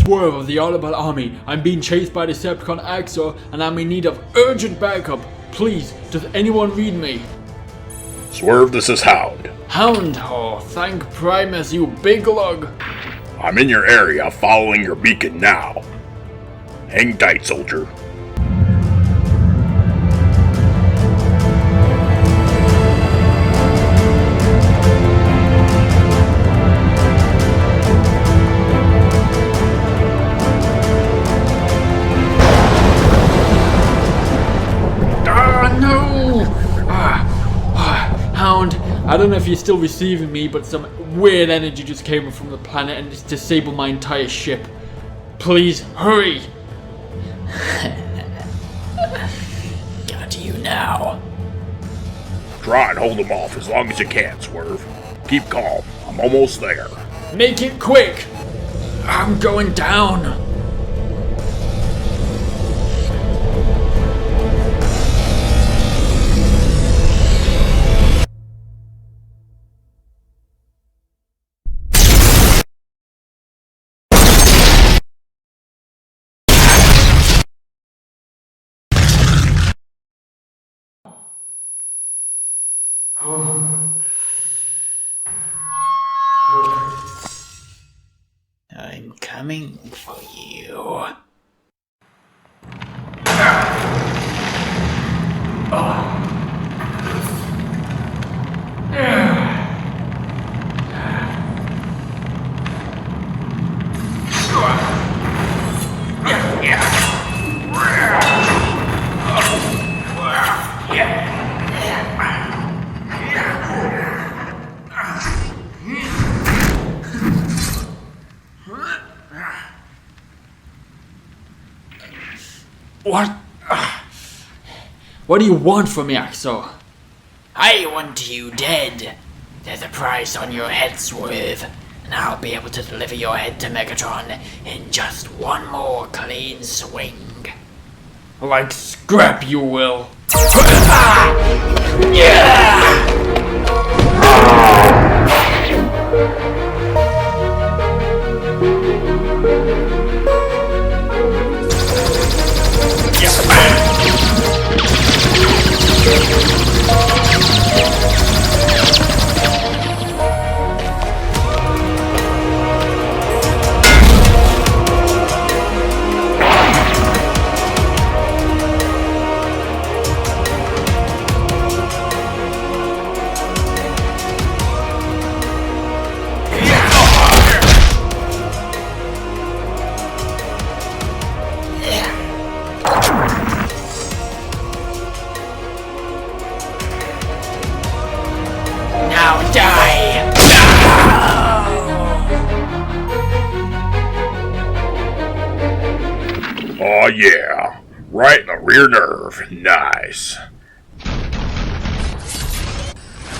Swerve of the Autobot army. I'm being chased by Decepticon Axor and I'm in need of urgent backup. Please, does anyone read me? Swerve, this is Hound. Hound? Oh, thank Primus, you big lug. I'm in your area, following your beacon now. Hang tight, soldier. Hound, I don't know if you're still receiving me, but some weird energy just came from the planet and it's disabled my entire ship. Please, hurry! Got you now. Try and hold them off as long as you can, Swerve. Keep calm. I'm almost there. Make it quick! I'm going down! I'm coming for you. What? What do you want from me, Axor? I want you dead. There's a price on your head, Swerve, and I'll be able to deliver your head to Megatron in just one more clean swing. Like scrap you will. Oh yeah, right in the rear nerve. Nice.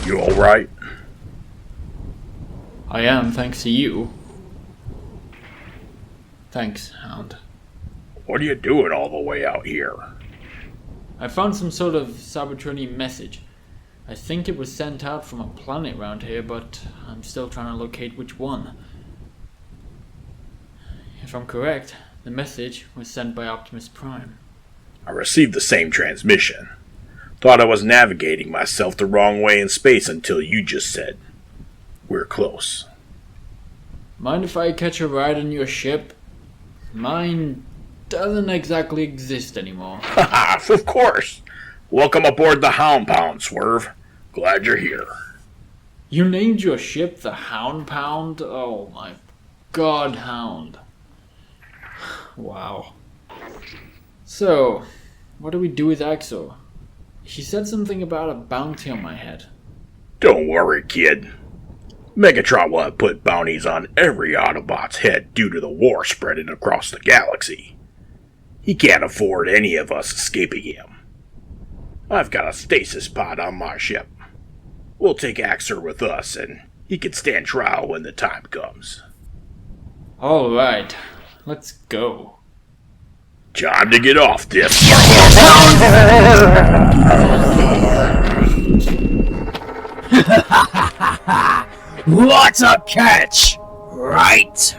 You alright? I am, thanks to you. Thanks, Hound. What are you doing all the way out here? I found some sort of Cybertronian message. I think it was sent out from a planet around here, but I'm still trying to locate which one. If I'm correct, the message was sent by Optimus Prime. I received the same transmission. Thought I was navigating myself the wrong way in space until you just said, "We're close." Mind if I catch a ride on your ship? Mine doesn't exactly exist anymore. Haha, of course. Welcome aboard the Hound Pound, Swerve. Glad you're here. You named your ship the Hound Pound? Oh my god, Hound. Wow. So, what do we do with Axor? He said something about a bounty on my head. Don't worry, kid. Megatron will have put bounties on every Autobot's head due to the war spreading across the galaxy. He can't afford any of us escaping him. I've got a stasis pod on my ship. We'll take Axor with us, and he can stand trial when the time comes. Alright, let's go. Time to get off this. What a catch! Right?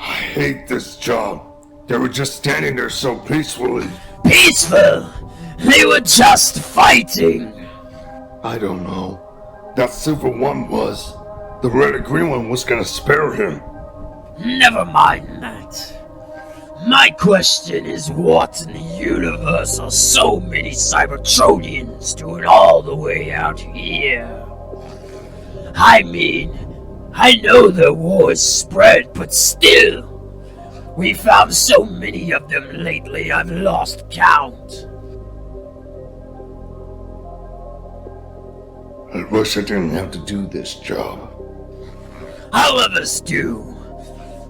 I hate this job. They were just standing there so peacefully. Peaceful! They were just fighting! I don't know. That silver one was. The red and green one was gonna spare him. Never mind that. My question is, what in the universe are so many Cybertronians doing all the way out here? I mean, I know the war is spread, but still, we found so many of them lately I've lost count. I wish I didn't have to do this job. All of us do.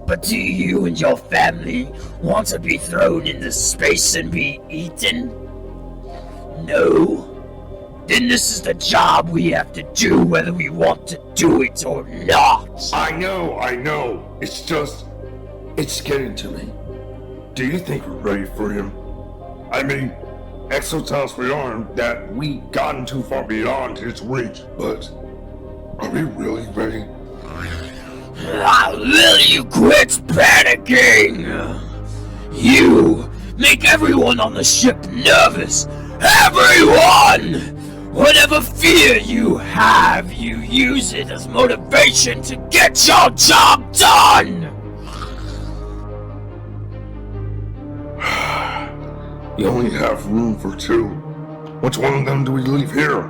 But do you and your family want to be thrown into space and be eaten? No? Then this is the job we have to do whether we want to do it or not. I know. It's just... it's getting to me. Do you think we're ready for him? I mean, Exo tells we aren't, that we've gotten too far beyond his reach, but... are we really ready? Will you quit panicking? You make everyone on the ship nervous. Everyone! Whatever fear you have, you use it as motivation to get your job done! You only have room for two. Which one of them do we leave here?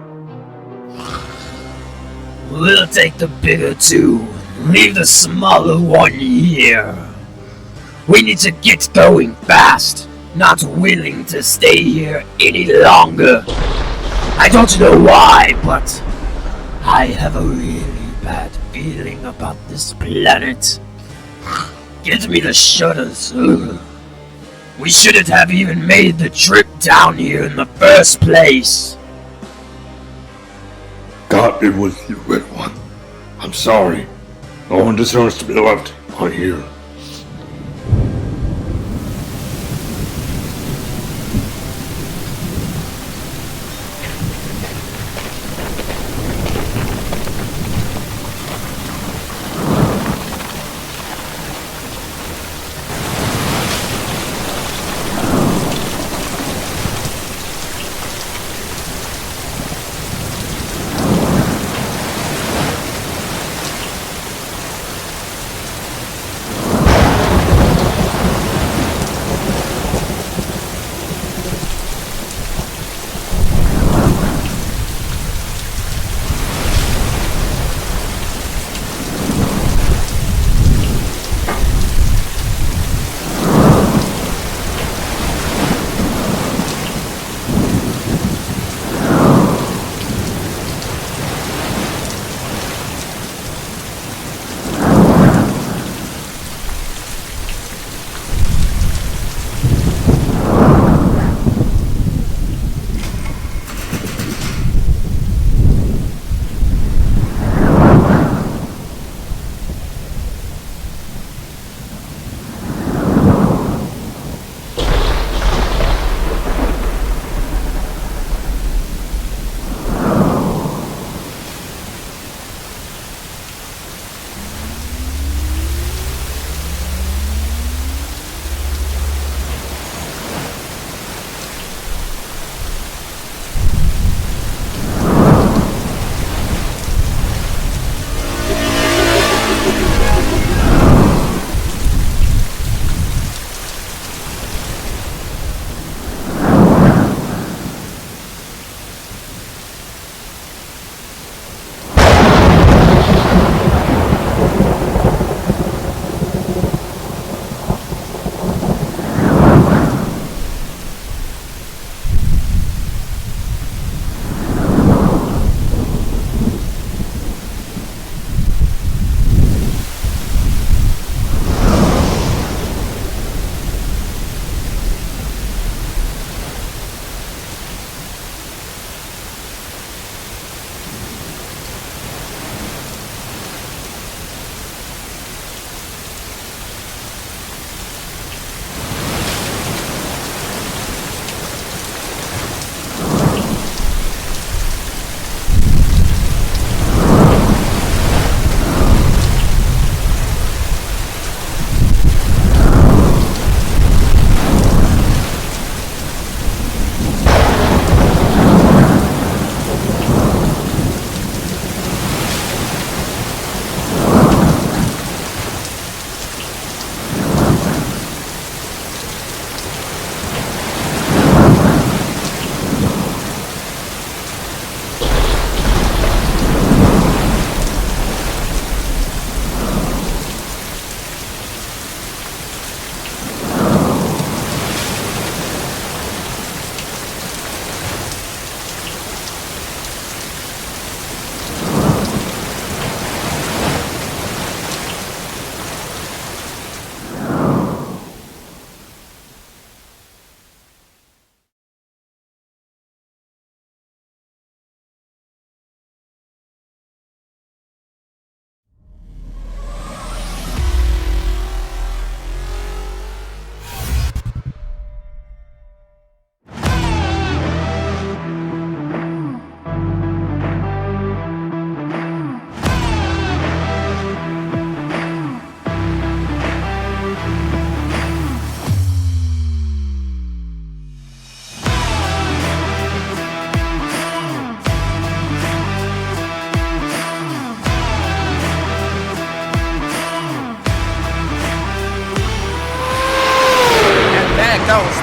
We'll take the bigger two. Leave the smaller one here. We need to get going fast. Not willing to stay here any longer. I don't know why, but I have a really bad feeling about this planet. Get me the shutters. Ugh. We shouldn't have even made the trip down here in the first place. God be with you, Red One. I'm sorry. No one deserves to be left on here.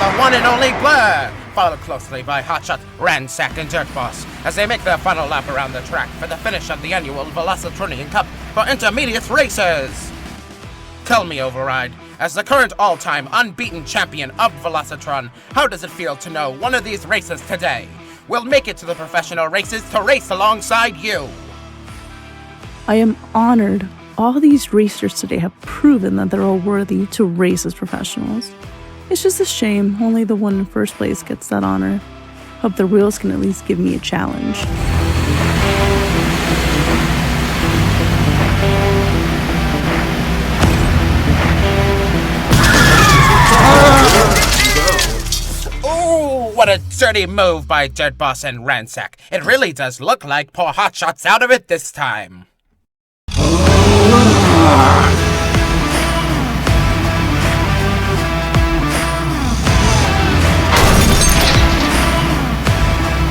the one and only Blur, followed closely by Hotshot, Ransack, and Dirt Boss, as they make their final lap around the track for the finish of the annual Velocitronian Cup for intermediate racers. Tell me, Override, as the current all-time unbeaten champion of Velocitron, how does it feel to know one of these racers today will make it to the professional races to race alongside you? I am honored. All these racers today have proven that they're all worthy to race as professionals. It's just a shame only the one in first place gets that honor. Hope the wheels can at least give me a challenge. Ooh, what a dirty move by Dirt Boss and Ransack. It really does look like poor Hotshot's out of it this time.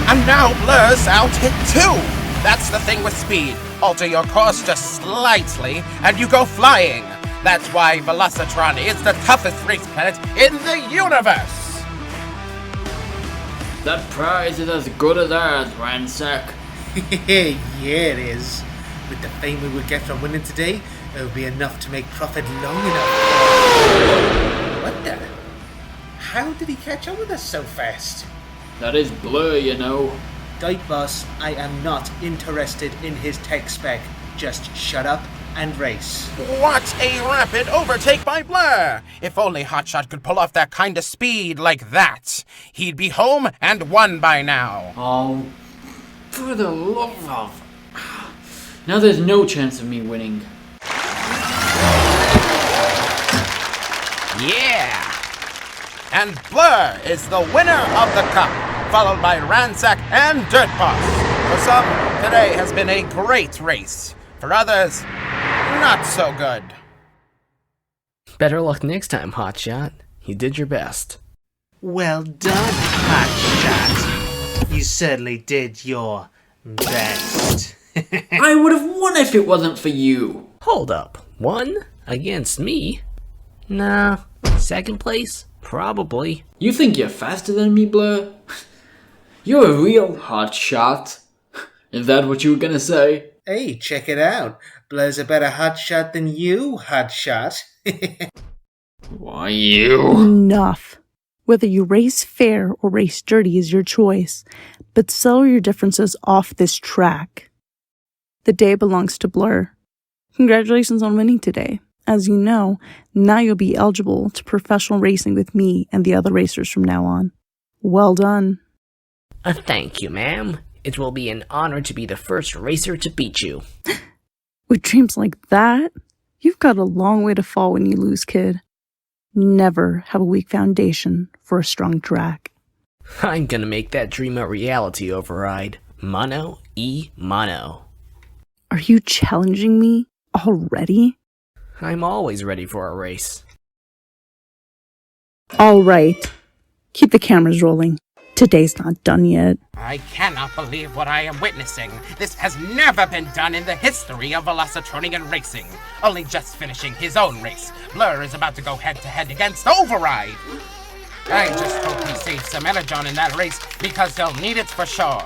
And now Blur's out hit too. That's the thing with speed. Alter your course just slightly and you go flying. That's why Velocitron is the toughest race planet in the universe. That prize is as good as ours, Ransack. Yeah, it is. With the fame we would get from winning today, it would be enough to make profit long enough. What the? How did he catch up with us so fast? That is Blur, you know. Dirt Boss, I am not interested in his tech spec. Just shut up and race. What a rapid overtake by Blur! If only Hotshot could pull off that kind of speed like that, he'd be home and won by now. Oh, for the love of... Now there's no chance of me winning. Yeah! And Blur is the winner of the cup, followed by Ransack and Dirt Boss. For some, today has been a great race. For others, not so good. Better luck next time, Hotshot. You did your best. Well done, Hotshot. You certainly did your best. I would have won if it wasn't for you. Hold up. 1 against me? Nah. Second place? Probably. You think you're faster than me, Blur? You're a real hot shot. Is that what you were gonna say? Hey, check it out. Blur's a better hotshot than you, hotshot. Why, you? Enough. Whether you race fair or race dirty is your choice, but settle your differences off this track. The day belongs to Blur. Congratulations on winning today. As you know, now you'll be eligible to professional racing with me and the other racers from now on. Well done. Thank you, ma'am. It will be an honor to be the first racer to beat you. With dreams like that, you've got a long way to fall when you lose, kid. Never have a weak foundation for a strong track. I'm gonna make that dream a reality, Override. Mono e mono. Are you challenging me already? I'm always ready for a race. All right. Keep the cameras rolling. Today's not done yet. I cannot believe what I am witnessing. This has never been done in the history of Velocitronian racing. Only just finishing his own race, Blur is about to go head-to-head against Override. I just hope he saves some energon in that race, because he'll need it for sure.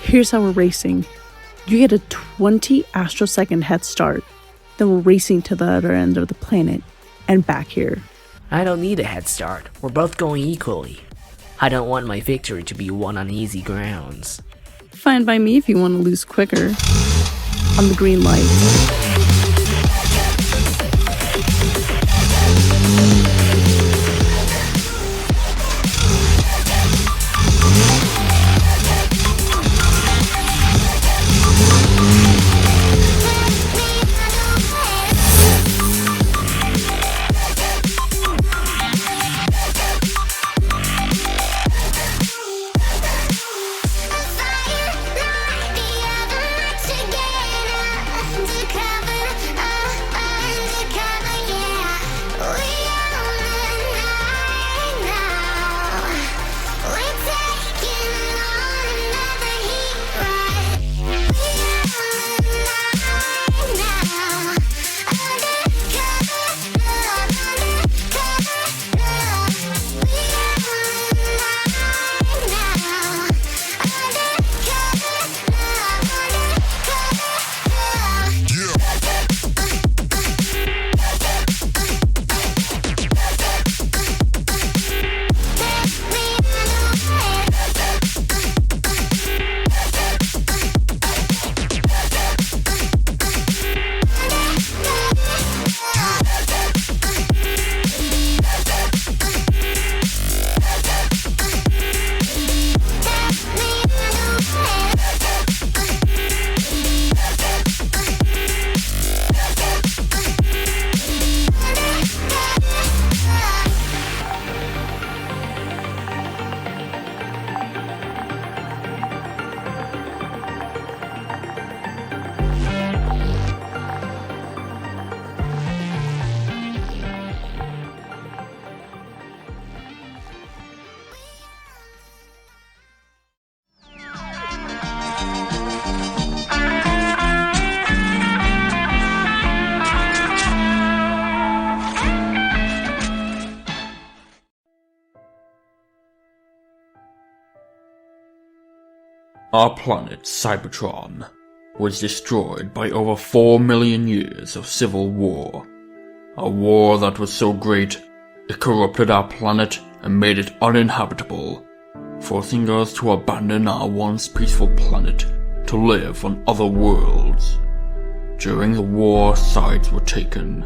Here's how we're racing. You get a 20 astrosecond head start. Then we're racing to the other end of the planet and back here. I don't need a head start. We're both going equally. I don't want my victory to be won on easy grounds. Fine by me if you want to lose quicker. On the green light. Together to come Our planet, Cybertron, was destroyed by over 4 million years of civil war. A war that was so great, it corrupted our planet and made it uninhabitable, forcing us to abandon our once peaceful planet to live on other worlds. During the war, sides were taken.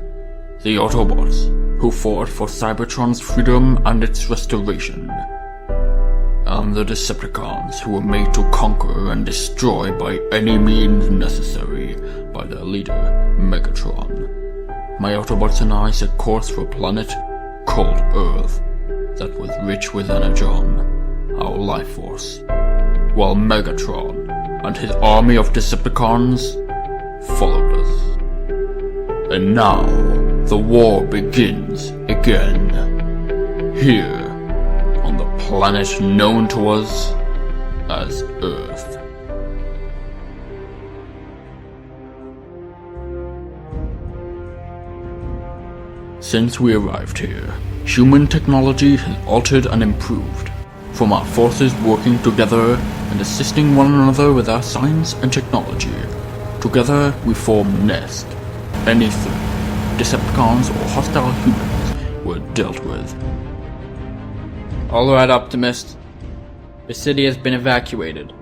The Autobots, who fought for Cybertron's freedom and its restoration, and the Decepticons, who were made to conquer and destroy by any means necessary by their leader, Megatron. My Autobots and I set course for a planet called Earth that was rich with Energon, our life force, while Megatron and his army of Decepticons followed us. And now, the war begins again, here on the planet known to us as Earth. Since we arrived here, human technology has altered and improved, from our forces working together and assisting one another with our science and technology. Together we form Nest. Any threat, Decepticons or hostile humans, were dealt with. Alright, Optimist. The city has been evacuated.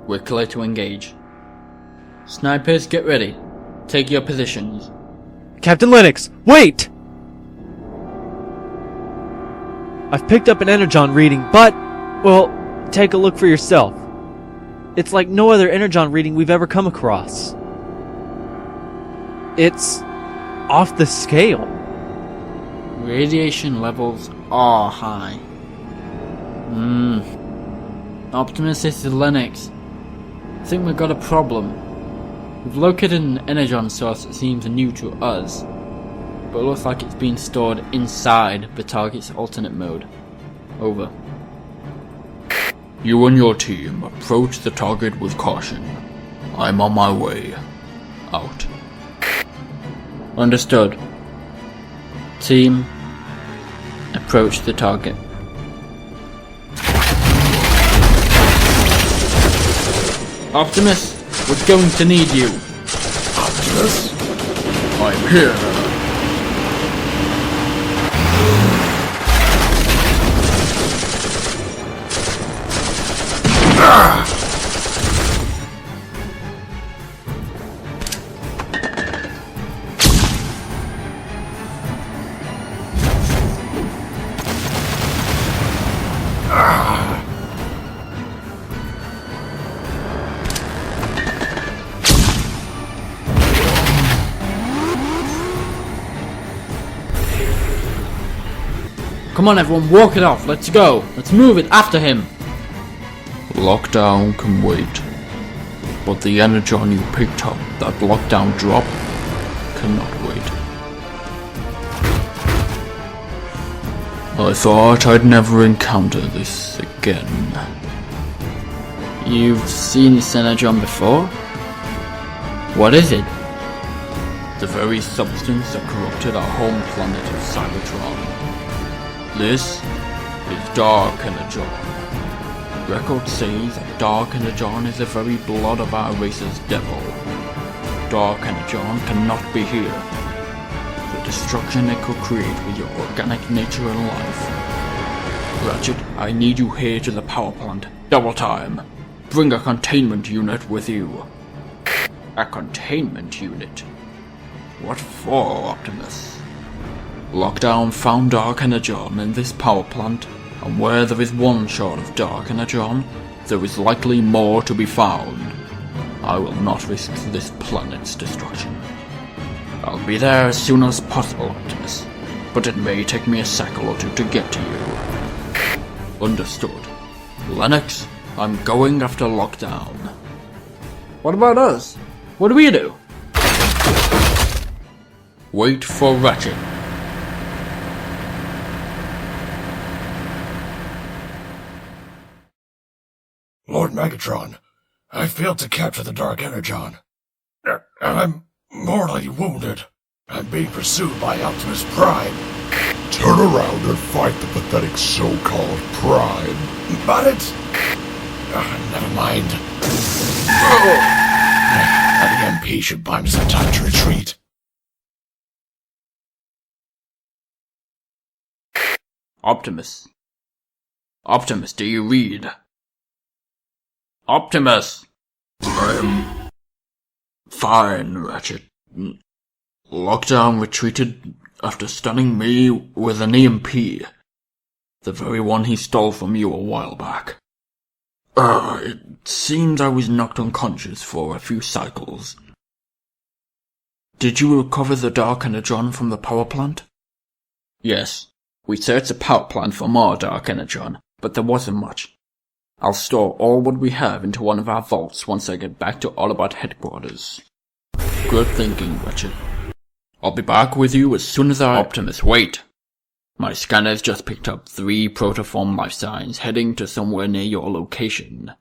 We're clear to engage. Snipers, get ready. Take your positions. Captain Lennox, wait! I've picked up an Energon reading, but, well, take a look for yourself. It's like no other Energon reading we've ever come across. It's off the scale. Radiation levels are high. Optimus, this is Lennox. I think we've got a problem. We've located an energon source that seems new to us, but it looks like it's being stored inside the target's alternate mode. Over. You and your team approach the target with caution. I'm on my way. Out. Understood. Team, approach the target. Optimus, we're going to need you. Optimus? I'm here. Come on everyone, walk it off, let's go. Let's move it after him. Lockdown can wait, but the energon you picked up, that lockdown drop, cannot wait. I thought I'd never encounter this again. You've seen this energon before? What is it? The very substance that corrupted our home planet of Cybertron. This is Dark Energon. Records say that Dark Energon is the very blood of our race's devil. Dark Energon cannot be here. The destruction it could create with your organic nature and life. Ratchet, I need you here to the power plant. Double time. Bring a containment unit with you. A containment unit? What for, Optimus? Lockdown found Dark Energon in this power plant, and where there is one shard of Dark Energon, there is likely more to be found. I will not risk this planet's destruction. I'll be there as soon as possible, Optimus, but it may take me a cycle or two to get to you. Understood. Lennox, I'm going after Lockdown. What about us? What do we do? Wait for Ratchet. Lord Megatron, I failed to capture the Dark Energon. And I'm mortally wounded. I'm being pursued by Optimus Prime. Turn around and fight the pathetic so-called Prime. But Never mind. That EMP should buy me some time to retreat. Optimus. Optimus, do you read? Optimus! I'm fine, Ratchet. Lockdown retreated after stunning me with an EMP. The very one he stole from you a while back. It seems I was knocked unconscious for a few cycles. Did you recover the Dark Energon from the power plant? Yes. We searched the power plant for more Dark Energon, but there wasn't much. I'll store all what we have into one of our vaults once I get back to Autobot headquarters. Good thinking, Ratchet. I'll be back with you as soon as Optimus, wait! My scanners just picked up 3 protoform life signs heading to somewhere near your location.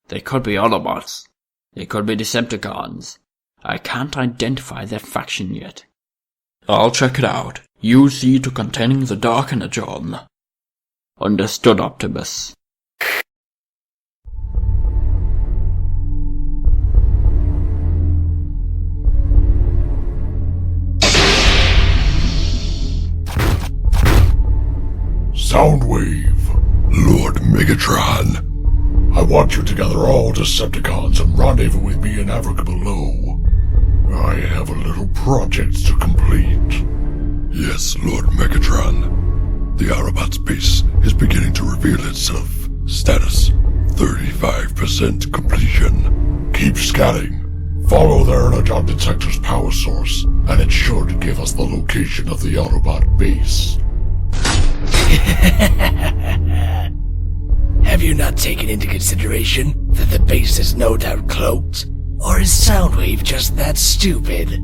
They could be Autobots. They could be Decepticons. I can't identify their faction yet. I'll check it out. You see to containing the Dark Energon. Understood, Optimus. Soundwave, Lord Megatron. I want you to gather all Decepticons and rendezvous with me in Africa below. I have a little project to complete. Yes, Lord Megatron. The Autobots base is beginning to reveal itself. Status, 35% completion. Keep scanning. Follow the Energon detector's power source, and it should give us the location of the Autobot base. Have you not taken into consideration that the base is no doubt cloaked? Or is Soundwave just that stupid?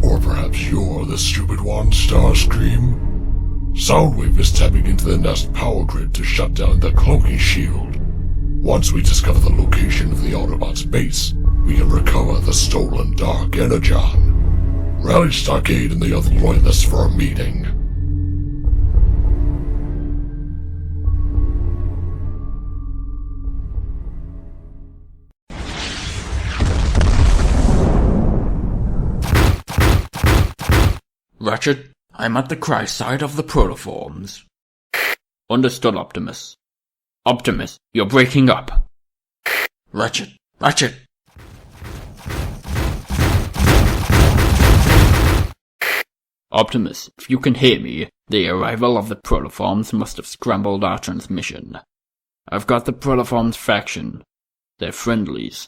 Or perhaps you're the stupid one, Starscream? Soundwave is tapping into the Nest power grid to shut down the cloaking shield. Once we discover the location of the Autobots' base, we can recover the stolen Dark Energon. Rally Stockade and the other loyalists for a meeting. Ratchet, I'm at the cry site of the protoforms. Understood, Optimus. Optimus, you're breaking up. Ratchet, Ratchet! Optimus, if you can hear me, the arrival of the protoforms must have scrambled our transmission. I've got the protoforms faction. They're friendlies.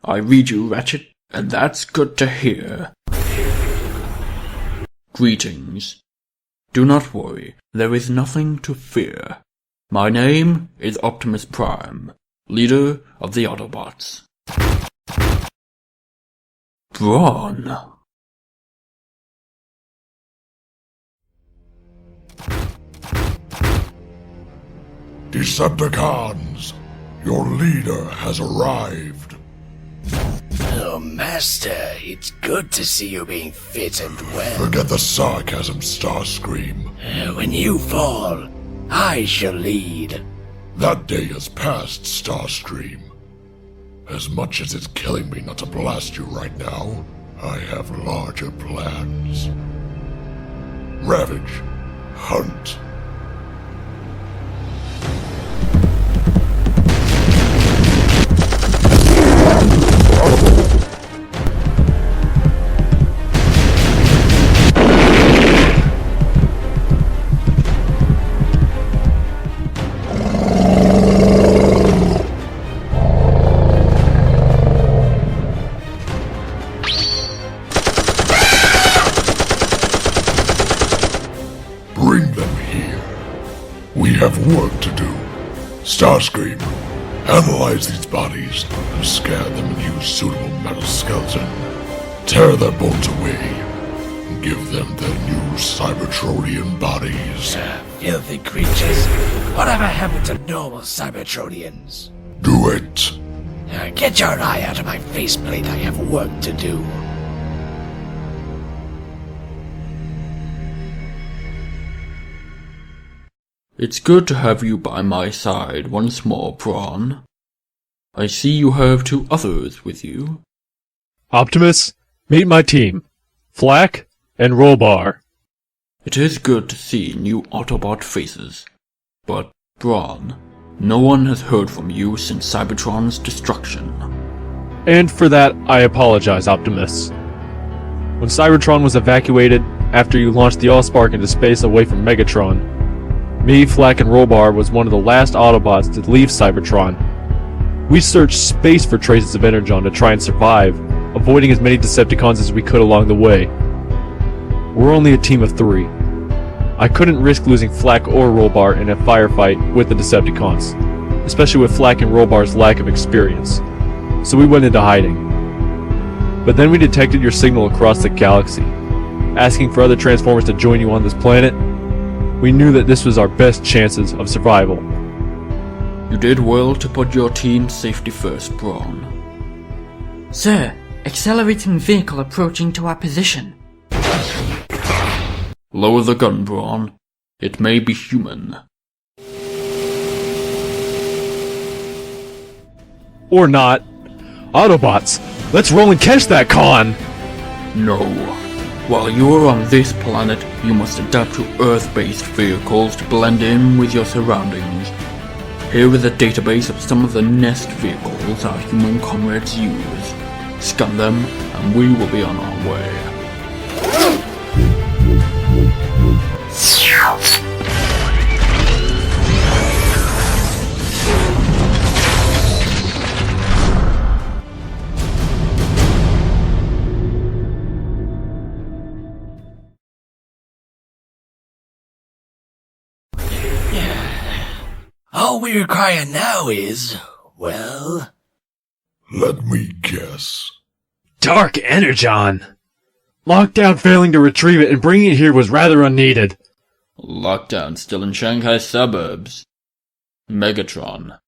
I read you, Ratchet, and that's good to hear. Greetings. Do not worry, there is nothing to fear. My name is Optimus Prime, leader of the Autobots. Brawn. Decepticons, your leader has arrived. Oh, Master, it's good to see you being fit and well. Forget the sarcasm, Starscream. When you fall, I shall lead. That day has passed, Starscream. As much as it's killing me not to blast you right now, I have larger plans. Ravage. Hunt. Bring them here. We have work to do. Starscream, analyze these bodies and scan them and use suitable metal skeleton. Tear their bones away and give them their new Cybertronian bodies. Filthy creatures. Whatever happened to normal Cybertronians? Do it. Get your eye out of my faceplate. I have work to do. It's good to have you by my side once more, Brawn. I see you have 2 others with you. Optimus, meet my team. Flak and Rollbar. It is good to see new Autobot faces. But, Brawn, no one has heard from you since Cybertron's destruction. And for that, I apologize, Optimus. When Cybertron was evacuated, after you launched the Allspark into space away from Megatron, me, Flak, and Rollbar was one of the last Autobots to leave Cybertron. We searched space for traces of Energon to try and survive, avoiding as many Decepticons as we could along the way. We're only a team of 3. I couldn't risk losing Flak or Rollbar in a firefight with the Decepticons, especially with Flak and Rollbar's lack of experience. So we went into hiding. But then we detected your signal across the galaxy, asking for other Transformers to join you on this planet. We knew that this was our best chances of survival. You did well to put your team's safety first, Brawn. Sir, accelerating vehicle approaching to our position. Lower the gun, Brawn. It may be human. Or not. Autobots, let's roll and catch that con! No. While you're on this planet, you must adapt to Earth-based vehicles to blend in with your surroundings. Here is a database of some of the nest vehicles our human comrades use. Scan them, and we will be on our way. All we require now is, well... Let me guess. Dark Energon! Lockdown failing to retrieve it and bringing it here was rather unneeded. Lockdown still in Shanghai suburbs. Megatron,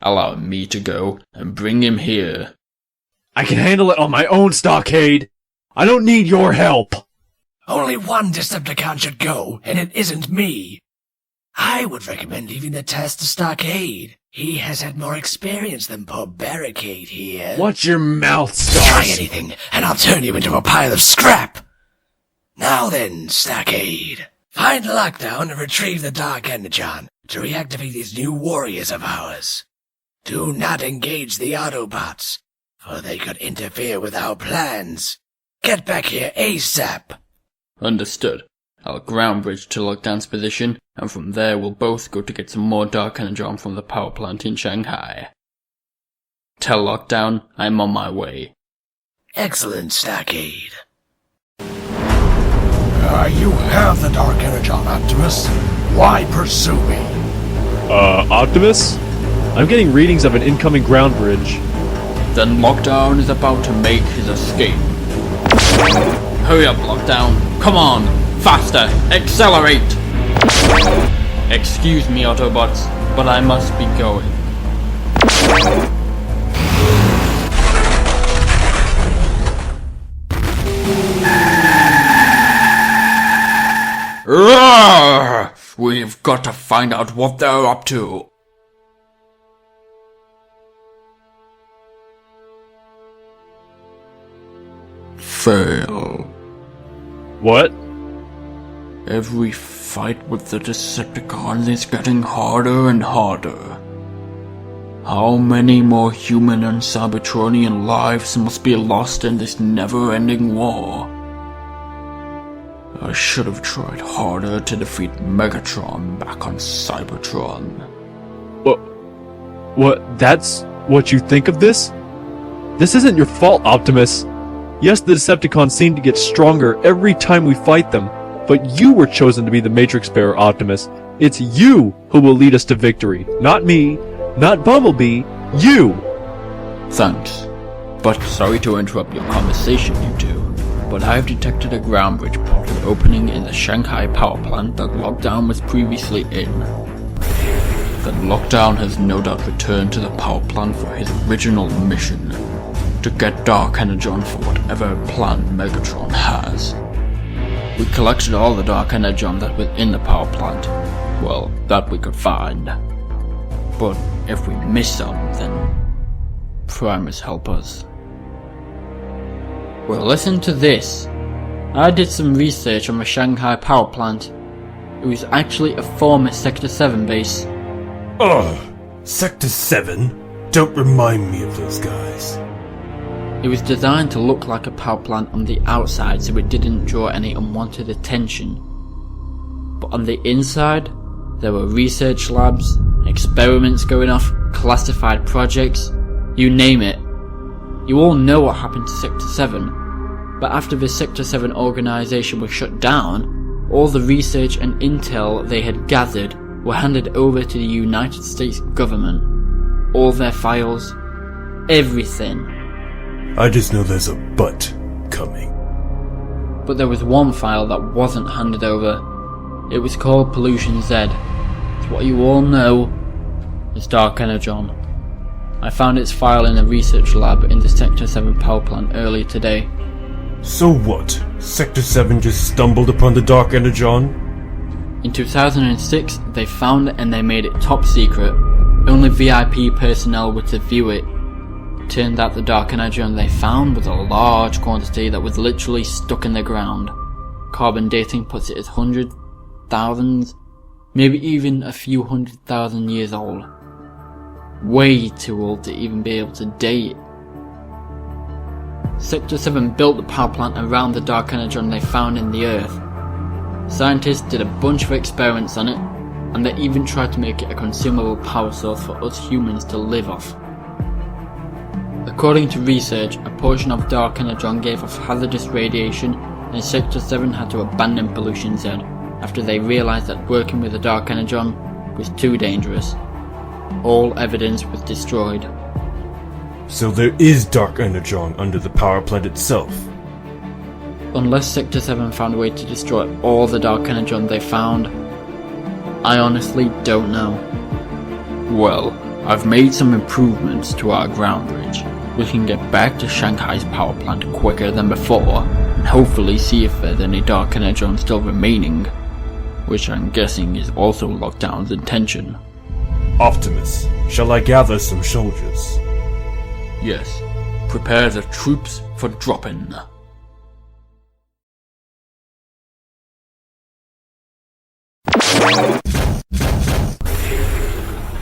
allow me to go and bring him here. I can handle it on my own, Stockade! I don't need your help! Only one Decepticon should go, and it isn't me. I would recommend leaving the task to Stockade. He has had more experience than poor Barricade here. Watch your mouth, Try Stars! anything, and I'll turn you into a pile of scrap! Now then, Stockade. Find Lockdown and retrieve the Dark Energon to reactivate these new warriors of ours. Do not engage the Autobots, for they could interfere with our plans. Get back here ASAP! Understood. I'll ground bridge to Lockdown's position, and from there we'll both go to get some more Dark Energon from the power plant in Shanghai. Tell Lockdown I'm on my way. Excellent, Stockade. You have the Dark Energon, Optimus. Why pursue me? Optimus? I'm getting readings of an incoming ground bridge. Then Lockdown is about to make his escape. Hurry up, Lockdown. Come on! Faster! Accelerate! Excuse me, Autobots, but I must be going. Roar! We've got to find out what they're up to. Fail. What? Every fight with the Decepticons is getting harder and harder. How many more human and Cybertronian lives must be lost in this never-ending war? I should have tried harder to defeat Megatron back on Cybertron. What? That's what you think of this? This isn't your fault, Optimus. Yes, the Decepticons seem to get stronger every time we fight them, but you were chosen to be the Matrix Bearer, Optimus. It's you who will lead us to victory. Not me, not Bumblebee, you! Thanks. But sorry to interrupt your conversation, you two, but I've detected a ground bridge portal opening in the Shanghai power plant that Lockdown was previously in. Then Lockdown has no doubt returned to the power plant for his original mission, to get Dark Energon for whatever plan Megatron has. We collected all the Dark Energon that was in the power plant, Well, that we could find. But if we miss some, then Primus help us. Well, listen to this. I did some research on the Shanghai power plant. It was actually a former Sector 7 base. Ugh, Sector 7? Don't remind me of those guys. It was designed to look like a power plant on the outside so it didn't draw any unwanted attention. But on the inside, there were research labs, experiments going off, classified projects, you name it. You all know what happened to Sector 7, but after the Sector 7 organization was shut down, all the research and intel they had gathered were handed over to the United States government. All their files, everything. I just know there's a but coming. But there was one file that wasn't handed over. It was called Pollution Z. It's what you all know as Dark Energon. I found its file in a research lab in the Sector 7 power plant earlier today. So what? Sector 7 just stumbled upon the Dark Energon? In 2006, they found it and they made it top secret. Only VIP personnel were to view it. Turned out the Dark Energon they found was a large quantity that was literally stuck in the ground. Carbon dating puts it as hundreds, thousands, maybe even a few 100,000 years old. Way too old to even be able to date. Sector 7 built the power plant around the Dark Energon they found in the Earth. Scientists did a bunch of experiments on it, and they even tried to make it a consumable power source for us humans to live off. According to research, a portion of Dark Energon gave off hazardous radiation, and Sector 7 had to abandon Pollution Z after they realized that working with the Dark Energon was too dangerous. All evidence was destroyed. So there is Dark Energon under the power plant itself? Unless Sector 7 found a way to destroy all the Dark Energon they found, I honestly don't know. Well, I've made some improvements to our ground bridge. We can get back to Shanghai's power plant quicker than before, and hopefully see if there's any Dark Energon still remaining, which I'm guessing is also Lockdown's intention. Optimus, shall I gather some soldiers? Yes, prepare the troops for drop-in.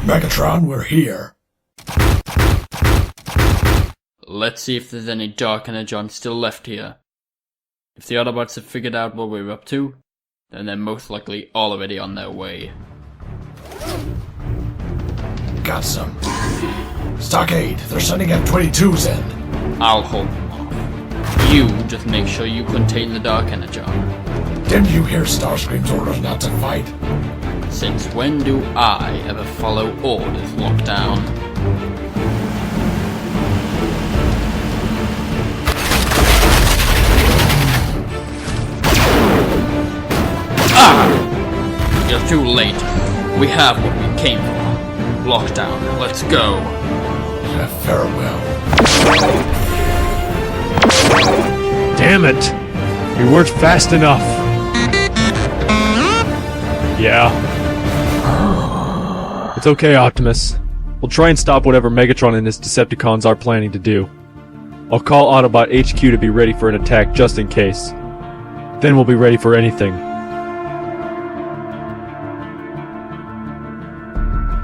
Megatron, we're here. Let's see if there's any Dark Energon still left here. If the Autobots have figured out what we're up to, then they're most likely already on their way. Got some. Stockade, they're sending F-22s in. I'll hold them off. You just make sure you contain the Dark Energon. Didn't you hear Starscream's orders not to fight? Since when do I ever follow orders, Lockdown? Ah! You're too late. We have what we came for. Lockdown, let's go. Farewell. Damn it! We weren't fast enough. Yeah. It's okay, Optimus. We'll try and stop whatever Megatron and his Decepticons are planning to do. I'll call Autobot HQ to be ready for an attack just in case. Then we'll be ready for anything.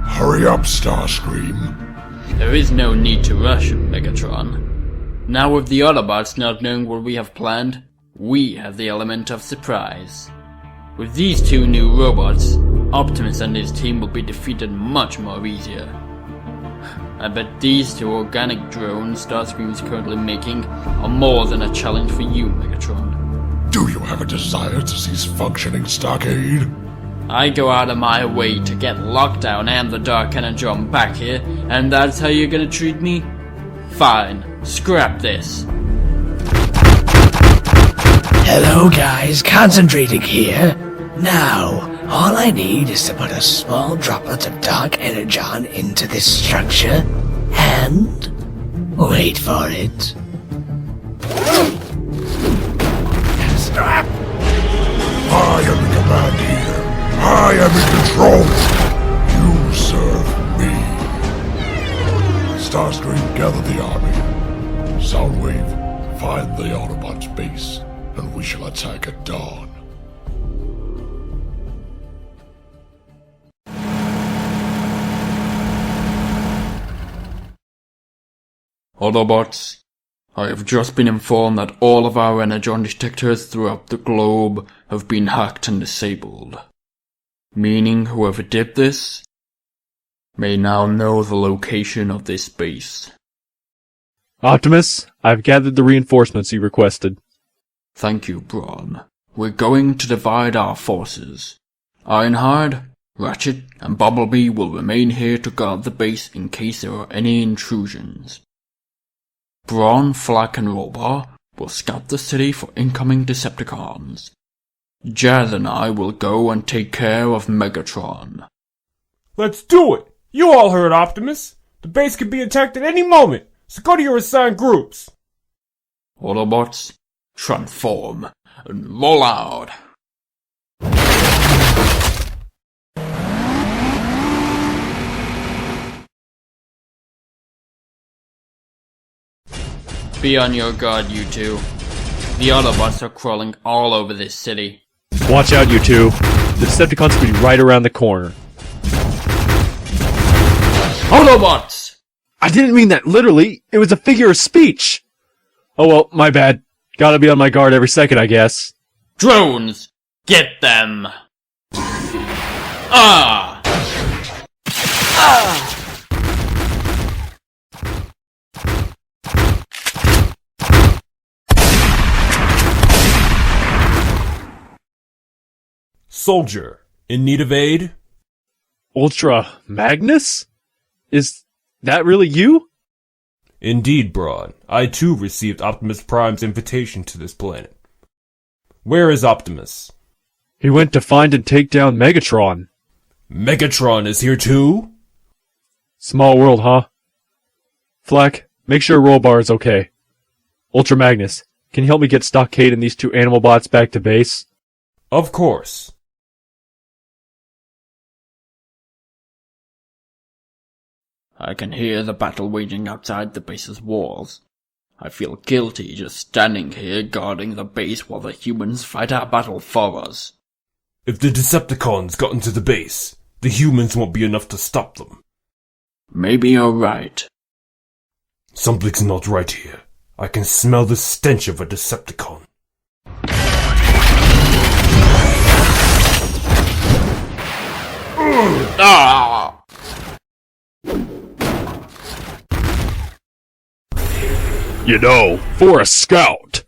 Hurry up, Starscream. There is no need to rush, Megatron. Now with the Autobots not knowing what we have planned, we have the element of surprise. With these two new robots, Optimus and his team will be defeated much more easier. I bet these two organic drones Starscream is currently making are more than a challenge for you, Megatron. Do you have a desire to cease functioning, Stockade? I go out of my way to get Lockdown and the Dark Energon back here, and that's how you're gonna treat me? Fine, scrap this. Hello guys, concentrating here. Now, all I need is to put a small droplet of Dark Energon into this structure, and wait for it. I am in command here. I am in control. You serve me. Starscream, gather the army. Soundwave, find the Autobots' base, and we shall attack at dawn. Autobots, I have just been informed that all of our energon detectors throughout the globe have been hacked and disabled. Meaning whoever did this may now know the location of this base. Optimus, I've gathered the reinforcements you requested. Thank you, Brawn. We're going to divide our forces. Ironhide, Ratchet, and Bumblebee will remain here to guard the base in case there are any intrusions. Brawn, Flak, and Rollbar will scout the city for incoming Decepticons. Jazz and I will go and take care of Megatron. Let's do it! You all heard Optimus! The base could be attacked at any moment, so go to your assigned groups! Autobots, transform and roll out! Be on your guard, you two. The Autobots are crawling all over this city. Watch out, you two. The Decepticons could be right around the corner. Autobots! I didn't mean that literally. It was a figure of speech. Oh well, my bad. Gotta be on my guard every second, I guess. Drones! Get them! Ah! Ah! Soldier, in need of aid? Ultra Magnus? Is that really you? Indeed, Brawn. I too received Optimus Prime's invitation to this planet. Where is Optimus? He went to find and take down Megatron. Megatron is here too? Small world, huh? Flak, make sure Rollbar is okay. Ultra Magnus, can you help me get Stockade and these two animal bots back to base? Of course. I can hear the battle waging outside the base's walls. I feel guilty just standing here guarding the base while the humans fight our battle for us. If the Decepticons got into the base, the humans won't be enough to stop them. Maybe you're right. Something's not right here. I can smell the stench of a Decepticon. Ah! You know, for a scout,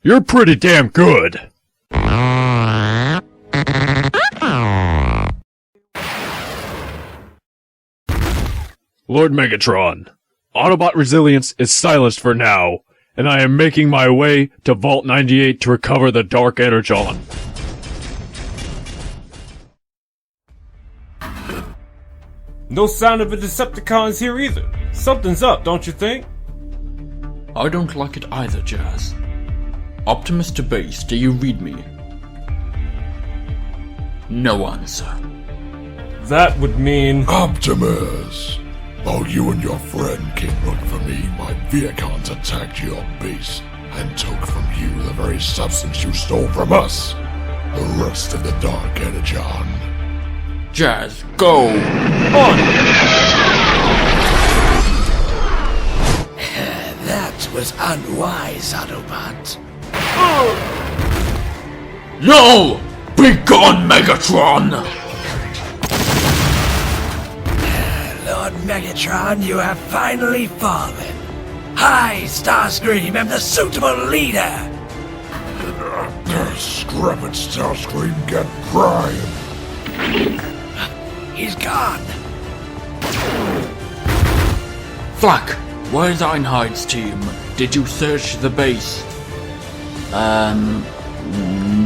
you're pretty damn good. Lord Megatron, Autobot resilience is silenced for now, and I am making my way to Vault 98 to recover the Dark Energon. No sign of a Decepticons here either. Something's up, don't you think? I don't like it either, Jazz. Optimus to base, do you read me? No answer. That would mean... Optimus! While you and your friend came looking for me, my Viacons attacked your base and took from you the very substance you stole from us. The rest of the Dark Energon. Jazz, go! That was unwise, Autobot. No! Be gone, Megatron! Lord Megatron, you have finally fallen. I, Starscream, am the suitable leader. Scrap it, Starscream, get Prime. He's gone. Flak, where's Einhide's team? Did you search the base?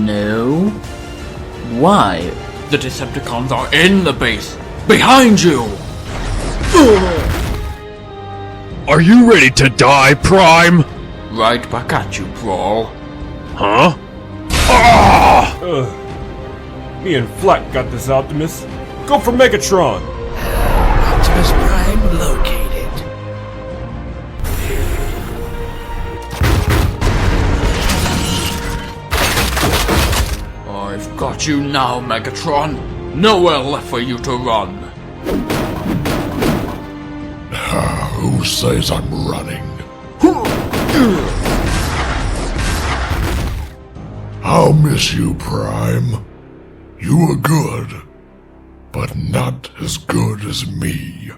No. Why? The Decepticons are in the base! Behind you! Are you ready to die, Prime? Right back at you, Brawl. Huh? Me and Flack got this, Optimus. Go for Megatron! Optimus Prime located. I've got you now, Megatron. Nowhere left for you to run. Who says I'm running? I'll miss you, Prime. You were good, but not as good as me.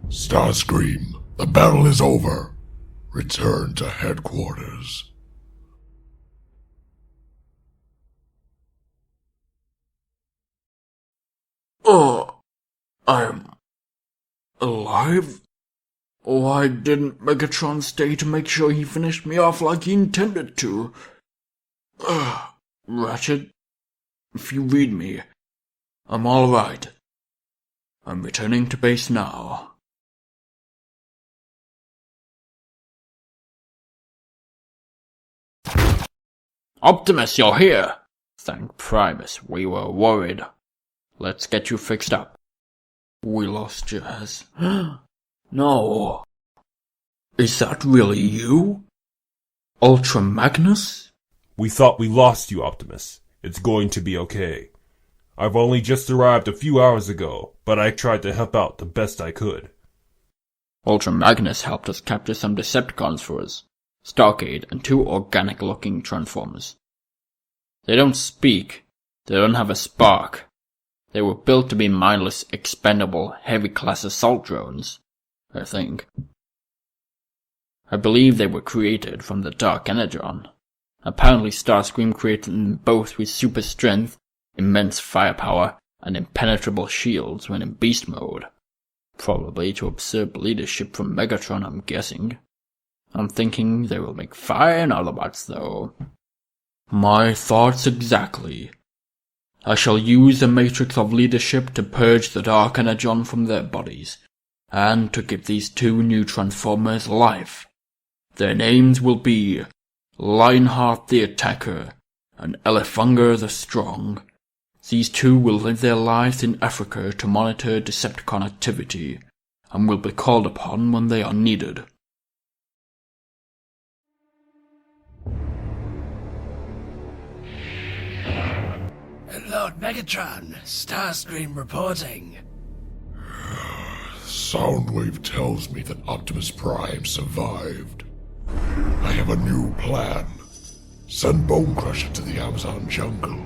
Starscream, the battle is over. Return to headquarters. I'm alive? Why didn't Megatron stay to make sure he finished me off like he intended to? Ratchet, if you read me, I'm alright. I'm returning to base now. Optimus, you're here! Thank Primus, we were worried. Let's get you fixed up. We lost Jazz. No. Is that really you? Ultra Magnus? We thought we lost you, Optimus. It's going to be okay. I've only just arrived a few hours ago, but I tried to help out the best I could. Ultra Magnus helped us capture some Decepticons for us. Starcade and 2 organic-looking Transformers. They don't speak. They don't have a spark. They were built to be mindless, expendable, heavy-class assault drones, I think. I believe they were created from the Dark Energon. Apparently Starscream created them both with super strength, immense firepower, and impenetrable shields when in beast mode. Probably to usurp leadership from Megatron, I'm guessing. I'm thinking they will make fine Autobots, though. My thoughts exactly. I shall use the Matrix of Leadership to purge the Dark Energon from their bodies, and to give these 2 new Transformers life. Their names will be Lionheart the Attacker and Elefunga the Strong. These 2 will live their lives in Africa to monitor Decepticon activity, and will be called upon when they are needed. Lord Megatron, Starscream reporting. Soundwave tells me that Optimus Prime survived. I have a new plan. Send Bonecrusher to the Amazon jungle.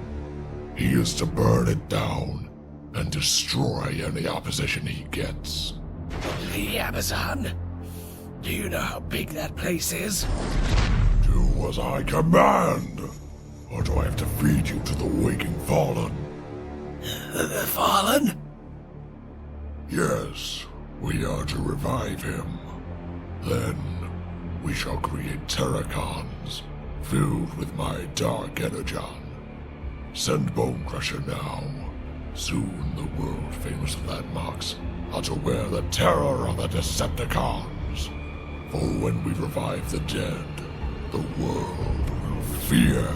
He is to burn it down and destroy any opposition he gets. The Amazon? Do you know how big that place is? Do as I command! Or do I have to feed you to the waking fallen? The Fallen? Yes, we are to revive him. Then, we shall create Terracons, filled with my Dark Energon. Send Bonecrusher now. Soon the world famous Landmarks are to wear the terror of the Decepticons. For when we revive the dead, the world will fear.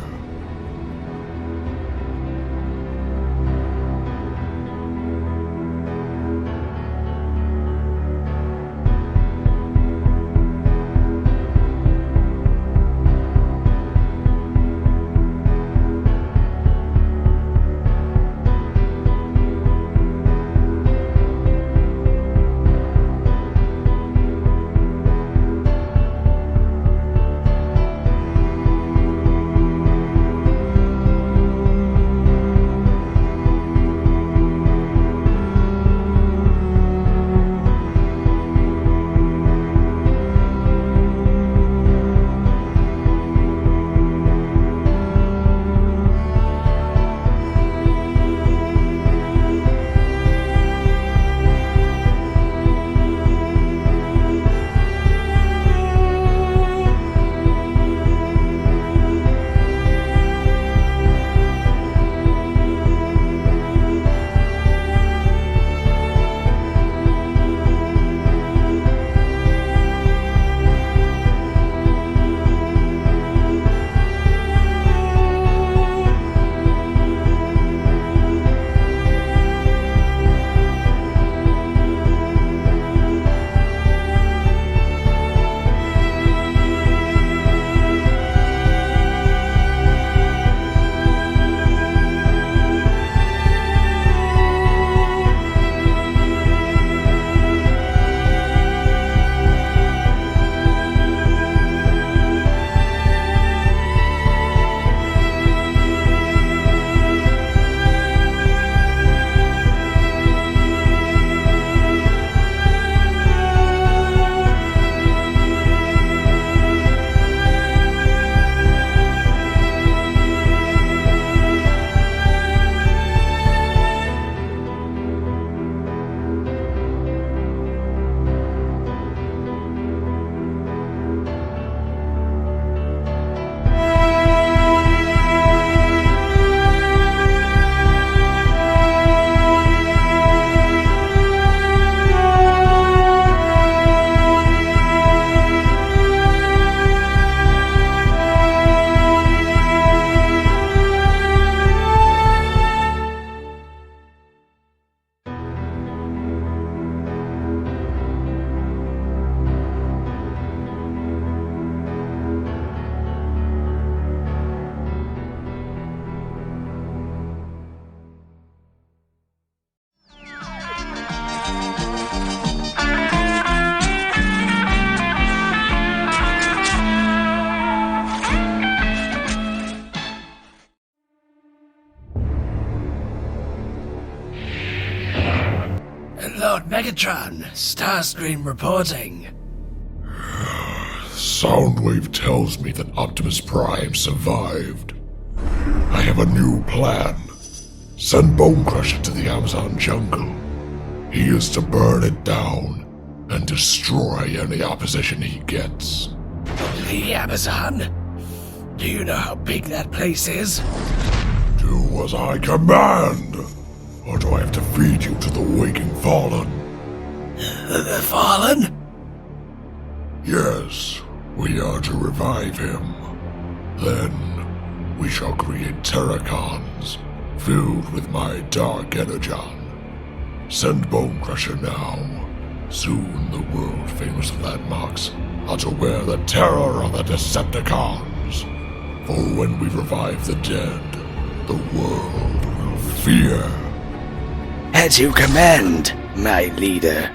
Megatron, Starscream reporting. Soundwave tells me that Optimus Prime survived. I have a new plan. Send Bone Crusher to the Amazon jungle. He is to burn it down and destroy any opposition he gets. The Amazon? Do you know how big that place is? Do as I command, or do I have to feed you to the waking fallen? The Fallen? Yes, we are to revive him. Then we shall create Terracons filled with my dark energon. Send Bone Crusher now. Soon the world-famous landmarks are to wear the terror of the Decepticons. For when we revive the dead, the world will fear. As you command, my leader.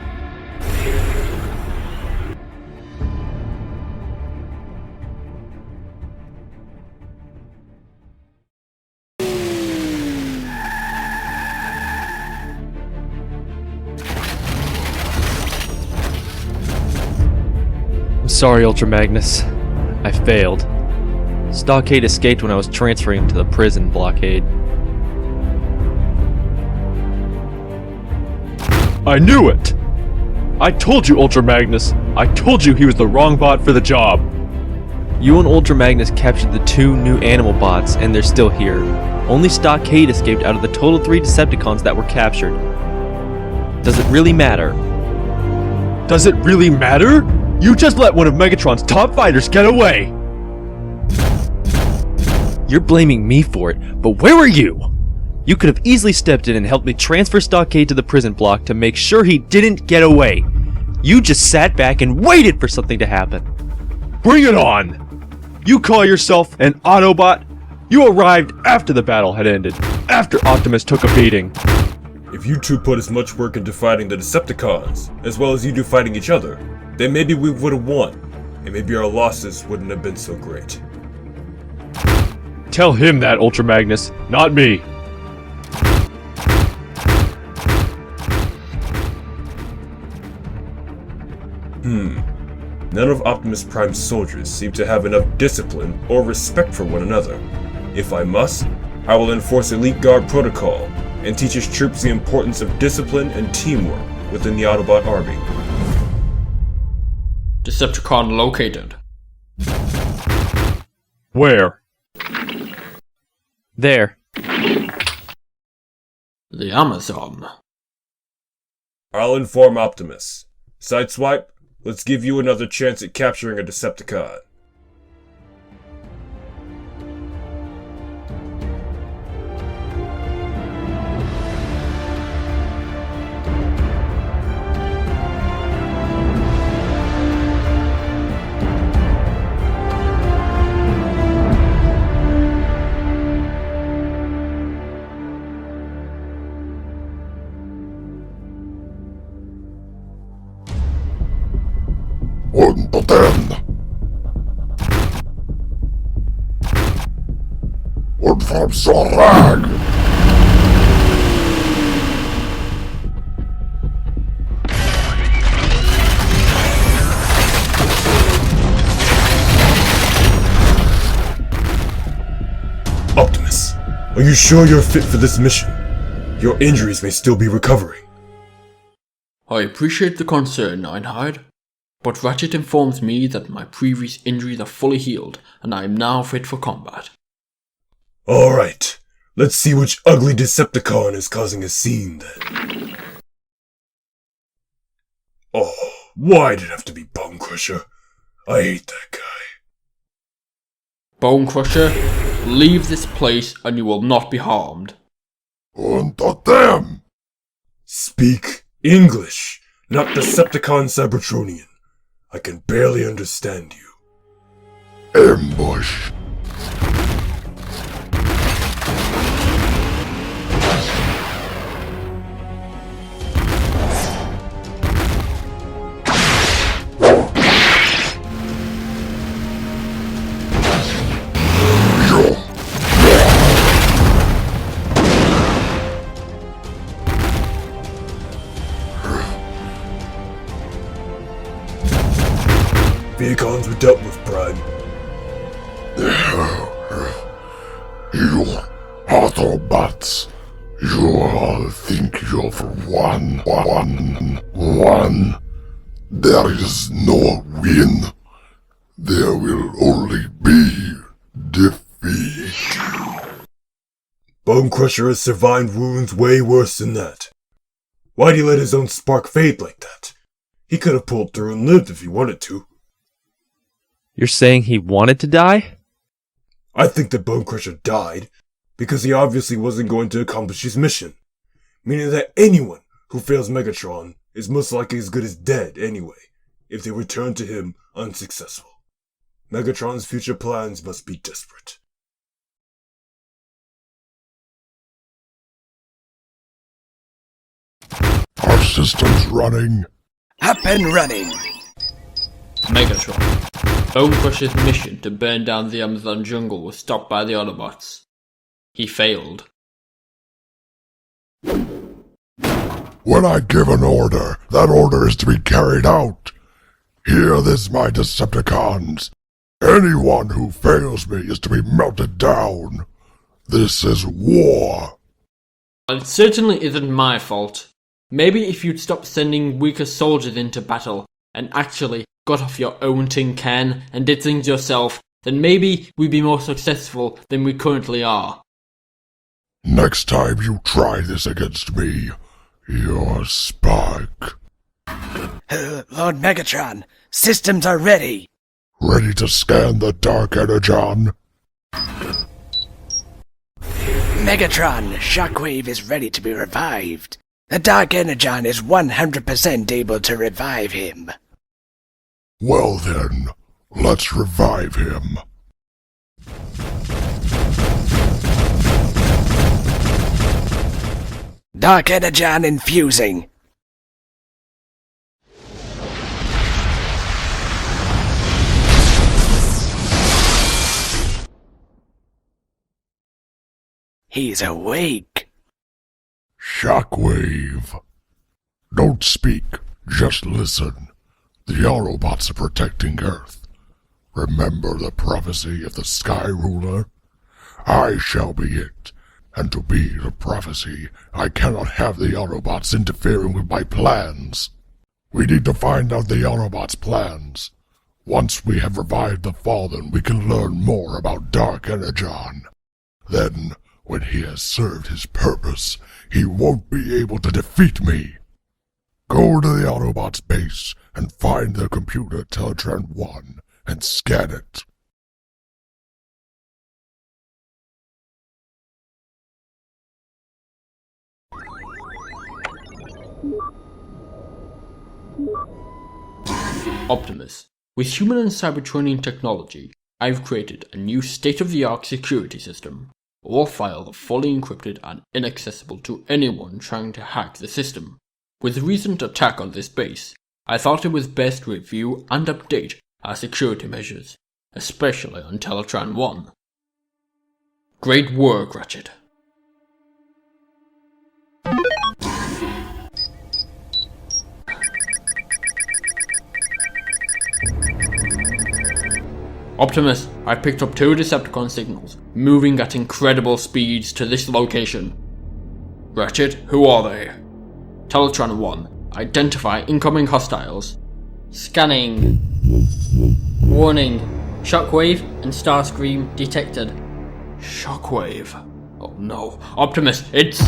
I'm sorry, Ultra Magnus. I failed. Stockade escaped when I was transferring him to the prison blockade. I knew it! I told you, Ultra Magnus! I told you he was the wrong bot for the job! You and Ultra Magnus captured the 2 new animal bots, and they're still here. Only Stockade escaped out of the total 3 Decepticons that were captured. Does it really matter? Does it really matter? You just let one of Megatron's top fighters get away! You're blaming me for it, but where were you? You could have easily stepped in and helped me transfer Stockade to the prison block to make sure he didn't get away. You just sat back and waited for something to happen. Bring it on! You call yourself an Autobot? You arrived after the battle had ended, after Optimus took a beating. If you two put as much work into fighting the Decepticons, as well as you do fighting each other, then maybe we would have won, and maybe our losses wouldn't have been so great. Tell him that, Ultra Magnus, not me. None of Optimus Prime's soldiers seem to have enough discipline or respect for one another. If I must, I will enforce Elite Guard protocol and teach his troops the importance of discipline and teamwork within the Autobot army. Decepticon located. Where? There. The Amazon. I'll inform Optimus. Sideswipe, let's give you another chance at capturing a Decepticon. Und then. Und vom Sorag. Optimus, are you sure you're fit for this mission? Your injuries may still be recovering. I appreciate the concern, Einhard, but Ratchet informs me that my previous injuries are fully healed, and I am now fit for combat. Alright, let's see which ugly Decepticon is causing a scene then. Oh, why did it have to be Bone Crusher? I hate that guy. Bone Crusher, leave this place and you will not be harmed. Unter them! Speak English, not Decepticon Cybertronian. I can barely understand you. Ambush. Vehicons were dealt with, Prime. You Autobots, you all think you've won. There is no win. There will only be defeat. Bone Crusher has survived wounds way worse than that. Why'd he let his own spark fade like that? He could have pulled through and lived if he wanted to. You're saying he wanted to die? I think that Bone Crusher died because he obviously wasn't going to accomplish his mission. Meaning that anyone who fails Megatron is most likely as good as dead anyway, if they return to him unsuccessful. Megatron's future plans must be desperate. Our system's running. Up and running. Megatron. Bone Crusher's mission to burn down the Amazon jungle was stopped by the Autobots. He failed. When I give an order, that order is to be carried out. Hear this, my Decepticons. Anyone who fails me is to be melted down. This is war. Well, it certainly isn't my fault. Maybe if you'd stop sending weaker soldiers into battle and actually got off your own tin can and did things yourself, then maybe we'd be more successful than we currently are. Next time you try this against me, your spark. Lord Megatron, systems are ready. Ready to scan the Dark Energon? Megatron, Shockwave is ready to be revived. The Dark Energon is 100% able to revive him. Well then, let's revive him. Dark Energon infusing. He's awake. Shockwave. Don't speak, just listen. The Autobots are protecting Earth. Remember the prophecy of the Sky Ruler? I shall be it. And to be the prophecy, I cannot have the Autobots interfering with my plans. We need to find out the Autobots' plans. Once we have revived the Fallen, we can learn more about Dark Energon. Then, when he has served his purpose, he won't be able to defeat me. Go to the Autobots' base and find their computer Teletran 1 and scan it. Optimus. With human and Cybertronian technology, I've created a new state-of-the-art security system. All files are fully encrypted and inaccessible to anyone trying to hack the system. With the recent attack on this base, I thought it was best to review and update our security measures, especially on Teletran 1. Great work, Ratchet. Optimus, I picked up 2 Decepticon signals, moving at incredible speeds to this location. Ratchet, who are they? Teletran 1, identify incoming hostiles. Scanning. Warning. Shockwave and Starscream detected. Shockwave? Oh no. Optimus, it's...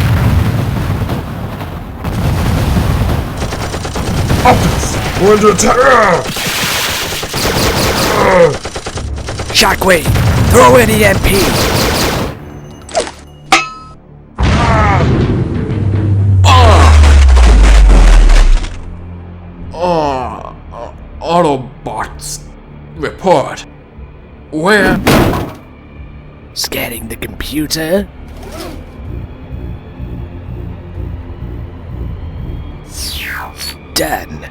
Optimus! We're under attack! Shockwave, throw an EMP! Autobots. Report. Where? Scanning the computer. Done.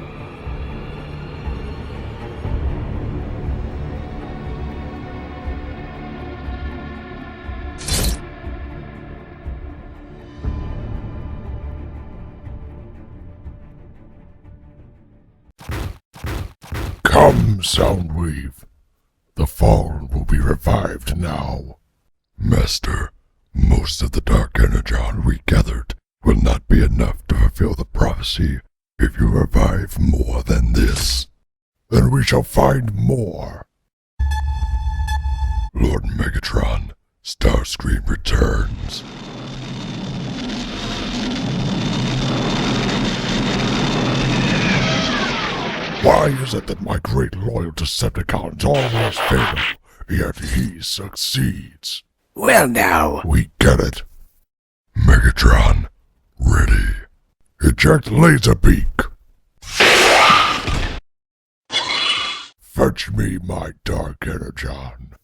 Come, Soundwave. The fallen will be revived now. Master, most of the Dark Energon we gathered will not be enough to fulfill the prophecy if you revive more than this. Then we shall find more. Lord Megatron, Starscream returns. Why is it that my great loyal Decepticons always fail, yet he succeeds? Well now. We get it. Megatron, ready. Eject laser beak. Fetch me my Dark Energon.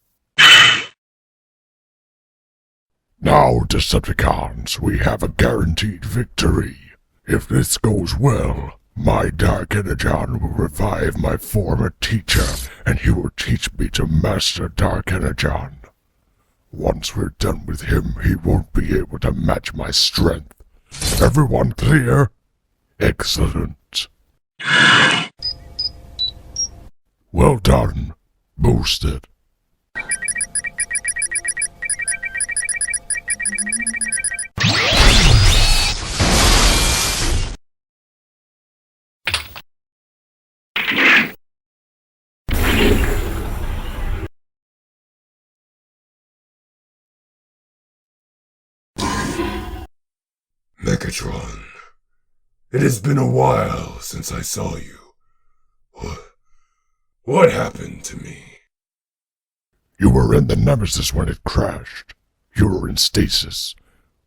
Now, Decepticons, we have a guaranteed victory. If this goes well, my Dark Energon will revive my former teacher, and he will teach me to master Dark Energon. Once we're done with him, he won't be able to match my strength. Everyone clear? Excellent. Well done. Boost it. Megatron, it has been a while since I saw you. What happened to me? You were in the Nemesis when it crashed. You were in stasis.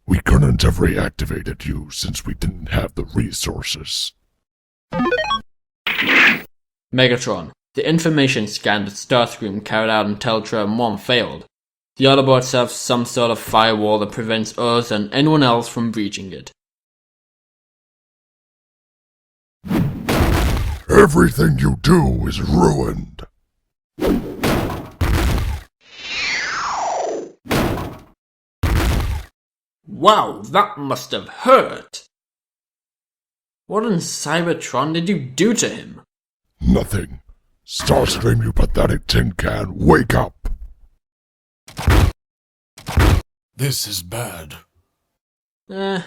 We couldn't have reactivated you since we didn't have the resources. Megatron, the information scan that Starscream carried out in Teletran 1 failed. The Autobots have some sort of firewall that prevents us and anyone else from breaching it. Everything you do is ruined. Wow, that must have hurt! What in Cybertron did you do to him? Nothing. Starscream, you pathetic tin can, wake up! This is bad. I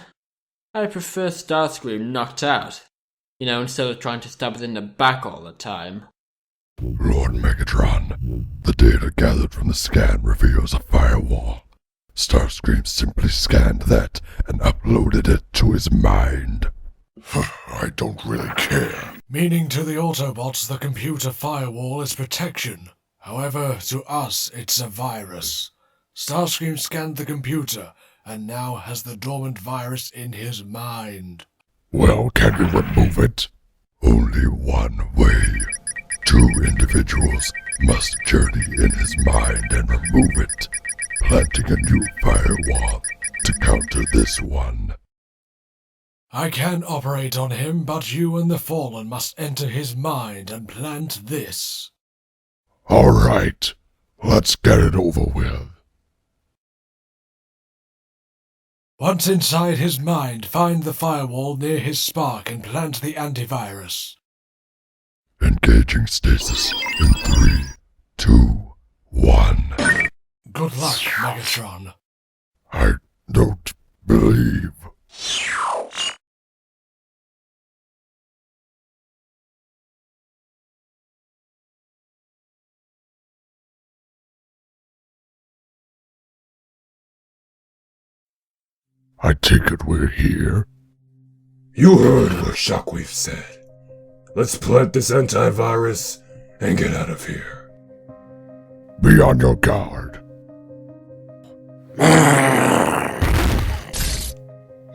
prefer Starscream knocked out. You know, instead of trying to stab it in the back all the time. Lord Megatron, the data gathered from the scan reveals a firewall. Starscream simply scanned that and uploaded it to his mind. I don't really care. Meaning to the Autobots, the computer firewall is protection. However, to us, it's a virus. Starscream scanned the computer, and now has the dormant virus in his mind. Well, can you remove it? Only one way. Two individuals must journey in his mind and remove it, planting a new firewall to counter this one. I can operate on him, but you and the Fallen must enter his mind and plant this. All right, let's get it over with. Once inside his mind, find the firewall near his spark and plant the antivirus. Engaging stasis in 3, 2, 1. Good luck, Megatron. I don't believe. I take it we're here? You heard what Shockwave said. Let's plant this antivirus and get out of here. Be on your guard.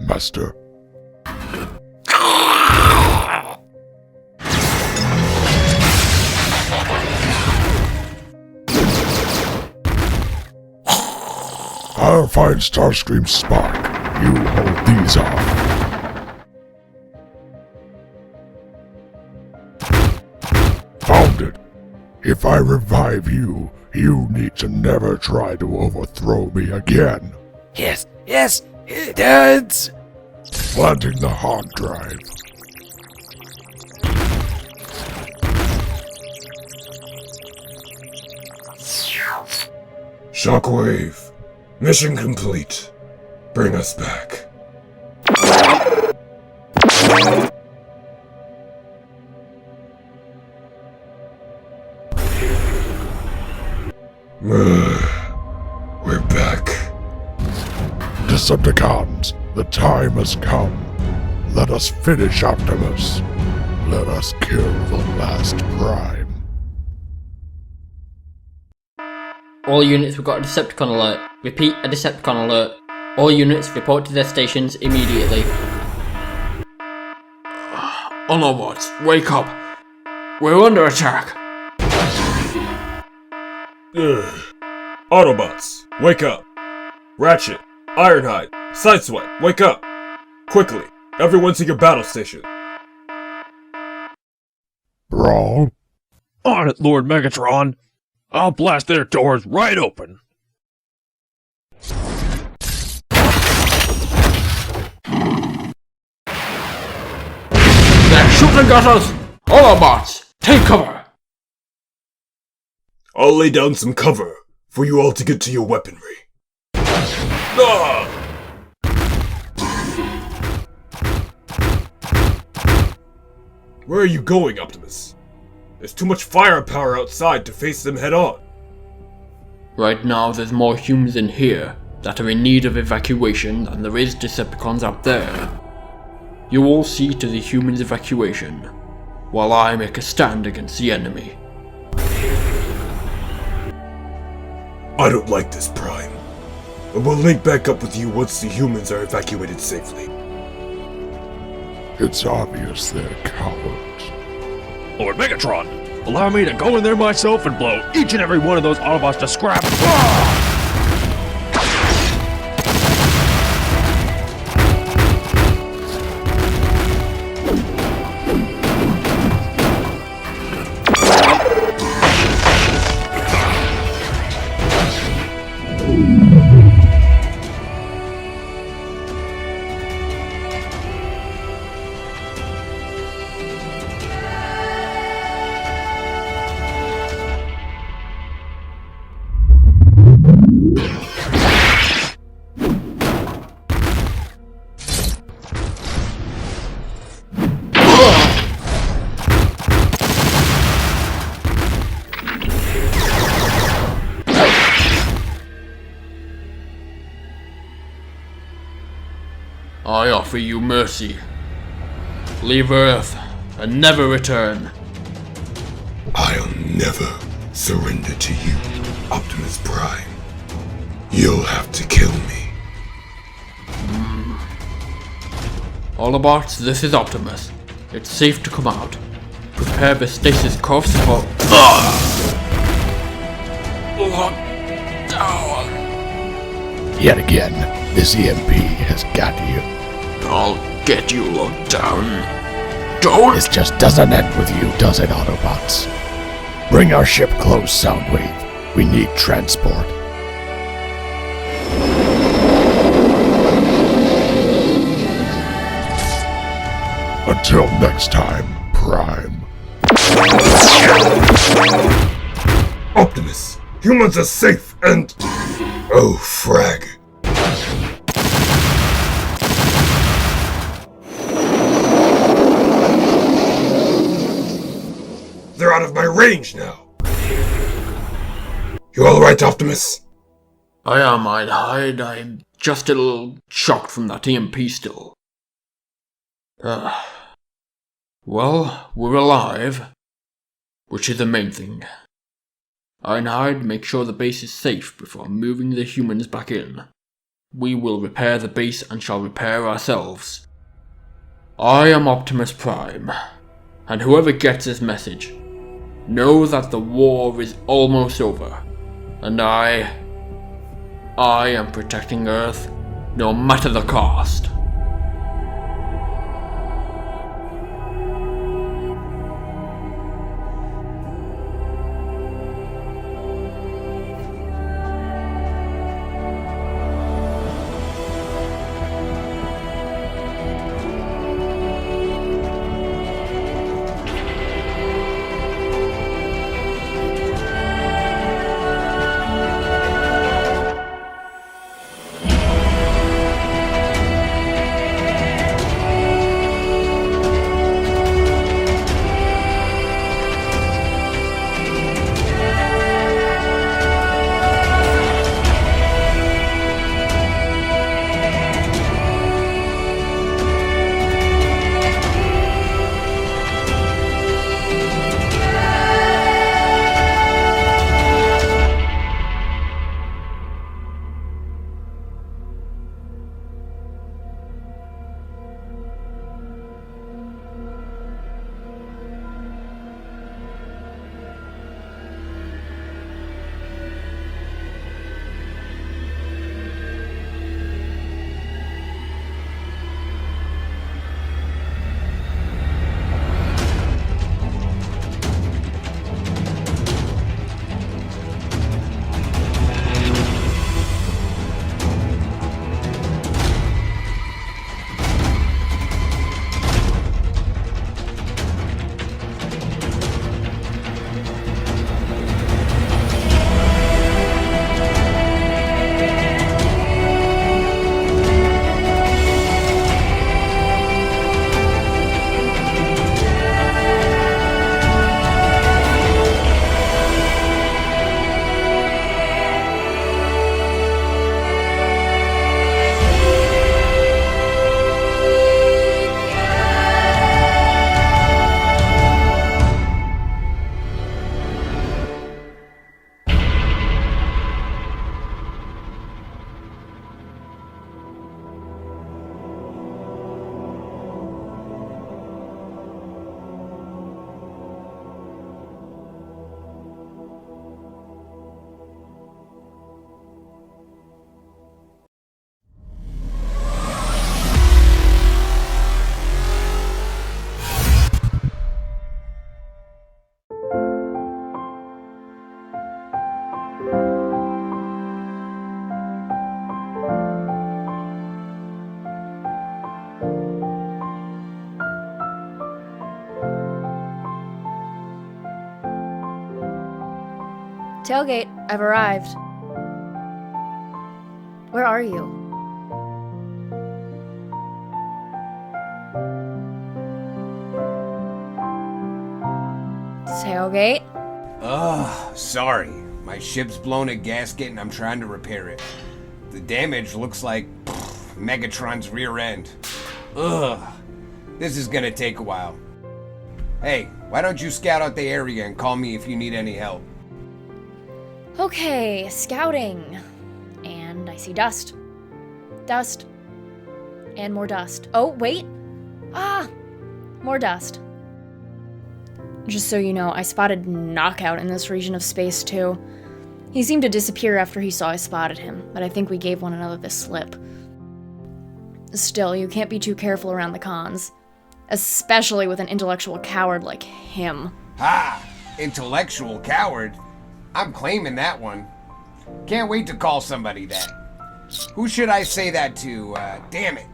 Master. I'll find Starscream's spark. You hold these off. Found it. If I revive you, you need to never try to overthrow me again. Yes, Dad! Planting the hard drive. Shockwave, mission complete. Bring us back. We're back. Decepticons, the time has come. Let us finish Optimus. Let us kill the last Prime. All units, we've got a Decepticon alert. Repeat, a Decepticon alert. All units, report to their stations immediately. Autobots, wake up! We're under attack! Autobots, wake up! Ratchet, Ironhide, Sideswipe, wake up! Quickly, everyone to your battle station. Brawl? On it, Lord Megatron! I'll blast their doors right open! They're shooting at us! Autobots, take cover! I'll lay down some cover for you all to get to your weaponry. Ah! Where are you going, Optimus? There's too much firepower outside to face them head on. Right now, there's more humans in here that are in need of evacuation than there is Decepticons out there. You all see to the humans' evacuation, while I make a stand against the enemy. I don't like this, Prime. But we'll link back up with you once the humans are evacuated safely. It's obvious they're cowards. Lord Megatron, allow me to go in there myself and blow each and every one of those Autobots to scrap. I offer you mercy. Leave Earth and never return. I'll never surrender to you, Optimus Prime. You'll have to kill me. Autobots, this is Optimus. It's safe to come out. Prepare the stasis cuffs for... Yet again, this EMP has got you. I'll get you locked down. Don't... This just doesn't end with you, does it, Autobots? Bring our ship close, Soundwave. We need transport. Until next time, Prime. Optimus, humans are safe and... Oh, frag. They're out of my range now. You alright, Optimus? I am, I'd hide. I'm just a little shocked from that EMP still. Well, we're alive, which is the main thing. Ironhide, make sure the base is safe before moving the humans back in. We will repair the base and shall repair ourselves. I am Optimus Prime, and whoever gets this message, know that the war is almost over, and I am protecting Earth, no matter the cost. Tailgate, I've arrived. Where are you? Tailgate? Ugh, sorry. My ship's blown a gasket and I'm trying to repair it. The damage looks like Megatron's rear end. Ugh. This is gonna take a while. Hey, why don't you scout out the area and call me if you need any help? Okay, scouting. And I see dust. Dust. And more dust. Oh, wait. Ah! More dust. Just so you know, I spotted Knockout in this region of space too. He seemed to disappear after he saw I spotted him, but I think we gave one another the slip. Still, you can't be too careful around the cons. Especially with an intellectual coward like him. Ha! Intellectual coward? I'm claiming that one. Can't wait to call somebody that. Who should I say that to? Damn it.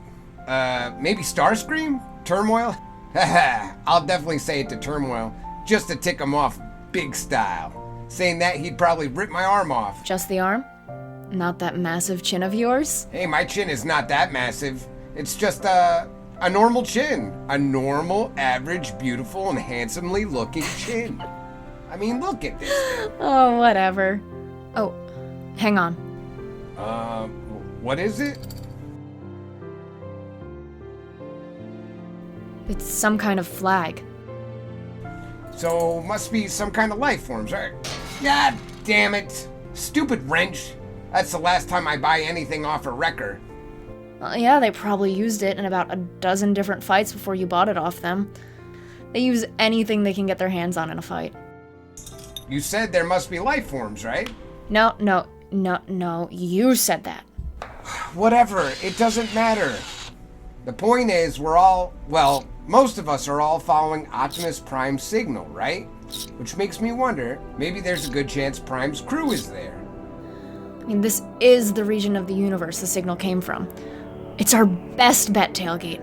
Maybe Starscream? Turmoil? Haha, I'll definitely say it to Turmoil, just to tick him off big style. Saying that, he'd probably rip my arm off. Just the arm? Not that massive chin of yours? Hey, my chin is not that massive. It's just, a normal chin. A normal, average, beautiful, and handsomely looking chin. I mean, look at this. Oh, whatever. Oh, hang on. What is it? It's some kind of flag. So, must be some kind of life forms, right? God damn it. Stupid wrench. That's the last time I buy anything off a wrecker. Well, yeah, they probably used it in about a dozen different fights before you bought it off them. They use anything they can get their hands on in a fight. You said there must be life forms, right? No, you said that. Whatever, it doesn't matter. The point is, most of us are all following Optimus Prime's signal, right? Which makes me wonder, maybe there's a good chance Prime's crew is there. I mean, this is the region of the universe the signal came from. It's our best bet, Tailgate.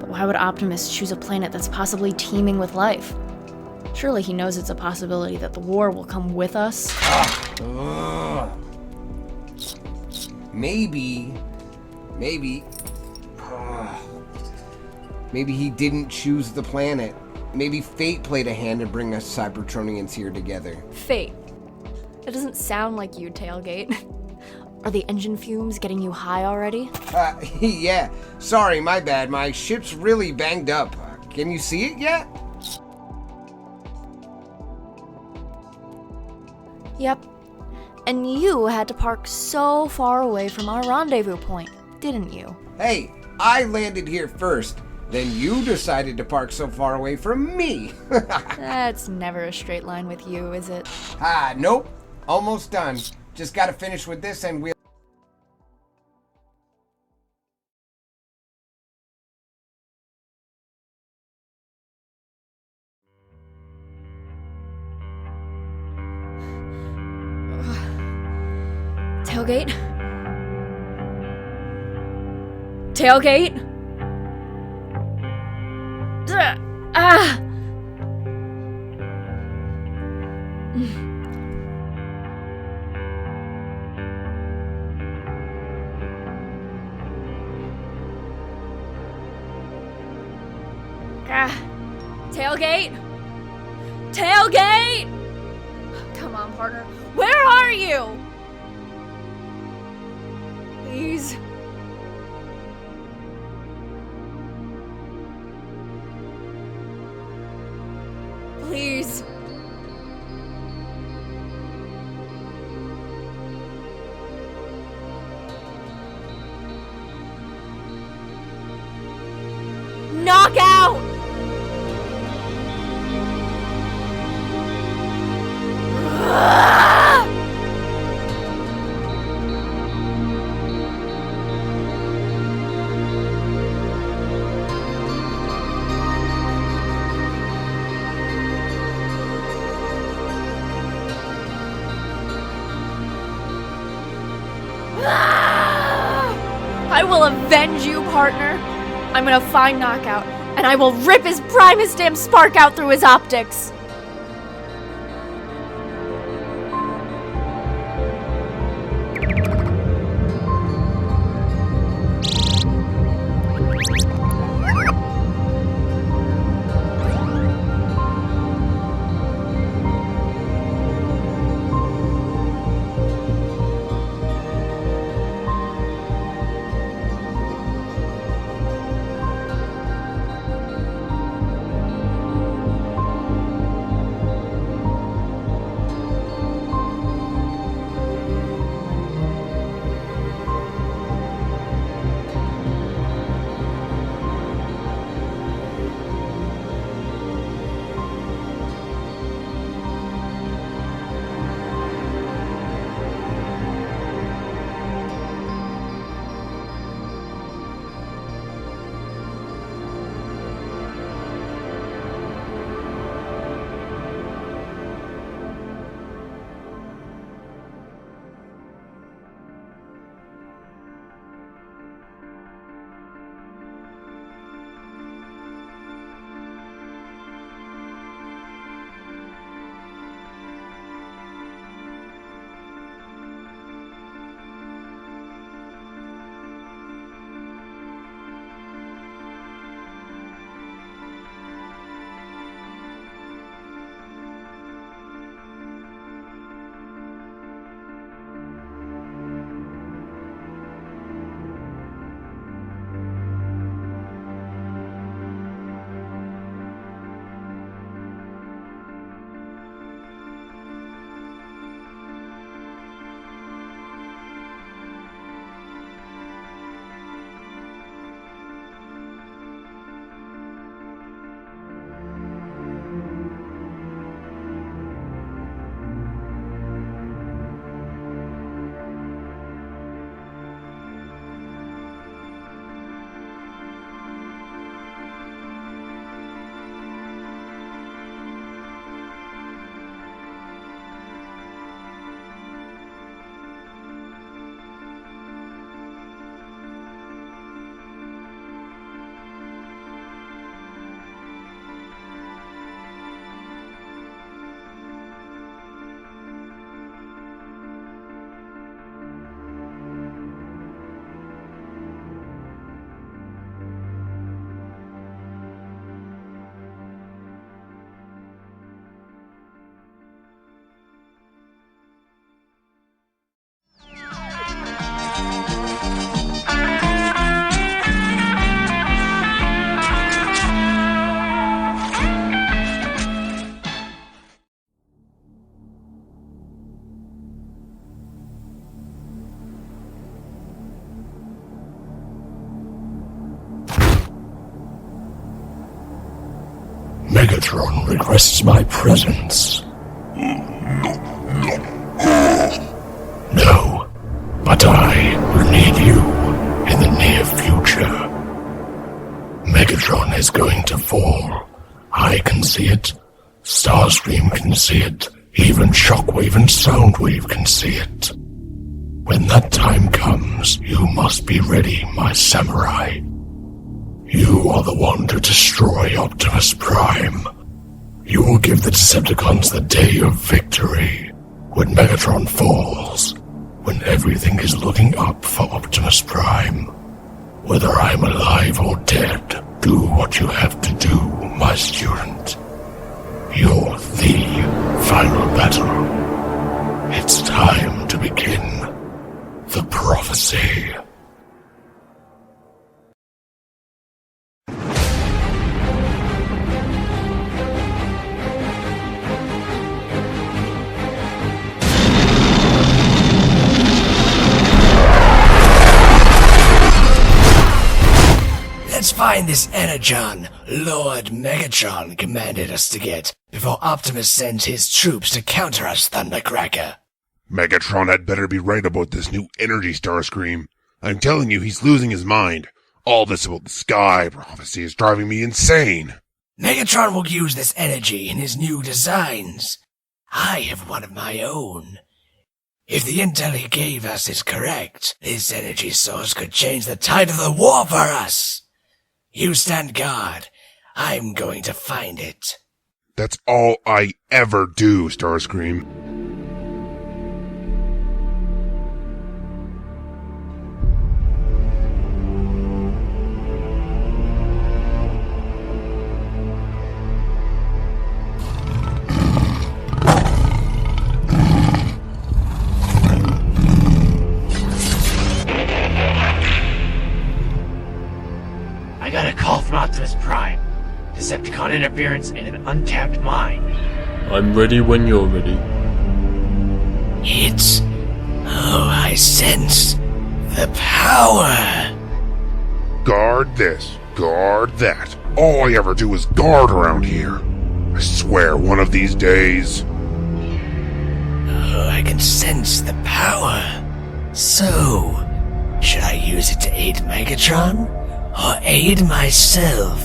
But why would Optimus choose a planet that's possibly teeming with life? Surely he knows it's a possibility that the war will come with us. Maybe he didn't choose the planet. Maybe fate played a hand to bring us Cybertronians here together. Fate. That doesn't sound like you, Tailgate. Are the engine fumes getting you high already? Yeah. Sorry, my bad. My ship's really banged up. Can you see it yet? Yep. And you had to park so far away from our rendezvous point, didn't you? Hey, I landed here first. Then you decided to park so far away from me. That's never a straight line with you, is it? Nope. Almost done. Just gotta finish with this and we'll... Tailgate? Tailgate? Tailgate? Tailgate! Come on, partner. Where are you? Please. Please. Knockout! I will avenge you, partner. I'm gonna find Knockout, and I will rip his Primus damn spark out through his optics. Megatron requests my presence. No, but I will need you in the near future. Megatron is going to fall. I can see it. Starscream can see it. Even Shockwave and Soundwave can see it. When that time comes, you must be ready, my samurai. You are the one to destroy Optimus Prime. You will give the Decepticons the day of victory. When Megatron falls, when everything is looking up for Optimus Prime. Whether I'm alive or dead, do what you have to do, my student. You're the final battle. It's time to begin the prophecy. Let's find this Energon Lord Megatron commanded us to get before Optimus sends his troops to counter us, Thundercracker. Megatron had better be right about this new energy, Starscream. I'm telling you, he's losing his mind. All this about the sky prophecy is driving me insane. Megatron will use this energy in his new designs. I have one of my own. If the intel he gave us is correct, this energy source could change the tide of the war for us. You stand guard. I'm going to find it. That's all I ever do, Starscream. I got a call from Optimus Prime. Decepticon interference in an untapped mine. I'm ready when you're ready. It's... Oh, I sense the power. Guard this, guard that. All I ever do is guard around here. I swear one of these days... Oh, I can sense the power. So, should I use it to aid Megatron? Or aid myself?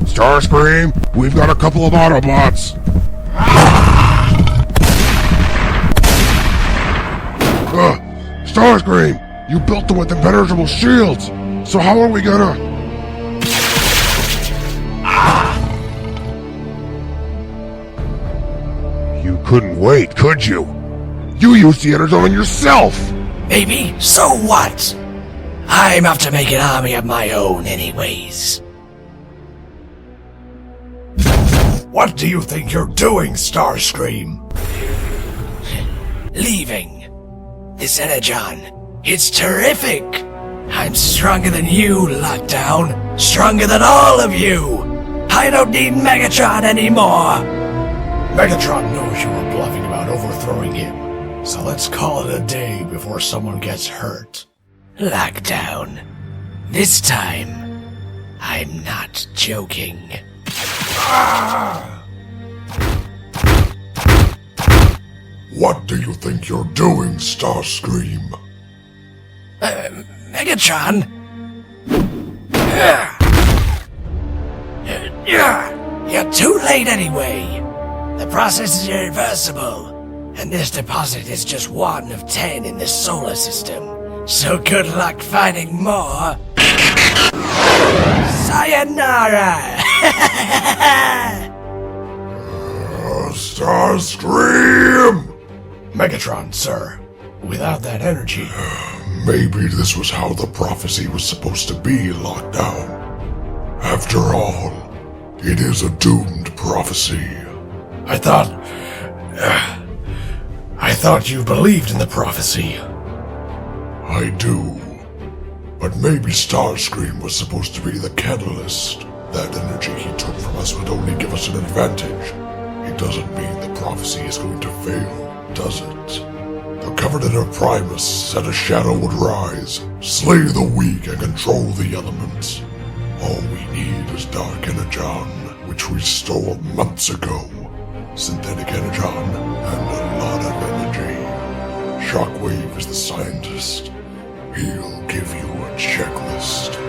Starscream, we've got a couple of Autobots. Starscream, you built them with impenetrable shields. So how are we gonna... You couldn't wait, could you? You used the Energon yourself! Maybe, so what? I'm off to make an army of my own anyways. What do you think you're doing, Starscream? Leaving. This Energon, it's terrific. I'm stronger than you, Lockdown. Stronger than all of you. I don't need Megatron anymore. Megatron knows you were bluffing about overthrowing him. So let's call it a day before someone gets hurt. Lockdown. This time, I'm not joking. What do you think you're doing, Starscream? Megatron? You're too late anyway. The process is irreversible, and this deposit is just one of 10 in the solar system. So good luck finding more. Sayonara! Starscream! Megatron, sir. Without that energy... Maybe this was how the prophecy was supposed to be, Lockdown. After all, it is a doomed prophecy. I thought you believed in the prophecy. I do. But maybe Starscream was supposed to be the catalyst. That energy he took from us would only give us an advantage. It doesn't mean the prophecy is going to fail, does it? The Covenant of Primus said a shadow would rise, slay the weak and control the elements. All we need is Dark Energon. which we stole months ago. Synthetic energon and a lot of energy. Shockwave is the scientist. He'll give you a checklist.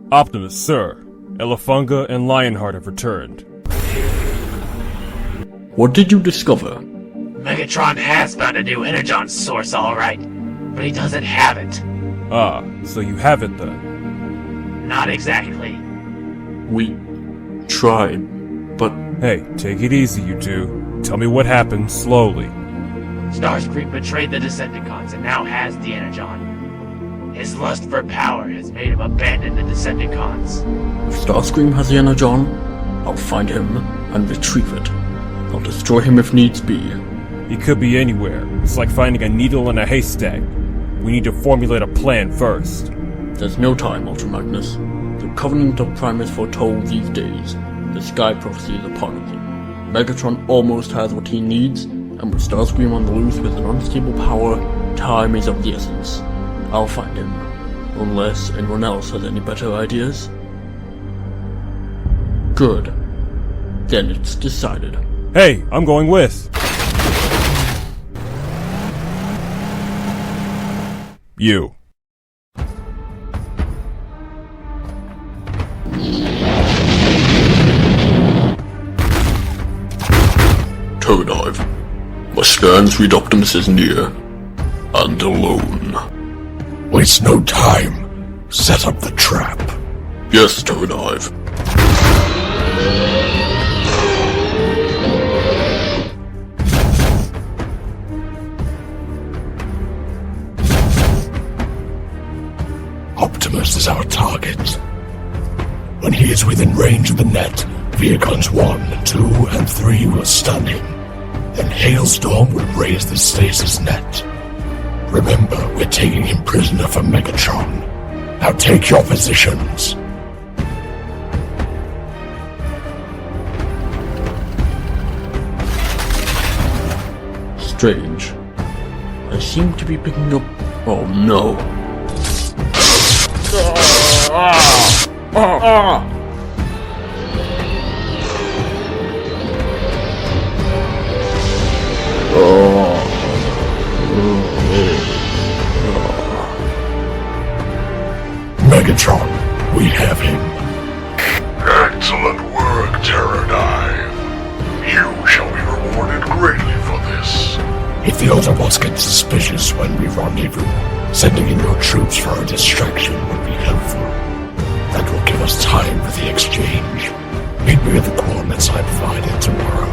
Optimus, sir. Elefunga and Lionheart have returned. What did you discover? Megatron has found a new energon source, alright, but he doesn't have it. Ah, so you have it then? Not exactly. We tried, but... Hey, take it easy, you two. Tell me what happened, slowly. Starscream betrayed the Decepticons and now has the energon. His lust for power has made him abandon the Decepticons. If Starscream has the energon, I'll find him and retrieve it. I'll destroy him if needs be. He could be anywhere. It's like finding a needle in a haystack. We need to formulate a plan first. There's no time, Ultra Magnus. The Covenant of Primus foretold these days. The Sky Prophecy is a part of them. Megatron almost has what he needs, and with Starscream on the loose with an unstable power, time is of the essence. I'll find him. Unless anyone else has any better ideas. Good. Then it's decided. Hey, I'm going with. You. Turdive. My scans read Optimus is near. And alone. Waste no time. Set up the trap. Yes, Turdive. Optimus is our target. When he is within range of the net, Vehicons 1, 2, and 3 will stun him. Then Hailstorm will raise the stasis net. Remember, we're taking him prisoner for Megatron. Now take your positions. Strange. I seem to be picking up... Oh no. Megatron, we have him. Excellent work, Pterodive. You shall be rewarded greatly for this. If the Autobots get suspicious when we rendezvous, sending in your troops for a distraction would be helpful. That will give us time for the exchange. Meet me at the coordinates I provided tomorrow.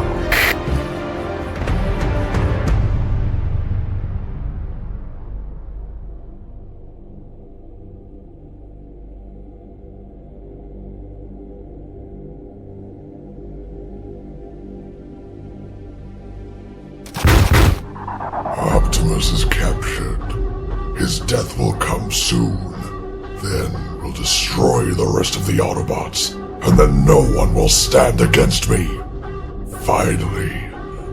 Optimus is captured. His death will come soon. Then we'll destroy the rest of the Autobots, and then no one will stand against me. Finally,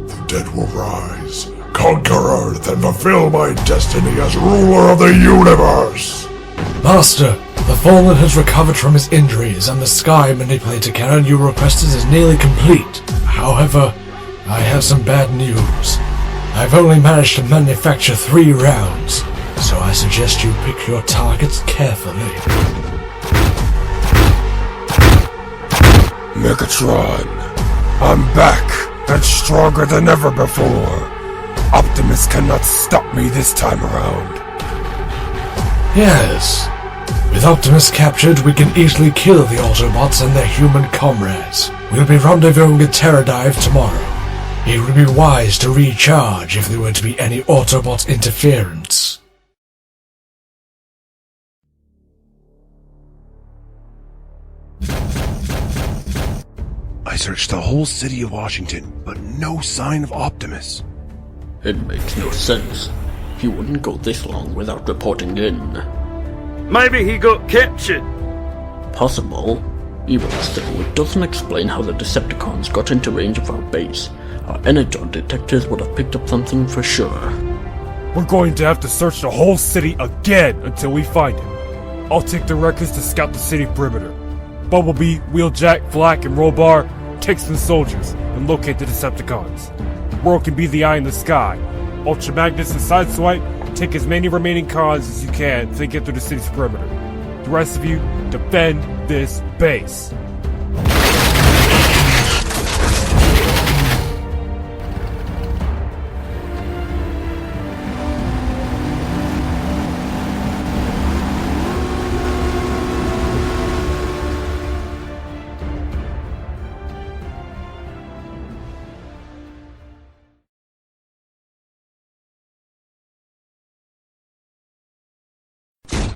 the dead will rise, conquer Earth, and fulfill my destiny as ruler of the universe! Master, the Fallen has recovered from his injuries, and the Sky Manipulator cannon you requested is nearly complete. However, I have some bad news. I've only managed to manufacture 3 rounds, so I suggest you pick your targets carefully. Megatron, I'm back and stronger than ever before. Optimus cannot stop me this time around. Yes. With Optimus captured, we can easily kill the Autobots and their human comrades. We'll be rendezvousing at Pterodive tomorrow. It would be wise to recharge if there were to be any Autobot interference. I searched the whole city of Washington, but no sign of Optimus. It makes no sense. He wouldn't go this long without reporting in. Maybe he got captured. Possible. Even so, it doesn't explain how the Decepticons got into range of our base. Our energon detectors would have picked up something for sure. We're going to have to search the whole city again until we find him. I'll take the records to scout the city perimeter. Bumblebee, Wheeljack, Flak, and Rollbar take some soldiers and locate the Decepticons. World can be the eye in the sky. Ultra Magnus and Sideswipe, take as many remaining cons as you can to get through the city's perimeter. The rest of you, defend this base.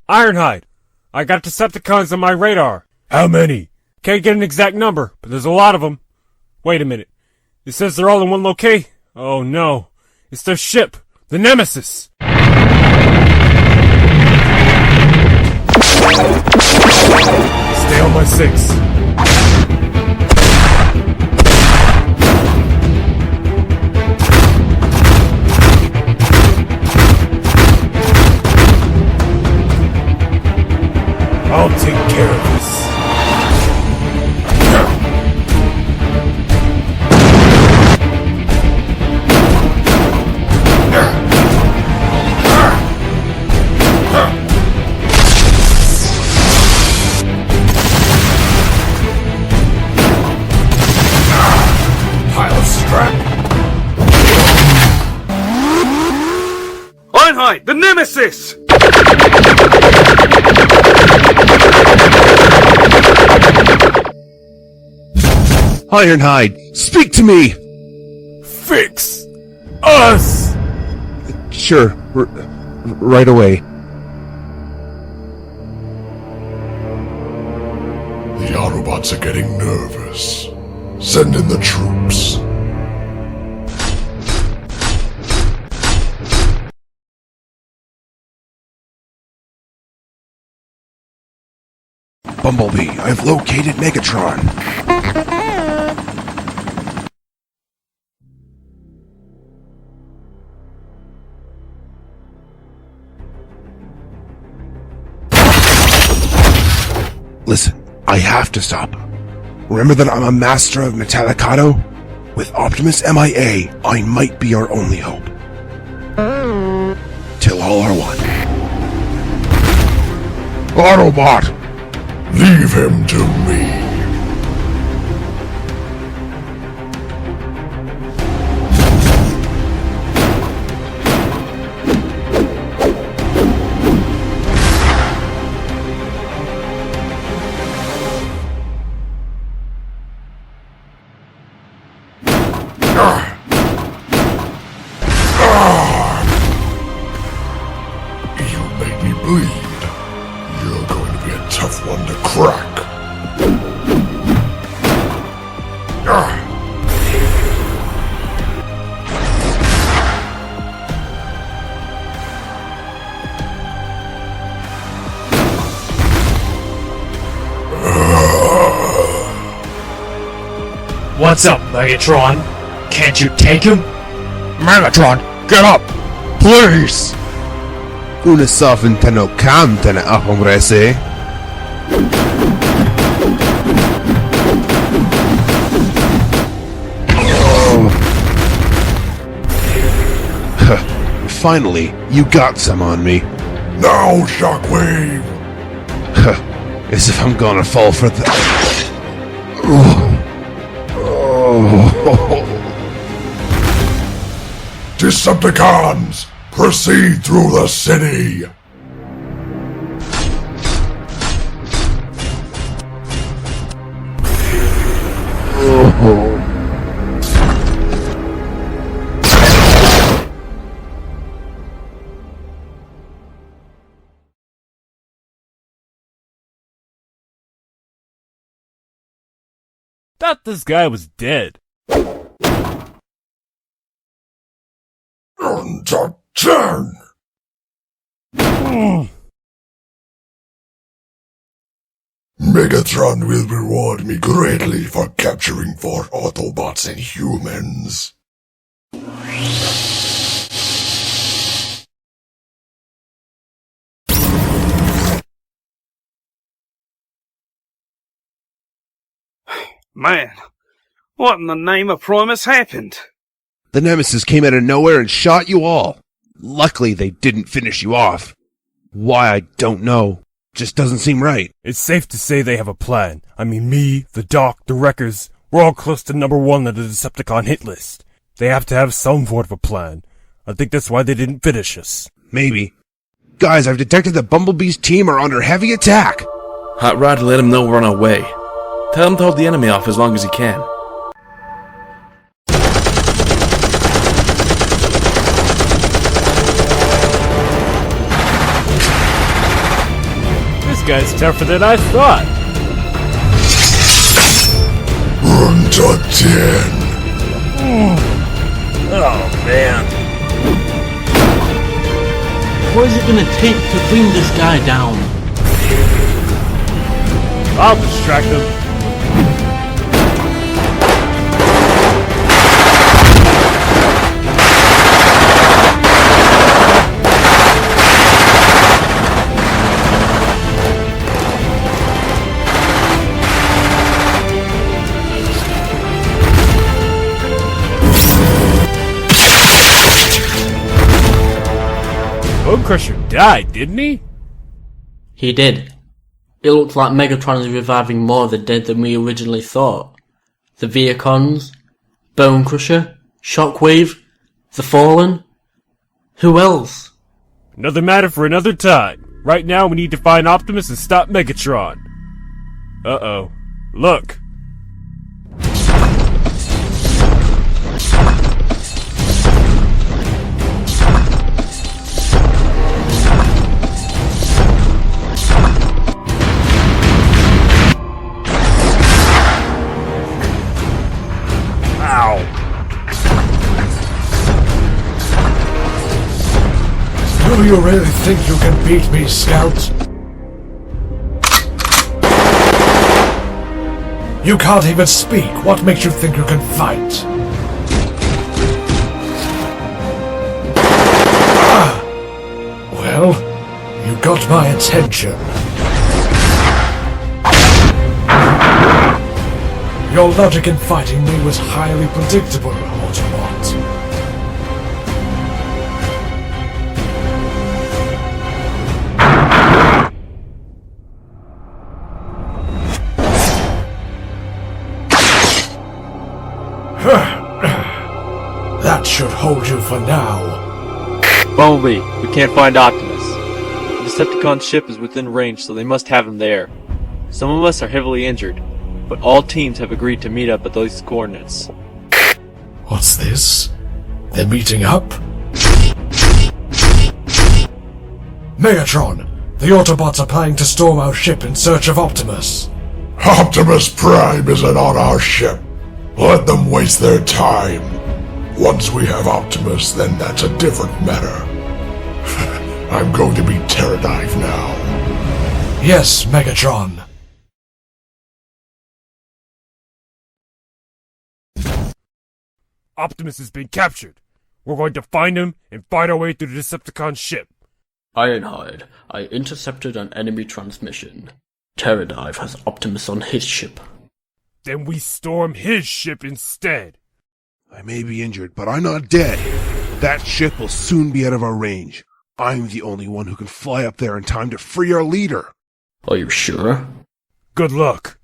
Ironhide, I got Decepticons on my radar. How many? Can't get an exact number, but there's a lot of them. Wait a minute. It says they're all in one location? Oh no. It's their ship, the Nemesis. Stay on my 6. I'll take care of this. Pile of scrap. Ironhide, the Nemesis! Ironhide, speak to me! Fix us! Sure, right away. The Autobots are getting nervous. Send in the troops. Bumblebee, I've located Megatron. Listen, I have to stop. Remember that I'm a master of Metallicado? With Optimus MIA, I might be our only hope. Till all are one. Autobot! Leave him to me. You made me bleed. You're going to be a tough one to crack. What's up, Megatron? Can't you take him? Megatron, get up! Please! Una soften no canten a hombrese. Finally, you got some on me. Now, Shockwave! As if I'm gonna fall for the... Decepticons, proceed through the city! Thought this guy was dead. To 10! Megatron will reward me greatly for capturing 4 Autobots and humans. Man, what in the name of Primus happened? The Nemesis came out of nowhere and shot you all. Luckily, they didn't finish you off. Why, I don't know. Just doesn't seem right. It's safe to say they have a plan. I mean, me, the Doc, the Wreckers, we're all close to number 1 on the Decepticon hit list. They have to have some sort of a plan. I think that's why they didn't finish us. Maybe. Guys, I've detected that Bumblebee's team are under heavy attack. Hot Rod, let him know we're on our way. Tell him to hold the enemy off as long as he can. This guy's tougher than I thought. Run to 10. Oh, man. What is it gonna take to bring this guy down? I'll distract him. Bone Crusher died, didn't he? He did. It looks like Megatron is reviving more of the dead than we originally thought. The Viacons, Bone Crusher, Shockwave, the Fallen. Who else? Another matter for another time. Right now we need to find Optimus and stop Megatron. Uh-oh. Look. Do you really think you can beat me, Scout? You can't even speak. What makes you think you can fight? Ah! Well, you got my attention. Your logic in fighting me was highly predictable, Autobot. That should hold you for now. Bumblebee, we can't find Optimus. The Decepticon ship is within range, so they must have him there. Some of us are heavily injured, but all teams have agreed to meet up at those coordinates. What's this? They're meeting up? Megatron, the Autobots are planning to storm our ship in search of Optimus. Optimus Prime isn't on our ship. Let them waste their time. Once we have Optimus, then that's a different matter. I'm going to be Pterodive now. Yes, Megatron. Optimus has been captured. We're going to find him and fight our way through the Decepticon ship. Ironhide, I intercepted an enemy transmission. Pterodive has Optimus on his ship. Then we storm his ship instead. I may be injured, but I'm not dead. That ship will soon be out of our range. I'm the only one who can fly up there in time to free our leader. Are you sure? Good luck.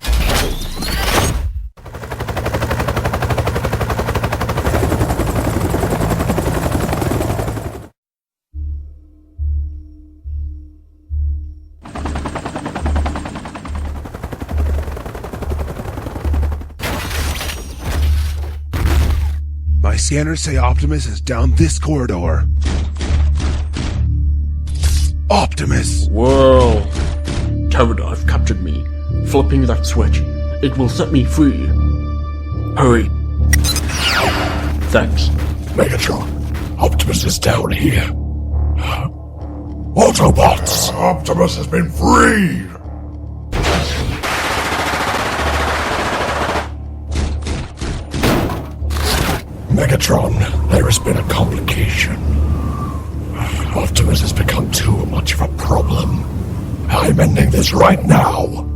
My scanners say Optimus is down this corridor. Optimus! Whoa! Pterodive captured me. Flipping that switch, it will set me free. Hurry. Thanks. Megatron, Optimus is down here. Autobots! Optimus has been freed! Megatron, there has been a complication. Optimus has become too much of a problem. I'm ending this right now.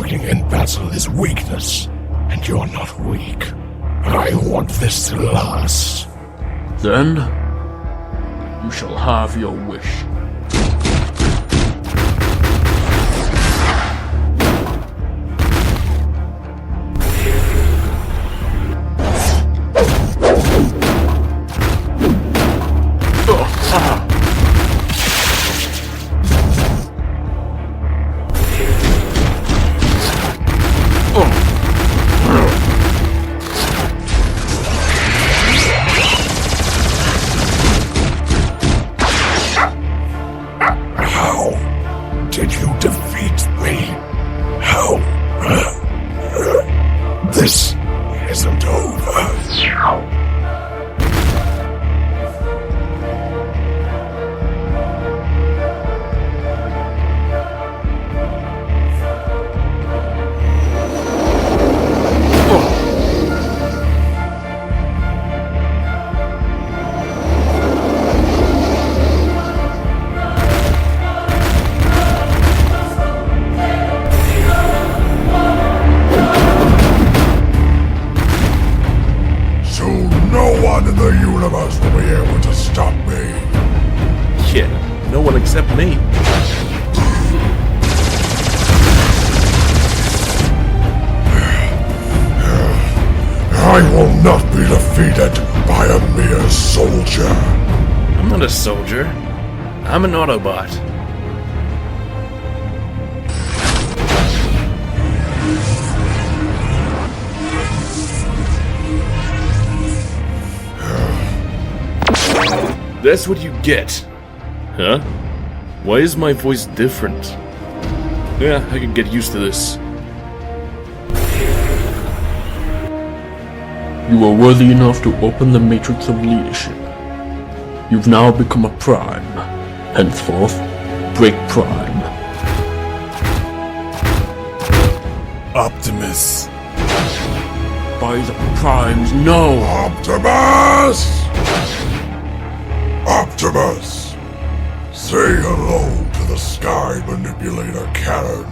winning in battle is weakness, and you're not weak. I want this to last. Then, you shall have your wish. Did you defeat me? How? This isn't over. In the universe will be able to stop me. Yeah, no one except me. I will not be defeated by a mere soldier. I'm not a soldier. I'm an Autobot. That's what you get. Huh? Why is my voice different? Yeah, I can get used to this. You are worthy enough to open the matrix of leadership. You've now become a Prime. Henceforth, break Prime. Optimus. By the Primes, no! Optimus! Optimus! Say hello to the Sky Manipulator Cannon.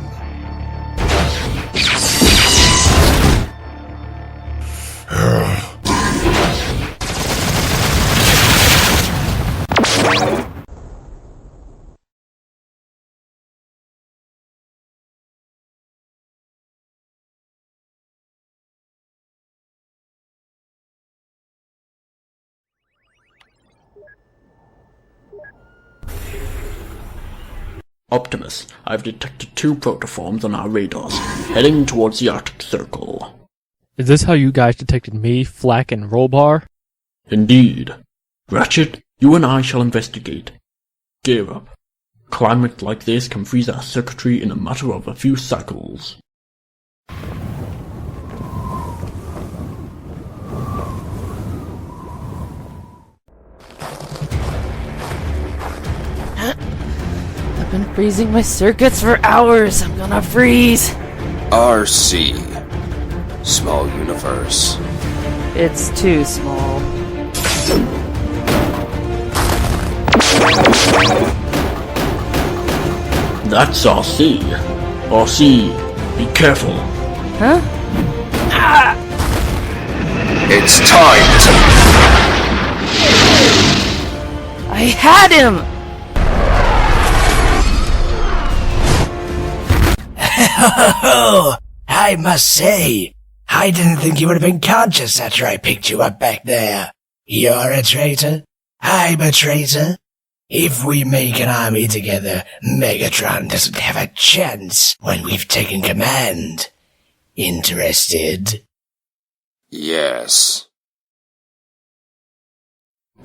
Optimus, I've detected 2 protoforms on our radars, heading towards the Arctic Circle. Is this how you guys detected me, Flak, and Rollbar? Indeed. Ratchet, you and I shall investigate. Gear up. Climate like this can freeze our circuitry in a matter of a few cycles. I've been freezing my circuits for hours. I'm gonna freeze. RC. Small universe. It's too small. That's RC. RC, be careful. Huh? Ah! It's time to... I had him! I must say, I didn't think you would have been conscious after I picked you up back there. You're a traitor. I'm a traitor. If we make an army together, Megatron doesn't have a chance when we've taken command. Interested? Yes.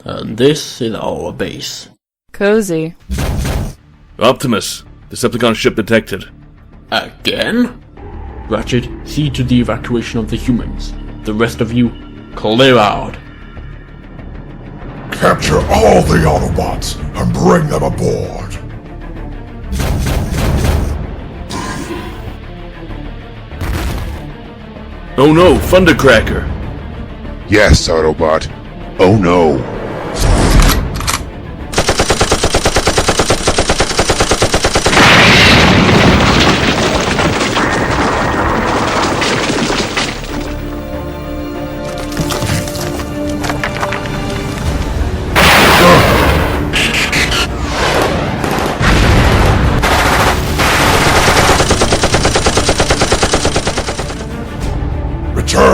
And this is our base. Cozy. Optimus, Decepticon ship detected. Again? Ratchet, see to the evacuation of the humans. The rest of you, clear out. Capture all the Autobots and bring them aboard. Oh no, Thundercracker! Yes, Autobot. Oh no.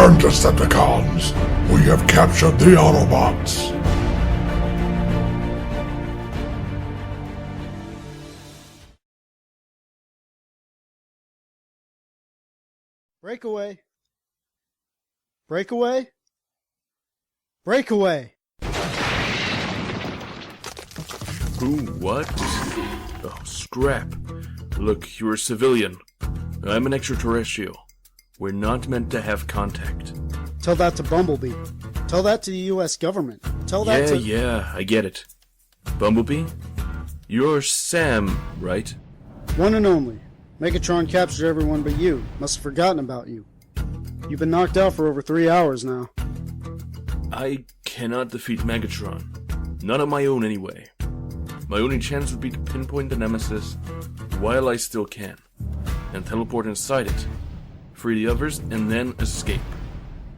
Return, Decepticons! We have captured the Autobots! Breakaway! Breakaway! Breakaway! Who? What? Oh, scrap. Look, you're a civilian. I'm an extraterrestrial. We're not meant to have contact. Tell that to Bumblebee. Tell that to the US government. Tell that to... Yeah, I get it. Bumblebee? You're Sam, right? One and only. Megatron captured everyone but you. Must have forgotten about you. You've been knocked out for over 3 hours now. I cannot defeat Megatron. Not on my own, anyway. My only chance would be to pinpoint the Nemesis while I still can, and teleport inside it, free the others, and then escape.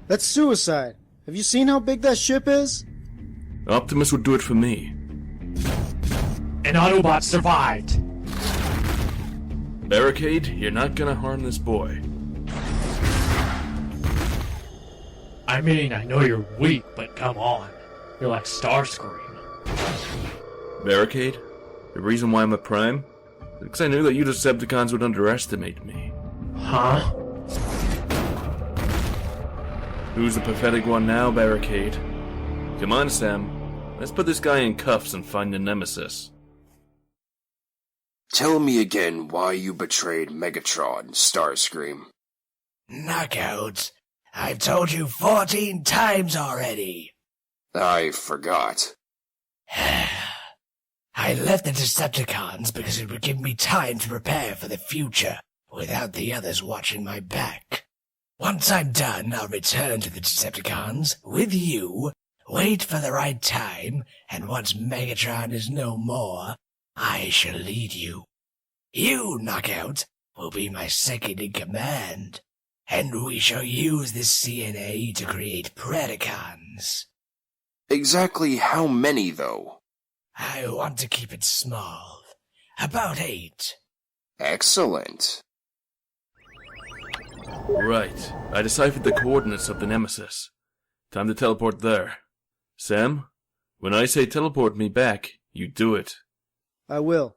That's suicide. Have you seen how big that ship is? Optimus would do it for me. An Autobot survived. Barricade, you're not gonna harm this boy. I mean, I know you're weak, but come on. You're like Starscream. Barricade? The reason why I'm a Prime? Because I knew that you Decepticons would underestimate me. Huh? Who's the pathetic one now, Barricade? Come on, Sam. Let's put this guy in cuffs and find the Nemesis. Tell me again why you betrayed Megatron, Starscream. Knockout. I've told you 14 times already. I forgot. I left the Decepticons because it would give me time to prepare for the future without the others watching my back. Once I'm done, I'll return to the Decepticons with you, wait for the right time, and once Megatron is no more, I shall lead you. You, Knockout, will be my second in command, and we shall use this CNA to create Predacons. Exactly how many, though? I want to keep it small. About 8. Excellent. Right. I deciphered the coordinates of the Nemesis. Time to teleport there. Sam, when I say teleport me back, you do it. I will.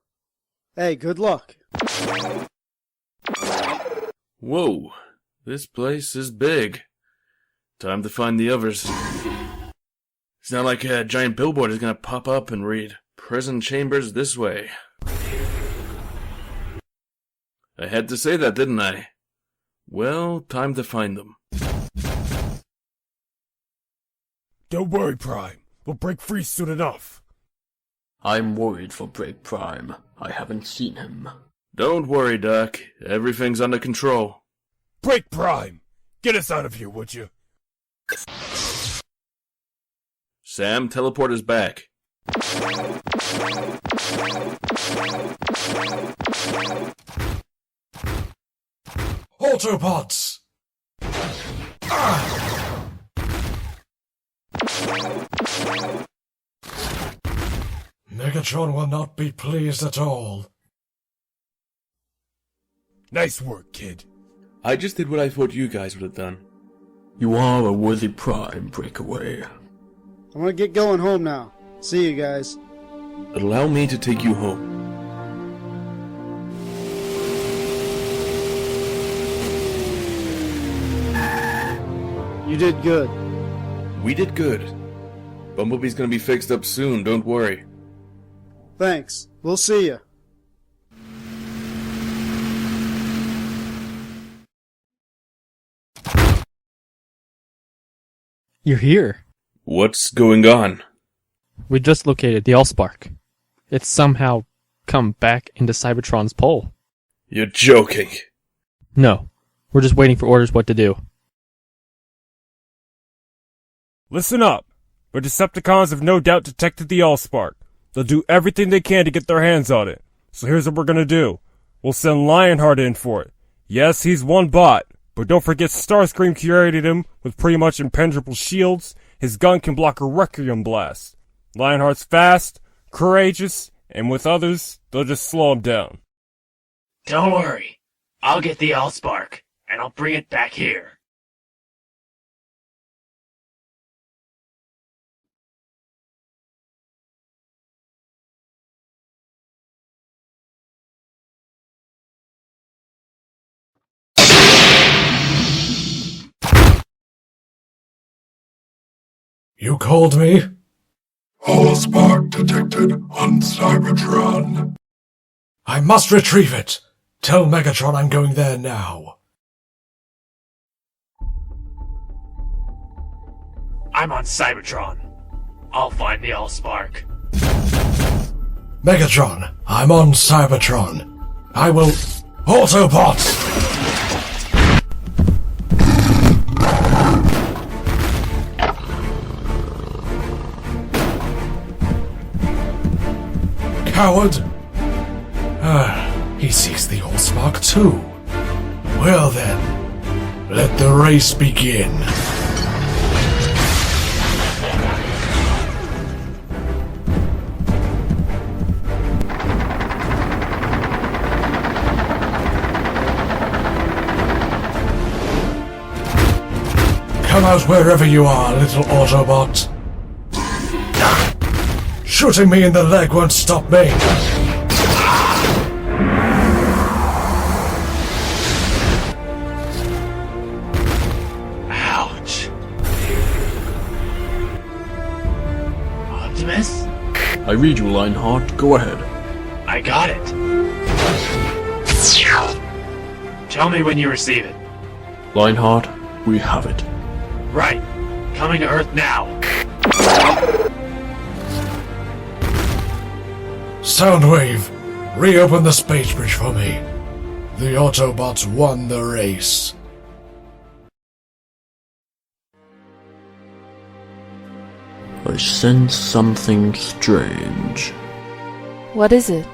Hey, good luck. Whoa. This place is big. Time to find the others. It's not like a giant billboard is gonna pop up and read, "Prison chambers this way." I had to say that, didn't I? Well, time to find them. Don't worry, Prime. We'll break free soon enough. I'm worried for Break Prime. I haven't seen him. Don't worry, Doc. Everything's under control. Break Prime! Get us out of here, would you? Sam, teleport us back. Autobots! Megatron will not be pleased at all. Nice work, kid. I just did what I thought you guys would have done. You are a worthy Prime, Breakaway. I'm gonna get going home now. See you guys. Allow me to take you home. You did good. We did good. Bumblebee's gonna be fixed up soon, don't worry. Thanks. We'll see ya. You're here. What's going on? We just located the Allspark. It's somehow come back into Cybertron's pole. You're joking. No. We're just waiting for orders what to do. Listen up. The Decepticons have no doubt detected the Allspark. They'll do everything they can to get their hands on it. So here's what we're gonna do. We'll send Lionheart in for it. Yes, he's one bot, but don't forget Starscream curated him with pretty much impenetrable shields. His gun can block a Requiem blast. Lionheart's fast, courageous, and with others, they'll just slow him down. Don't worry. I'll get the Allspark, and I'll bring it back here. You called me? Allspark detected on Cybertron. I must retrieve it. Tell Megatron I'm going there now. I'm on Cybertron. I'll find the Allspark. Megatron, I'm on Cybertron. I will... Autobots! Coward! He sees the Allspark too. Well then, let the race begin. Come out wherever you are, little Autobot. Shooting me in the leg won't stop me. Ouch. Optimus? I read you, Lionheart. Go ahead. I got it. Tell me when you receive it. Lionheart, we have it. Right. Coming to Earth now. Soundwave, reopen the space bridge for me. The Autobots won the race. I sense something strange. What is it?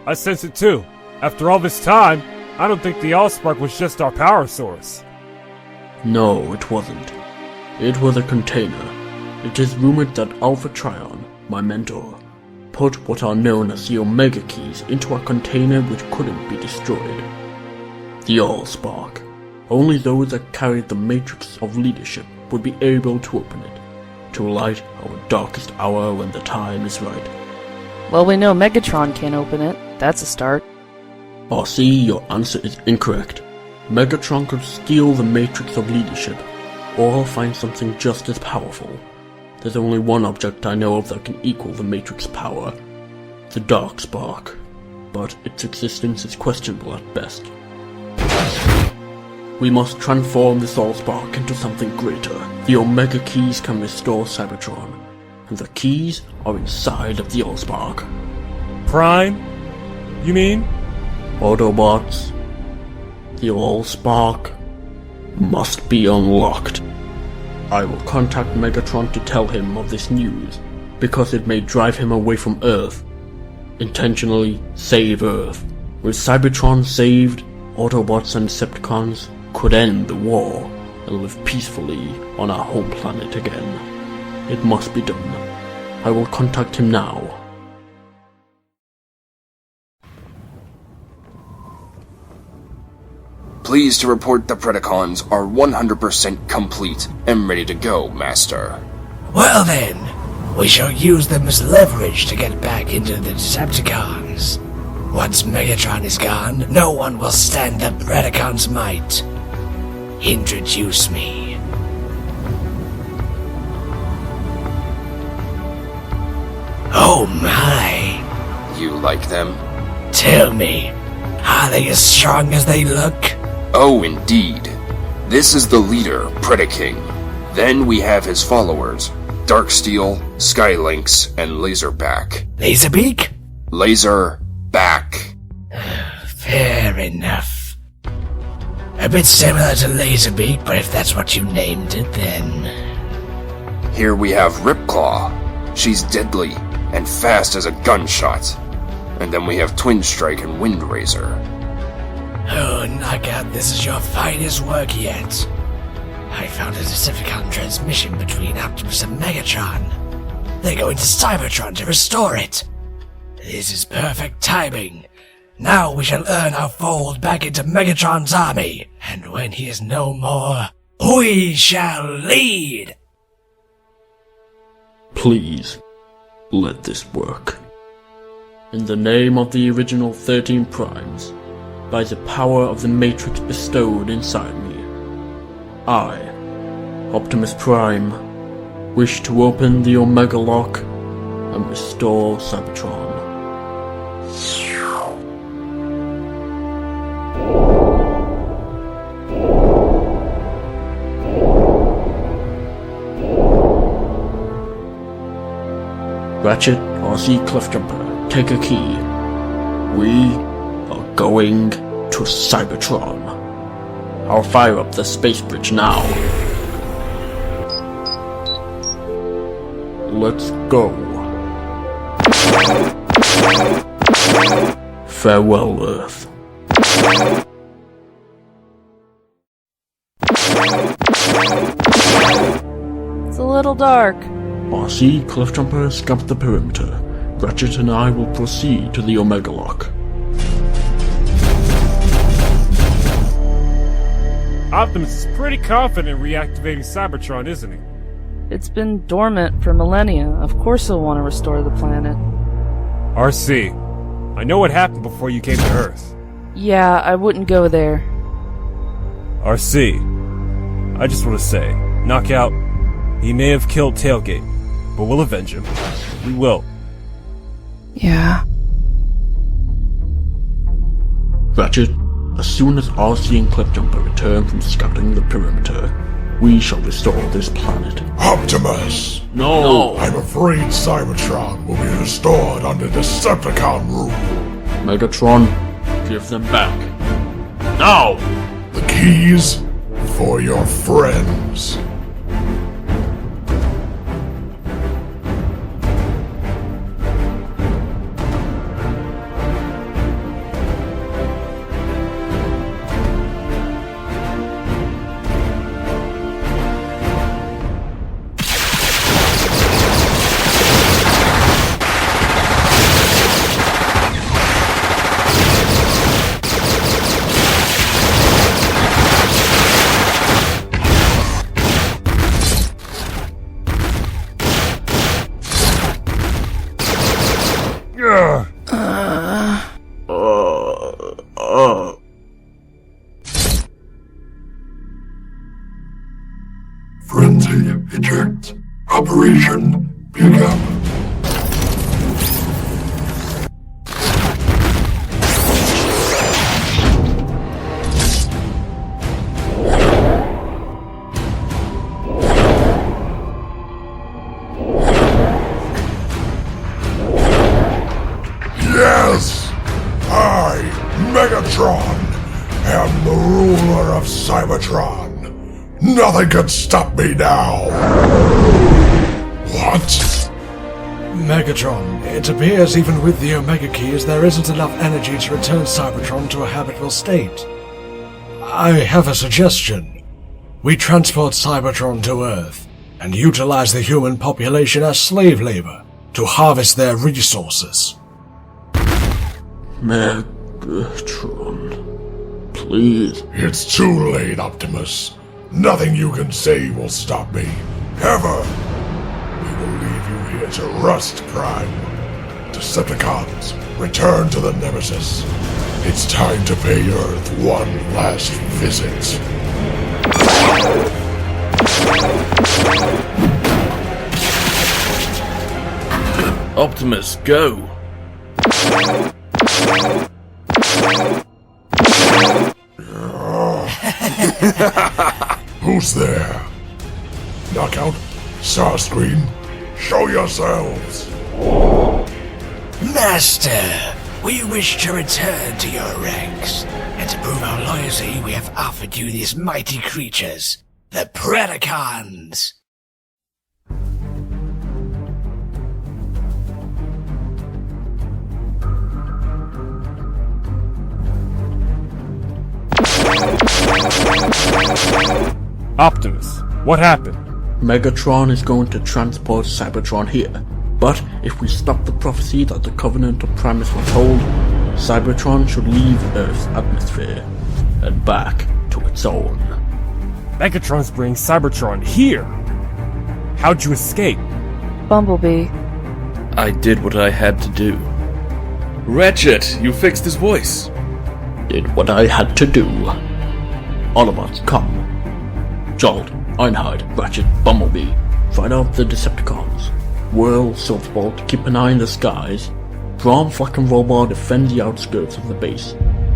I sense it too. After all this time, I don't think the Allspark was just our power source. No, it wasn't. It was a container. It is rumored that Alpha Trion, my mentor, put what are known as the Omega Keys into a container which couldn't be destroyed. The Allspark. Only those that carried the matrix of leadership would be able to open it, to light our darkest hour when the time is right. Well, we know Megatron can't open it. That's a start. RC, your answer is incorrect. Megatron could steal the matrix of leadership, or find something just as powerful. There's only one object I know of that can equal the matrix power, the Darkspark, but its existence is questionable at best. We must transform this Allspark into something greater. The Omega Keys can restore Cybertron, and the keys are inside of the Allspark. Prime? You mean? Autobots. The Allspark must be unlocked. I will contact Megatron to tell him of this news, because it may drive him away from Earth. Intentionally save Earth. With Cybertron saved, Autobots and Decepticons could end the war and live peacefully on our home planet again. It must be done. I will contact him now. Pleased to report the Predacons are 100% complete and ready to go, Master. Well then, we shall use them as leverage to get back into the Decepticons. Once Megatron is gone, no one will stand the Predacons' might. Introduce me. Oh my. You like them? Tell me, are they as strong as they look? Oh, indeed. This is the leader, Predaking. Then we have his followers, Darksteel, Skylynx, and Laserback. Laserbeak? Laserback. Fair enough. A bit similar to Laserbeak, but if that's what you named it, then... Here we have Ripclaw. She's deadly and fast as a gunshot. And then we have Twin Strike and Windrazor. Oh, Knockout, this is your finest work yet. I found a Decepticon transmission between Optimus and Megatron. They're going to Cybertron to restore it. This is perfect timing. Now we shall earn our fold back into Megatron's army, and when he is no more, we shall lead! Please, let this work. In the name of the original 13 Primes, by the power of the Matrix bestowed inside me, I, Optimus Prime, wish to open the Omega Lock and restore Cybertron. Ratchet, RC Cliffjumper, take a key. We are going to Cybertron. I'll fire up the space bridge now. Let's go. Farewell, Earth. It's a little dark. RC Cliffjumper scump the perimeter. Ratchet and I will proceed to the Omega Lock. Optimus is pretty confident in reactivating Cybertron, isn't he? It's been dormant for millennia. Of course he'll want to restore the planet. RC, I know what happened before you came to Earth. Yeah, I wouldn't go there. RC, I just want to say, Knockout, he may have killed Tailgate, but we'll avenge him. We will. Yeah. Ratchet, as soon as RC and Cliffjumper return from scouting the perimeter, we shall restore this planet. Optimus! No! I'm afraid Cybertron will be restored under Decepticon rule. Megatron, give them back. Now! The keys for your friends. Frenzy eject. Operation begin. Yes! I, Megatron, am the ruler of Cybertron. Nothing can stop me now! What? Megatron, it appears even with the Omega Keys there isn't enough energy to return Cybertron to a habitable state. I have a suggestion. We transport Cybertron to Earth, and utilize the human population as slave labor to harvest their resources. Megatron, please. It's too late, Optimus. Nothing you can say will stop me. Ever. We will leave you here to rust, Prime. Decepticons, return to the Nemesis. It's time to pay Earth one last visit. Optimus, go! Who's there? Knockout? Starscream? Show yourselves! Master, we wish to return to your ranks, and to prove our loyalty we have offered you these mighty creatures, the Predacons! Optimus, what happened? Megatron is going to transport Cybertron here, but if we stop the prophecy that the Covenant of Primus foretold, Cybertron should leave Earth's atmosphere and back to its own. Megatron's bringing Cybertron here! How'd you escape? Bumblebee. I did what I had to do. Ratchet, you fixed his voice. Did what I had to do. Autobots, come. Jolt, Einhard, Ratchet, Bumblebee. fight out the Decepticons. Whirl, Silverbolt, keep an eye in the skies. Braum, Flak, and Rollbar defend the outskirts of the base.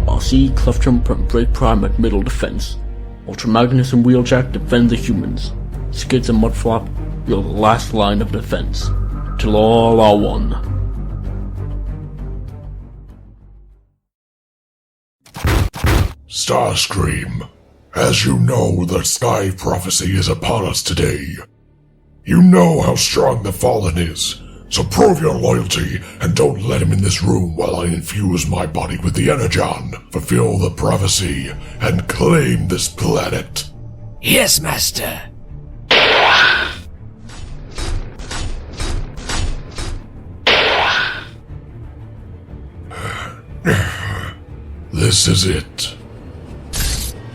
RC, Clefjump, and Break Prime at middle defense. Ultra Magnus and Wheeljack defend the humans. Skids and Mudflap, you're the last line of defense. Till all are one. Starscream, as you know, the Sky Prophecy is upon us today. You know how strong the Fallen is, so prove your loyalty and don't let him in this room while I infuse my body with the Energon, fulfill the prophecy, and claim this planet. Yes, Master. This is it.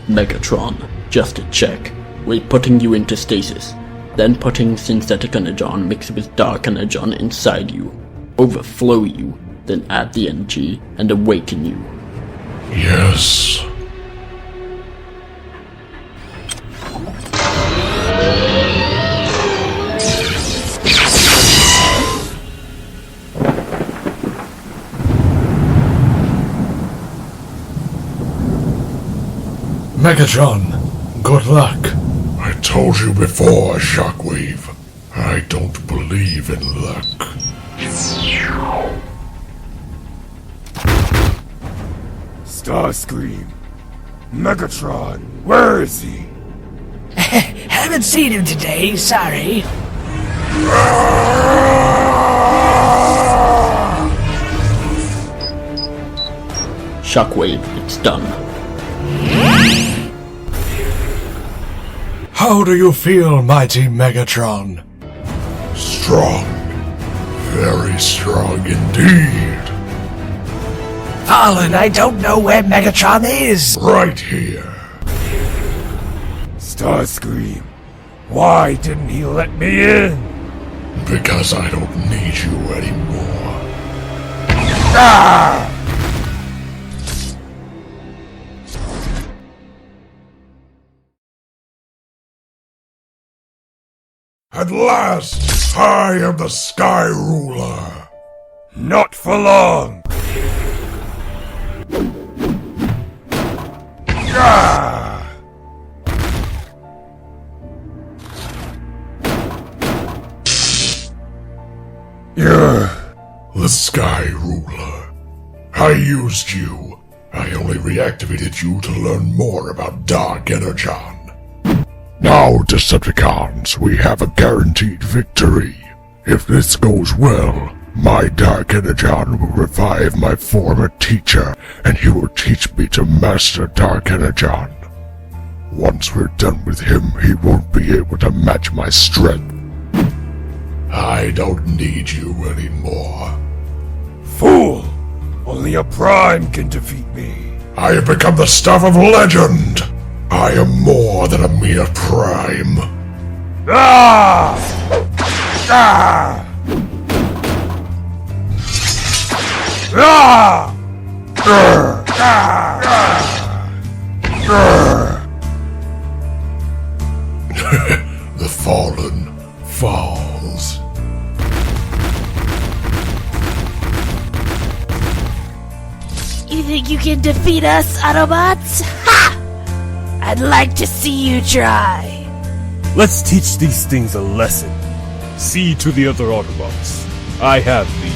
Megatron, just a check. We're putting you into stasis. Then putting synthetic energon mixed with dark energon inside you, overflow you, then add the energy and awaken you. Yes. Megatron, good luck. I told you before, Shockwave. I don't believe in luck. Starscream. Megatron. Where is he? Haven't seen him today, sorry. Shockwave, it's done. How do you feel, mighty Megatron? Strong. Very strong indeed. Fallen, I don't know where Megatron is. Right here. Starscream. Why didn't he let me in? Because I don't need you anymore. Ah! At last, I am the Sky Ruler. Not for long. Ah! You're the Sky Ruler. I used you. I only reactivated you to learn more about Dark Energon. Now, Decepticons, we have a guaranteed victory. If this goes well, my Dark Energon will revive my former teacher, and he will teach me to master Dark Energon. Once we're done with him, he won't be able to match my strength. I don't need you anymore. Fool! Only a Prime can defeat me. I have become the Staff of Legend! I am more than a mere Prime. Ah! Ah! Ah! Grr! Ah! Grr! The Fallen falls. You think you can defeat us, Autobots? Ha! I'd like to see you try. Let's teach these things a lesson. See to the other Autobots. I have these.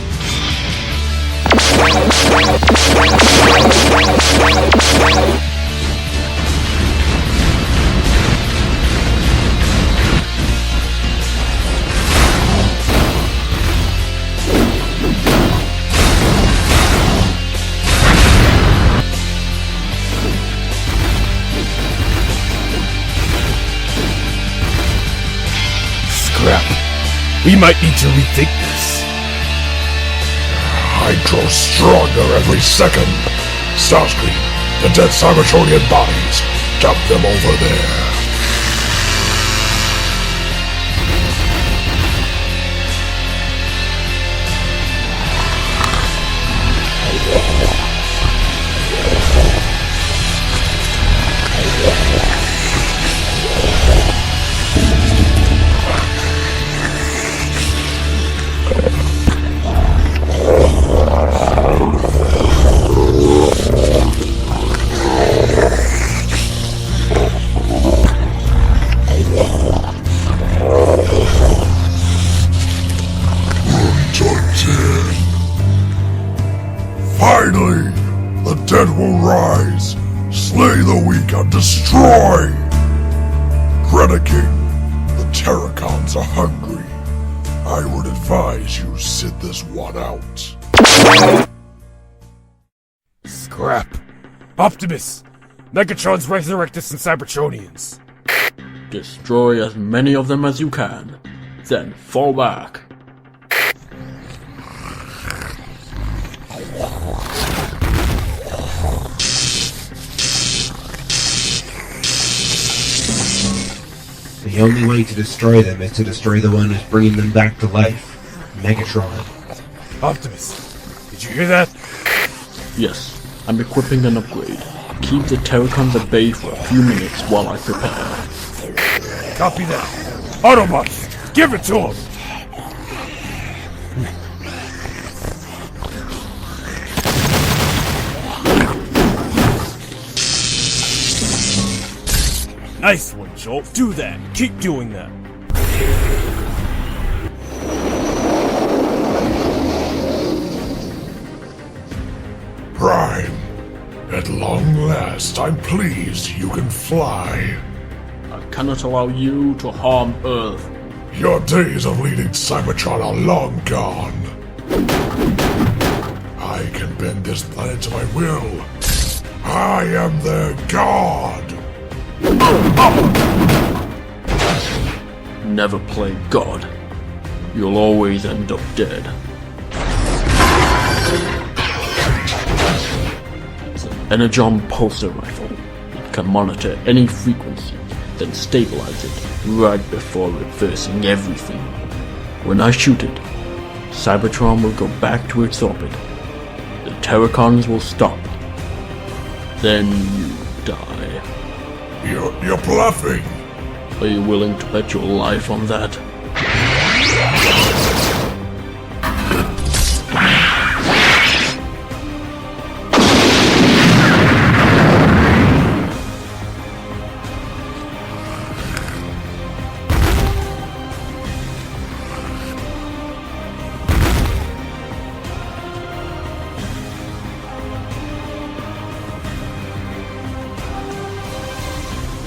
We might need to rethink this. I grow stronger every second. Starscream, the dead Cybertronian bodies, dump them over there. Finally, the dead will rise, slay the weak and destroy! Predaking, the Terracons are hungry. I would advise you sit this one out. Scrap. Optimus! Megatron's resurrected some Cybertronians. Destroy as many of them as you can, then fall back. The only way to destroy them is to destroy the one who's bringing them back to life, Megatron. Optimus, did you hear that? Yes, I'm equipping an upgrade. Keep the Terracons at bay for a few minutes while I prepare. Copy that. Autobots, give it to him! Nice one, Jolt. Do that. Keep doing that. Prime, at long last, I'm pleased you can fly. I cannot allow you to harm Earth. Your days of leading Cybertron are long gone. I can bend this planet to my will. I am their god. Never play God. You'll always end up dead. It's an Energon pulsar rifle. It can monitor any frequency, then stabilize it right before reversing everything. When I shoot it, Cybertron will go back to its orbit. The Terracons will stop. Then you die. You're bluffing. Are you willing to bet your life on that?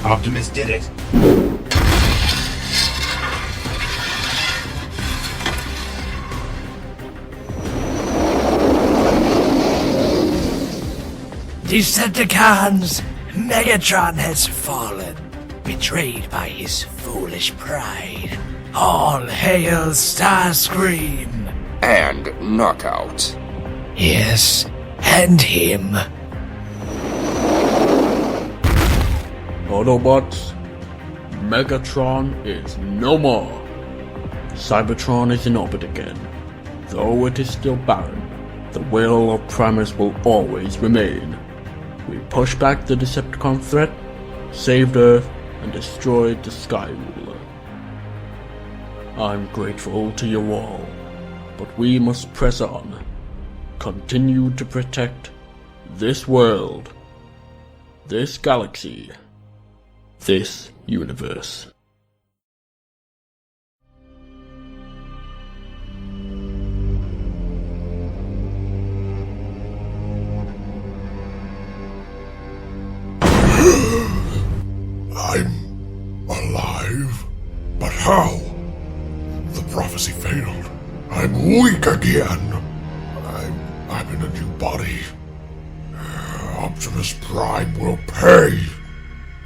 Optimus did it. Decepticons, Megatron has fallen, betrayed by his foolish pride. All hail Starscream! And Knockout. Yes, and him. Autobots, Megatron is no more. Cybertron is in orbit again. Though it is still barren, the will of Primus will always remain. We pushed back the Decepticon threat, saved Earth, and destroyed the Sky Ruler. I'm grateful to you all, but we must press on. Continue to protect this world, this galaxy, this universe. I'm alive? But how? The prophecy failed. I'm weak again. I'm in a new body. Optimus Prime will pay.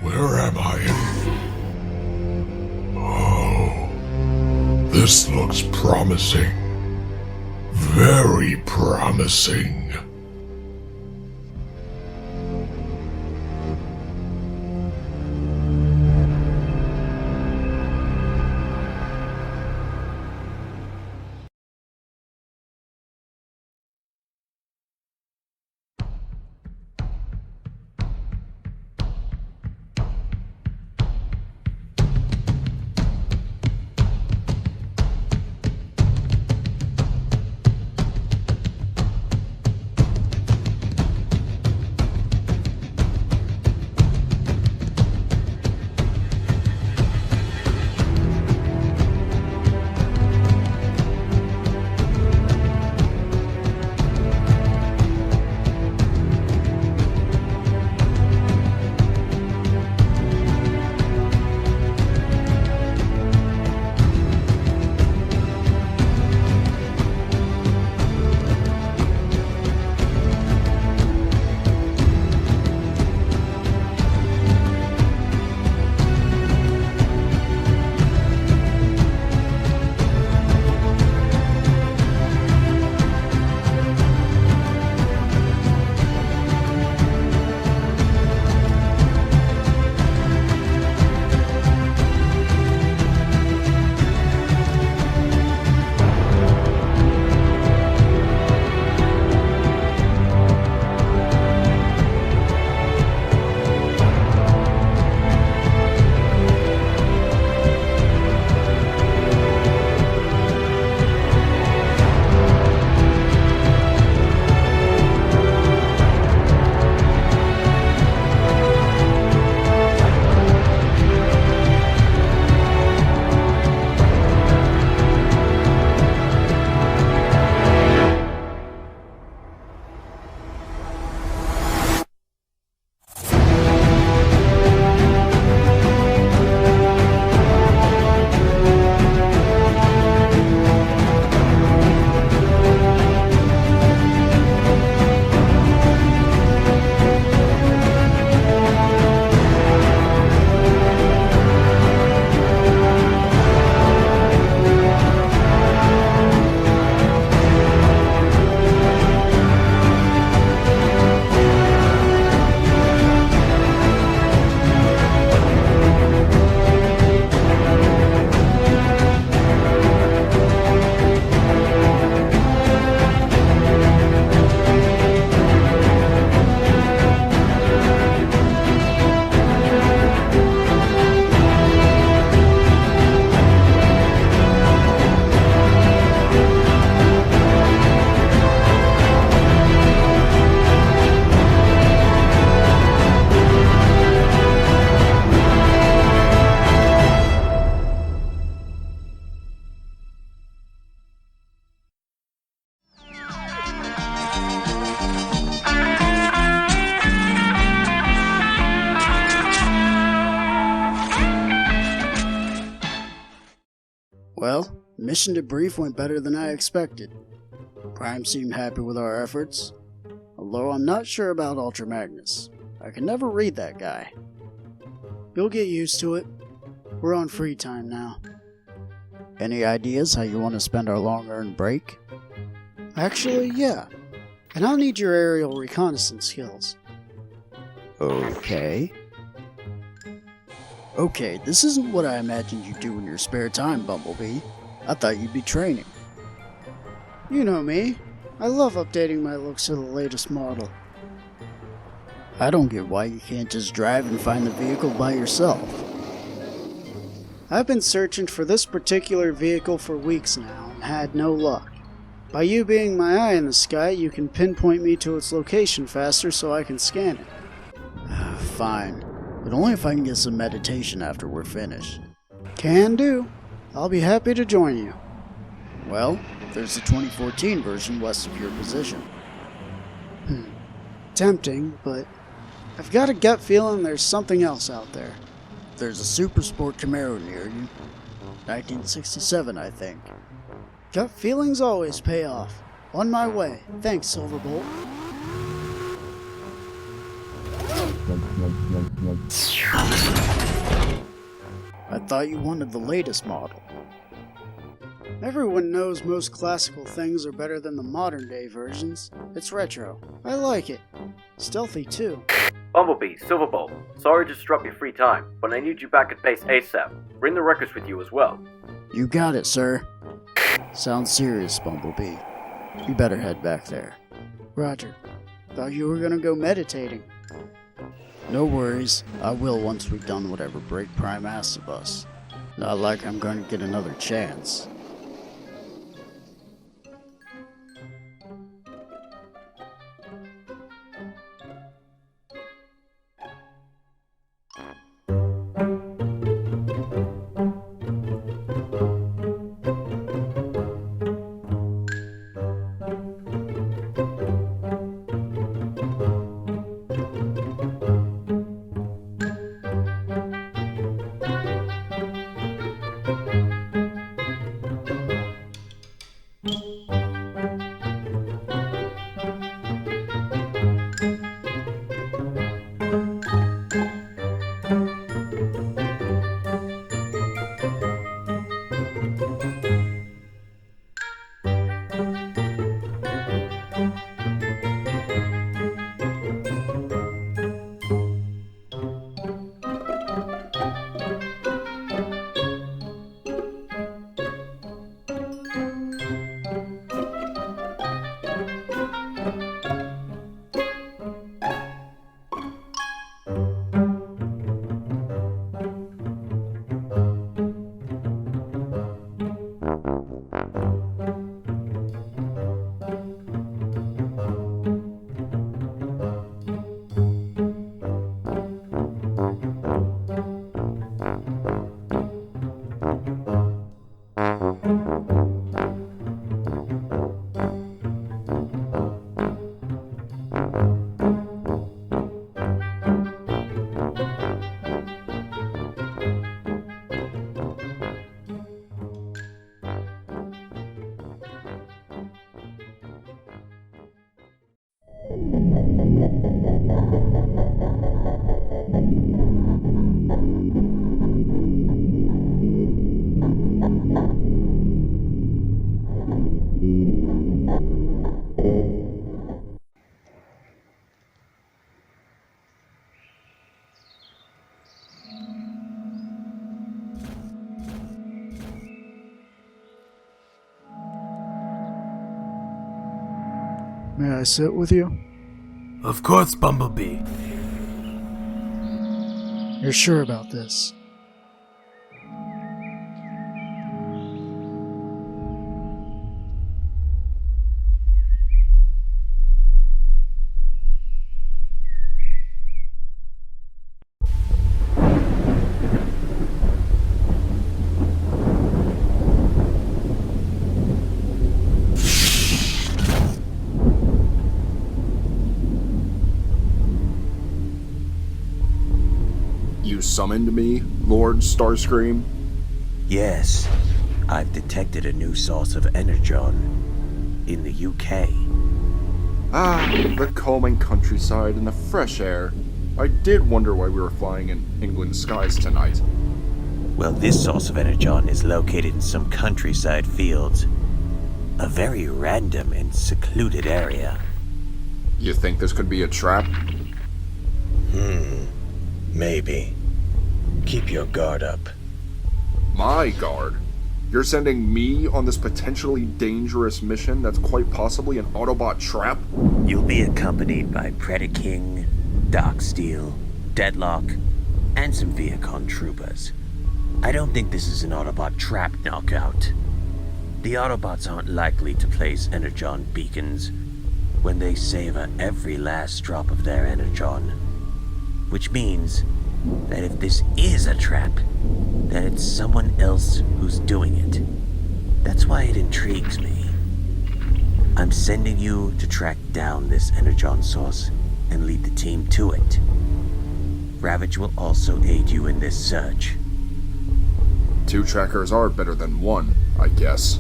Where am I? Oh, this looks promising. Very promising. Well, mission debrief went better than I expected. Prime seemed happy with our efforts, although I'm not sure about Ultra Magnus. I can never read that guy. You'll get used to it. We're on free time now. Any ideas how you want to spend our long-earned break? Actually, yeah. And I'll need your aerial reconnaissance skills. Okay. Okay, this isn't what I imagined you'd do in your spare time, Bumblebee. I thought you'd be training. You know me. I love updating my looks to the latest model. I don't get why you can't just drive and find the vehicle by yourself. I've been searching for this particular vehicle for weeks now and had no luck. By you being my eye in the sky, you can pinpoint me to its location faster so I can scan it. Fine, but only if I can get some meditation after we're finished. Can do. I'll be happy to join you. Well, there's the 2014 version west of your position. Tempting, but I've got a gut feeling there's something else out there. There's a Super Sport Camaro near you. 1967, I think. Gut feelings always pay off. On my way. Thanks, Silverbolt. I thought you wanted the latest model. Everyone knows most classical things are better than the modern day versions. It's retro. I like it. Stealthy too. Bumblebee, Silverbolt, sorry to disrupt your free time, but I need you back at base ASAP. Bring the records with you as well. You got it, sir. Sounds serious, Bumblebee. You better head back there. Roger. Thought you were gonna go meditating. No worries. I will once we've done whatever break Prime asks of us. Not like I'm gonna get another chance. May I sit with you? Of course, Bumblebee. You're sure about this? You summoned me, Lord Starscream? Yes. I've detected a new source of energon in the UK. Ah, the calming countryside and the fresh air. I did wonder why we were flying in England's skies tonight. Well, this source of energon is located in some countryside fields. A very random and secluded area. You think this could be a trap? Maybe. Keep your guard up. My guard? You're sending me on this potentially dangerous mission that's quite possibly an Autobot trap? You'll be accompanied by Predaking, Darksteel, Deadlock, and some Viacon troopers. I don't think this is an Autobot trap knockout. The Autobots aren't likely to place energon beacons when they savor every last drop of their energon. Which means that if this is a trap, then it's someone else who's doing it. That's why it intrigues me. I'm sending you to track down this energon source and lead the team to it. Ravage will also aid you in this search. 2 trackers are better than 1, I guess.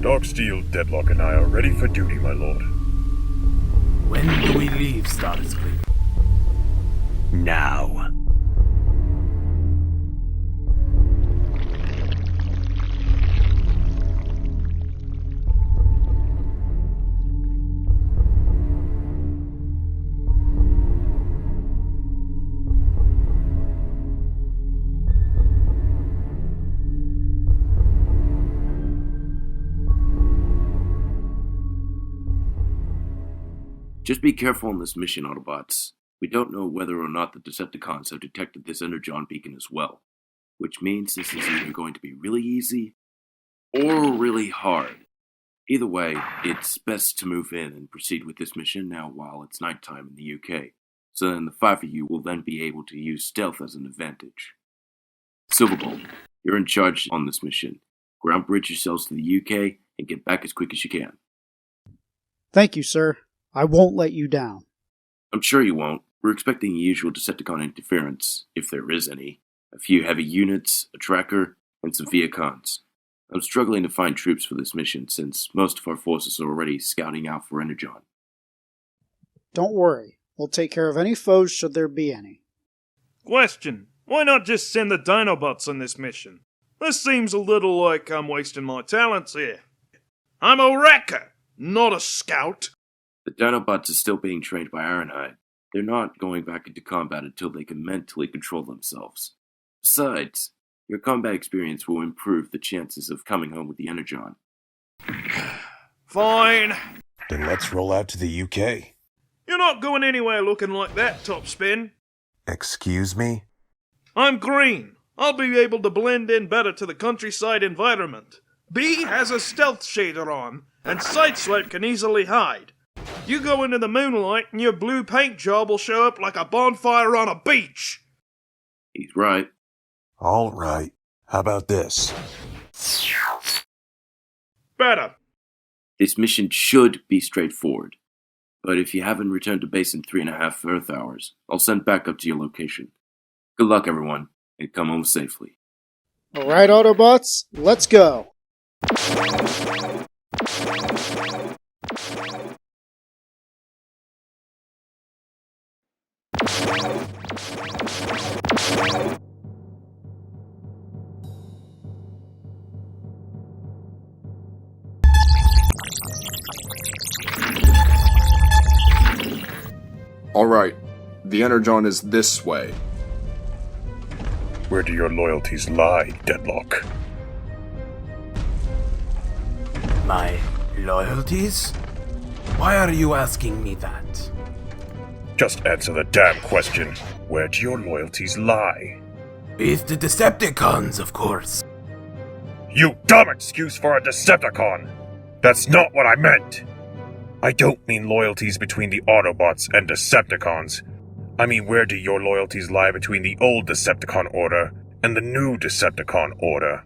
Darksteel, Deadlock, and I are ready for duty, my lord. When do we leave, Starscream? Now. Just be careful on this mission, Autobots. We don't know whether or not the Decepticons have detected this energon beacon as well, which means this is either going to be really easy or really hard. Either way, it's best to move in and proceed with this mission now while it's nighttime in the UK, so then the 5 of you will then be able to use stealth as an advantage. Silverbolt, you're in charge on this mission. Ground bridge yourselves to the UK and get back as quick as you can. Thank you, sir. I won't let you down. I'm sure you won't. We're expecting the usual Decepticon interference, if there is any. A few heavy units, a tracker, and some Viacons. I'm struggling to find troops for this mission since most of our forces are already scouting out for energon. Don't worry. We'll take care of any foes should there be any. Question. Why not just send the Dinobots on this mission? This seems a little like I'm wasting my talents here. I'm a wrecker, not a scout. The Dinobots are still being trained by Ironhide. They're not going back into combat until they can mentally control themselves. Besides, your combat experience will improve the chances of coming home with the energon. Fine. Then let's roll out to the UK. You're not going anywhere looking like that, Topspin. Excuse me? I'm green. I'll be able to blend in better to the countryside environment. B has a stealth shader on, and Sideswipe can easily hide. You go into the moonlight and your blue paint job will show up like a bonfire on a beach. He's right. All right. How about this? Better. This mission should be straightforward. But if you haven't returned to base in 3.5 Earth hours, I'll send backup to your location. Good luck, everyone, and come home safely. Alright, Autobots, let's go. Alright, the energon is this way. Where do your loyalties lie, Deadlock? My loyalties? Why are you asking me that? Just answer the damn question. Where do your loyalties lie? With the Decepticons, of course. You dumb excuse for a Decepticon! That's not what I meant! I don't mean loyalties between the Autobots and Decepticons. I mean, where do your loyalties lie between the old Decepticon Order and the new Decepticon Order?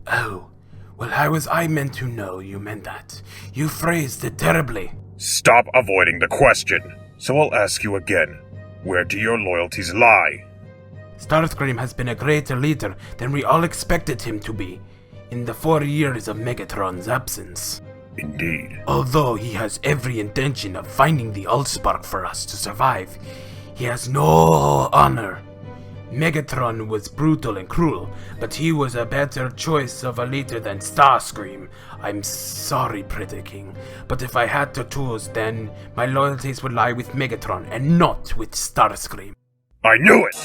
Oh, Well, how was I meant to know you meant that? You phrased it terribly. Stop avoiding the question. So I'll ask you again. Where do your loyalties lie? Starscream has been a greater leader than we all expected him to be in the 4 years of Megatron's absence. Indeed. Although he has every intention of finding the Allspark for us to survive, he has no honor. Megatron was brutal and cruel, but he was a better choice of a leader than Starscream. I'm sorry, Predator King, but if I had to choose, then my loyalties would lie with Megatron and not with Starscream. I knew it!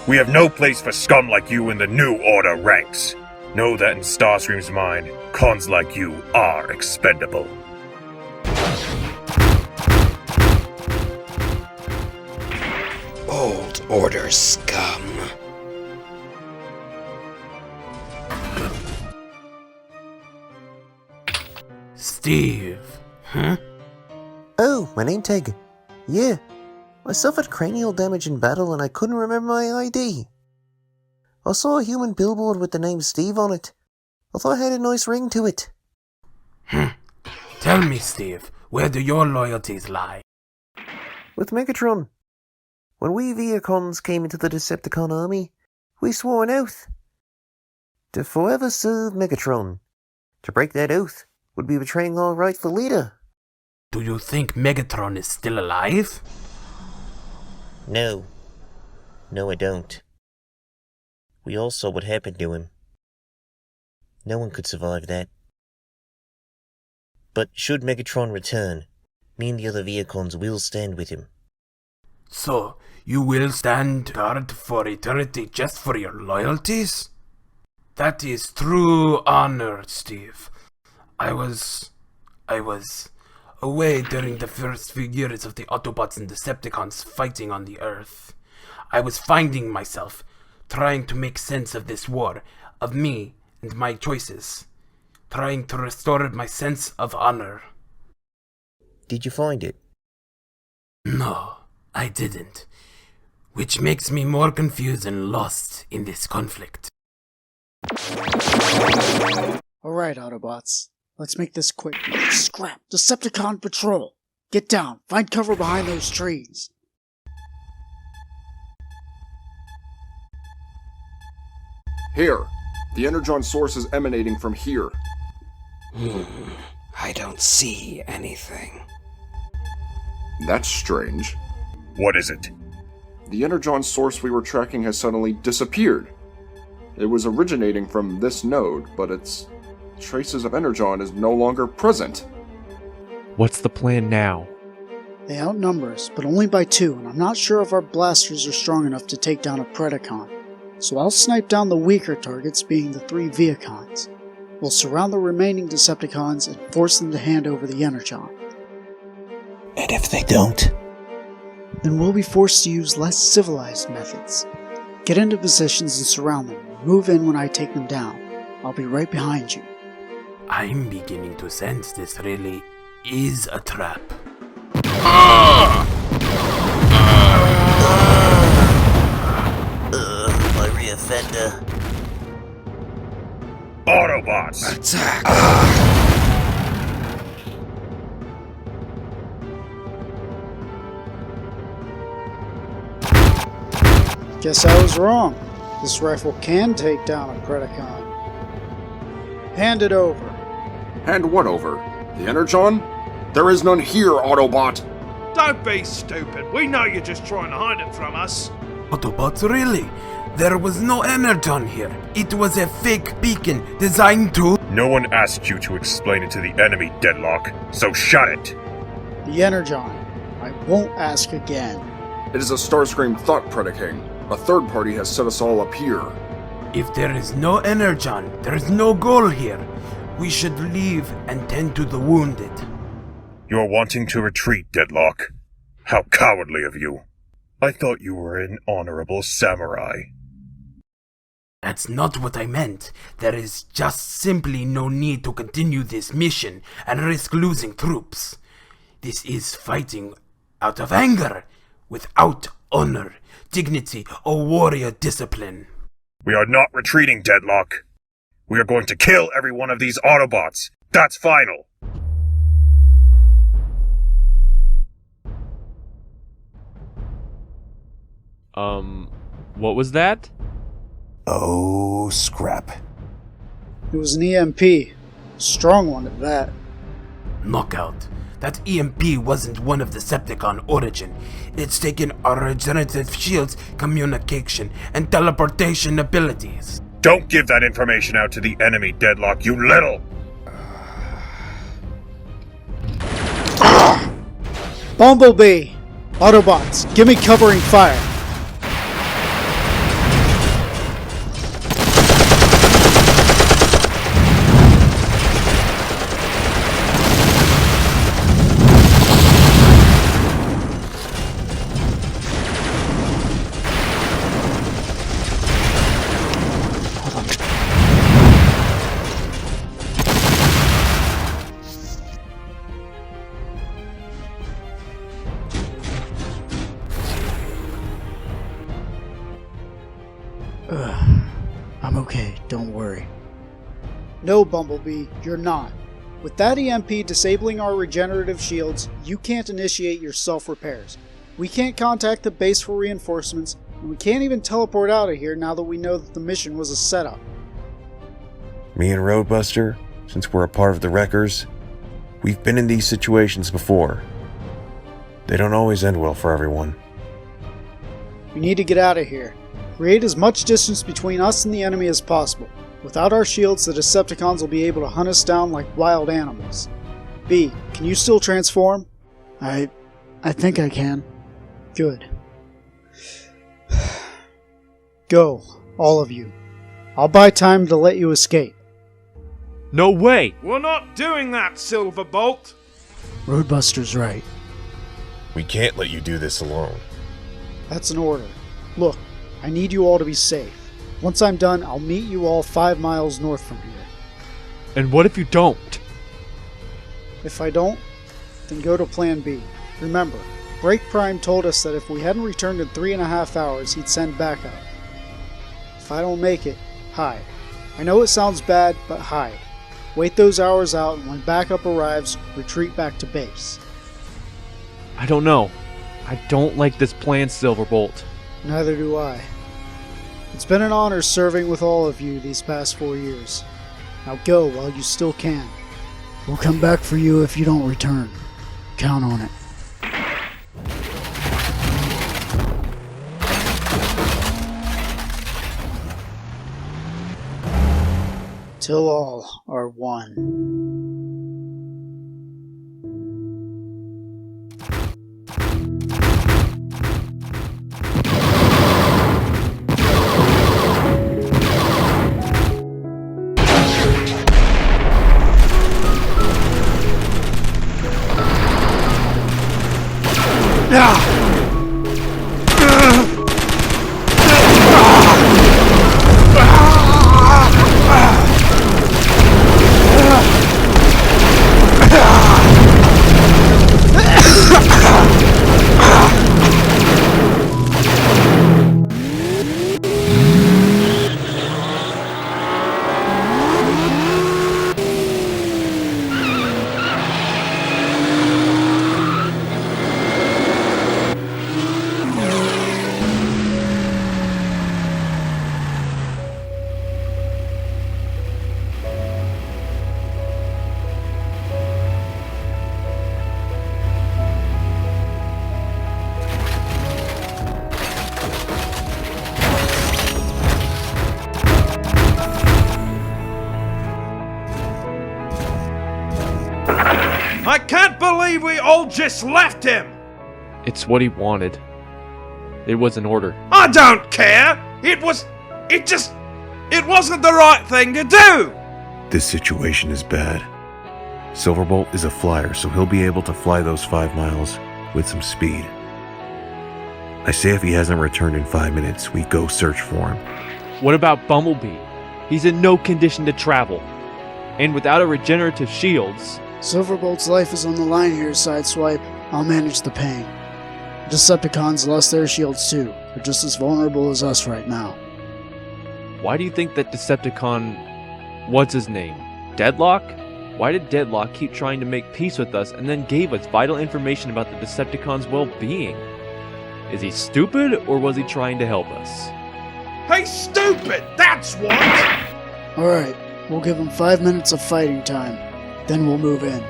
We have no place for scum like you in the New Order ranks. Know that in Starscream's mind, cons like you are expendable. Old Order scum. Steve, huh? Oh, my name Teg. Yeah, I suffered cranial damage in battle and I couldn't remember my ID. I saw a human billboard with the name Steve on it. I thought it had a nice ring to it. Tell me, Steve, where do your loyalties lie? With Megatron. When we Viacons came into the Decepticon army, we swore an oath to forever serve Megatron. To break that oath would be betraying our rightful leader. Do you think Megatron is still alive? No. No, I don't. We all saw what happened to him. No one could survive that. But should Megatron return, me and the other Viacons will stand with him. So, you will stand guard for eternity just for your loyalties? That is true honor, Steve. I was away during the first few years of the Autobots and Decepticons fighting on the Earth. I was finding myself, trying to make sense of this war, of me and my choices, trying to restore my sense of honor. Did you find it? No, I didn't. Which makes me more confused and lost in this conflict. Alright, Autobots. Let's make this quick. Scrap! Decepticon patrol! Get down! Find cover behind those trees! Here! The Energon source is emanating from here. I don't see anything. That's strange. What is it? The Energon source we were tracking has suddenly disappeared. It was originating from this node, but its traces of Energon is no longer present. What's the plan now? They outnumber us, but only by 2, and I'm not sure if our blasters are strong enough to take down a Predacon. So I'll snipe down the weaker targets, being the 3 Viacons. We'll surround the remaining Decepticons and force them to hand over the Energon. And if they don't? Then we'll be forced to use less civilized methods. Get into positions and surround them. Move in when I take them down. I'll be right behind you. I'm beginning to sense this really is a trap. My rear fender. Autobots! Attack! Guess I was wrong. This rifle can take down a Predacon. Hand it over. Hand what over? The Energon? There is none here, Autobot! Don't be stupid. We know you're just trying to hide it from us. Autobots, really? There was no Energon here. It was a fake beacon designed to... No one asked you to explain it to the enemy, Deadlock, so shut it! The Energon. I won't ask again. It is a Starscream thought, Predator King. A third party has set us all up here. If there is no Energon, there is no goal here. We should leave and tend to the wounded. You're wanting to retreat, Deadlock. How cowardly of you. I thought you were an honorable samurai. That's not what I meant. There is just simply no need to continue this mission and risk losing troops. This is fighting out of anger, without honor, dignity, or warrior discipline. We are not retreating, Deadlock. We are going to kill every one of these Autobots. That's final. What was that? Oh, scrap. It was an EMP. Strong one at that. Knockout. That EMP wasn't one of Decepticon origin. It's taken our regenerative shield's communication and teleportation abilities. Don't give that information out to the enemy, Deadlock, you little... Bumblebee! Autobots, give me covering fire. I'm okay, don't worry. No, Bumblebee, you're not. With that EMP disabling our regenerative shields, you can't initiate your self-repairs. We can't contact the base for reinforcements, and we can't even teleport out of here now that we know that the mission was a setup. Me and Roadbuster, since we're a part of the Wreckers, we've been in these situations before. They don't always end well for everyone. We need to get out of here. Create as much distance between us and the enemy as possible. Without our shields, the Decepticons will be able to hunt us down like wild animals. B, can you still transform? I think I can. Good. Go, all of you. I'll buy time to let you escape. No way! We're not doing that, Silverbolt! Roadbuster's right. We can't let you do this alone. That's an order. Look, I need you all to be safe. Once I'm done, I'll meet you all 5 miles north from here. And what if you don't? If I don't, then go to Plan B. Remember, Break Prime told us that if we hadn't returned in 3.5 hours, he'd send backup. If I don't make it, hide. I know it sounds bad, but hide. Wait those hours out, and when backup arrives, retreat back to base. I don't know. I don't like this plan, Silverbolt. Neither do I. It's been an honor serving with all of you these past 4 years. Now go while you still can. We'll come back for you if you don't return. Count on it. Till all are one. I can't believe we all just left him! It's what he wanted. It was an order. I don't care! It wasn't the right thing to do! This situation is bad. Silverbolt is a flyer, so he'll be able to fly those 5 miles with some speed. I say if he hasn't returned in 5 minutes, we go search for him. What about Bumblebee? He's in no condition to travel. And without a regenerative shields... Silverbolt's life is on the line here, Sideswipe. I'll manage the pain. The Decepticons lost their shields too. They're just as vulnerable as us right now. Why do you think that Decepticon what's his name? Deadlock? Why did Deadlock keep trying to make peace with us and then gave us vital information about the Decepticons' well-being? Is he stupid, or was he trying to help us? Hey, stupid! That's what! Alright, we'll give him 5 minutes of fighting time. Then we'll move in.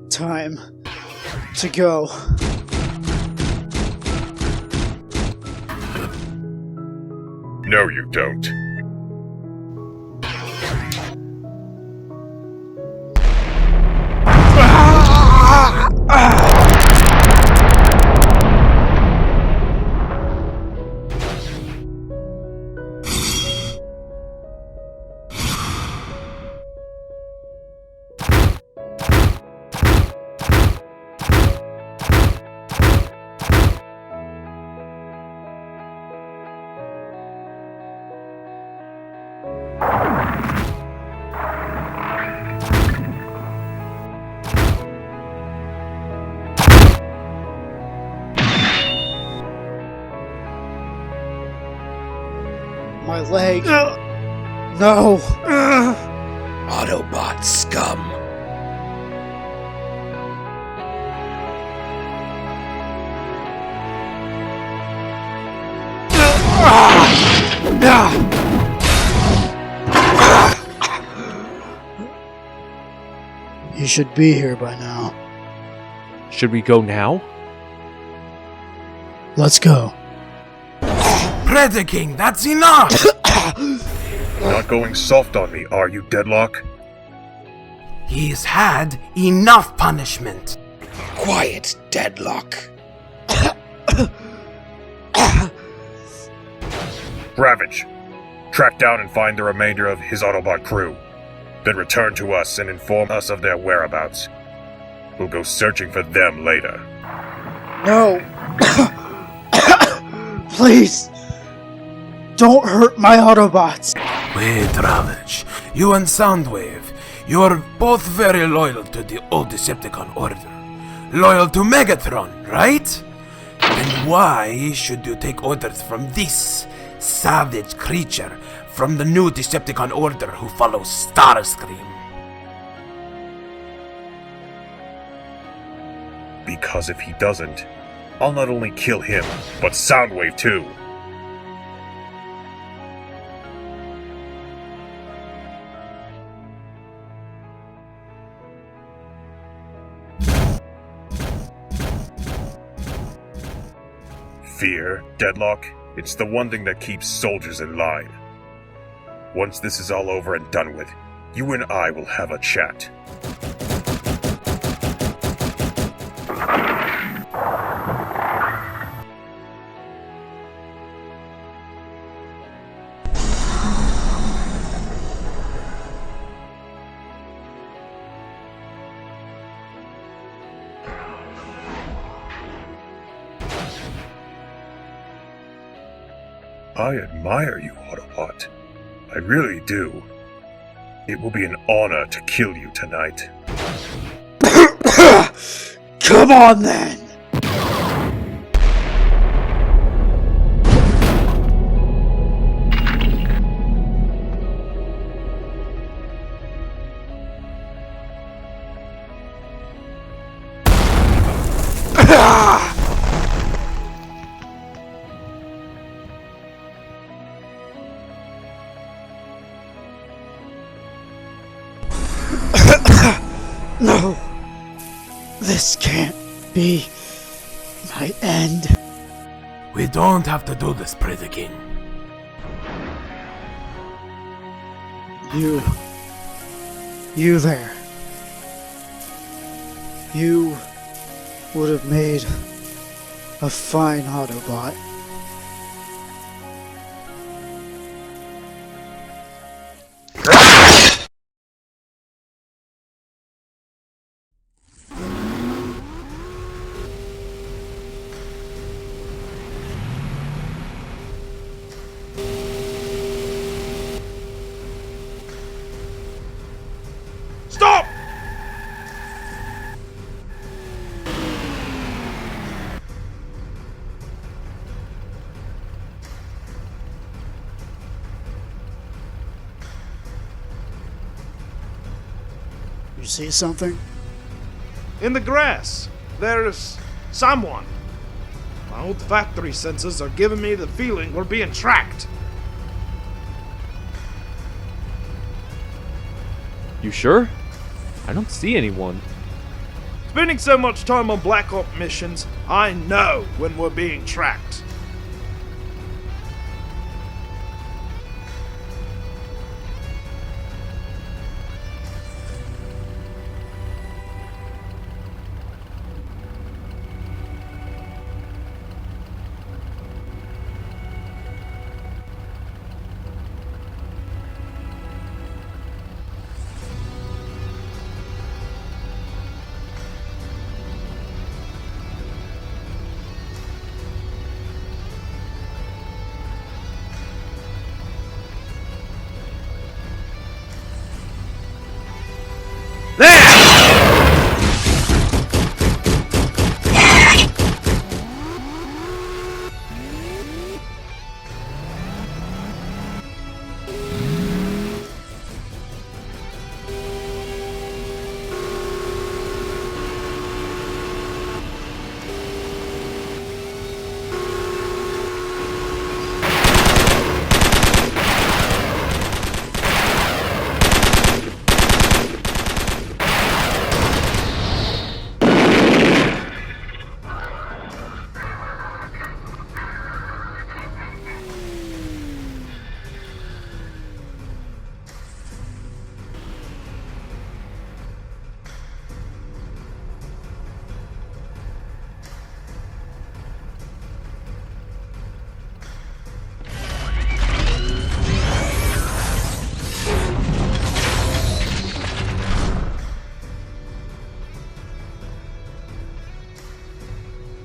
Time to go. No, you don't. My leg. No! Autobot scum. You should be here by now. Should we go now? Let's go. Predaking, that's enough! Not going soft on me, are you, Deadlock? He's had enough punishment. Quiet, Deadlock. Ravage, track down and find the remainder of his Autobot crew. Then return to us and inform us of their whereabouts. We'll go searching for them later. No! Please! Don't hurt my Autobots! Wait, Ravage. You and Soundwave, you're both very loyal to the old Decepticon Order. Loyal to Megatron, right? Then why should you take orders from this savage creature from the new Decepticon Order who follows Starscream? Because if he doesn't, I'll not only kill him, but Soundwave too. Fear, Deadlock, it's the one thing that keeps soldiers in line. Once this is all over and done with, you and I will have a chat. I admire you, Autobot. I really do. It will be an honor to kill you tonight. Come on then! No! This can't be my end. We don't have to do this, Predaking. You there. You would have made a fine Autobot. Stop! You see something? In the grass, there's someone. My old factory senses are giving me the feeling we're being tracked. You sure? I don't see anyone. Spending so much time on Black Op missions, I know when we're being tracked.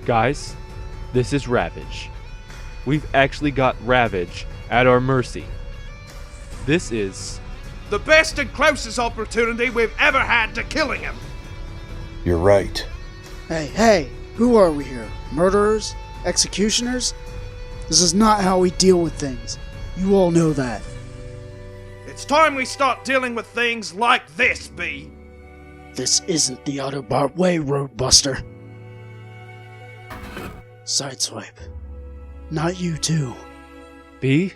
Guys, this is Ravage. We've actually got Ravage at our mercy. This is the best and closest opportunity we've ever had to killing him. You're right. Hey, who are we here? Murderers? Executioners? This is not how we deal with things. You all know that. It's time we start dealing with things like this, B. This isn't the Autobot way, Roadbuster. Sideswipe. Not you too. B,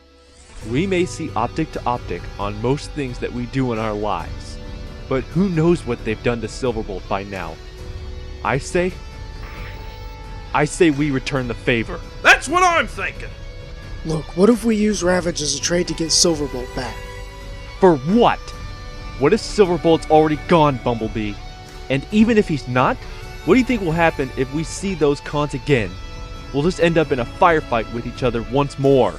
we may see optic to optic on most things that we do in our lives, but who knows what they've done to Silverbolt by now. I say we return the favor. That's what I'm thinking. Look, what if we use Ravage as a trade to get Silverbolt back? For what? What if Silverbolt's already gone, Bumblebee? And even if he's not, what do you think will happen if we see those cons again? We'll just end up in a firefight with each other once more.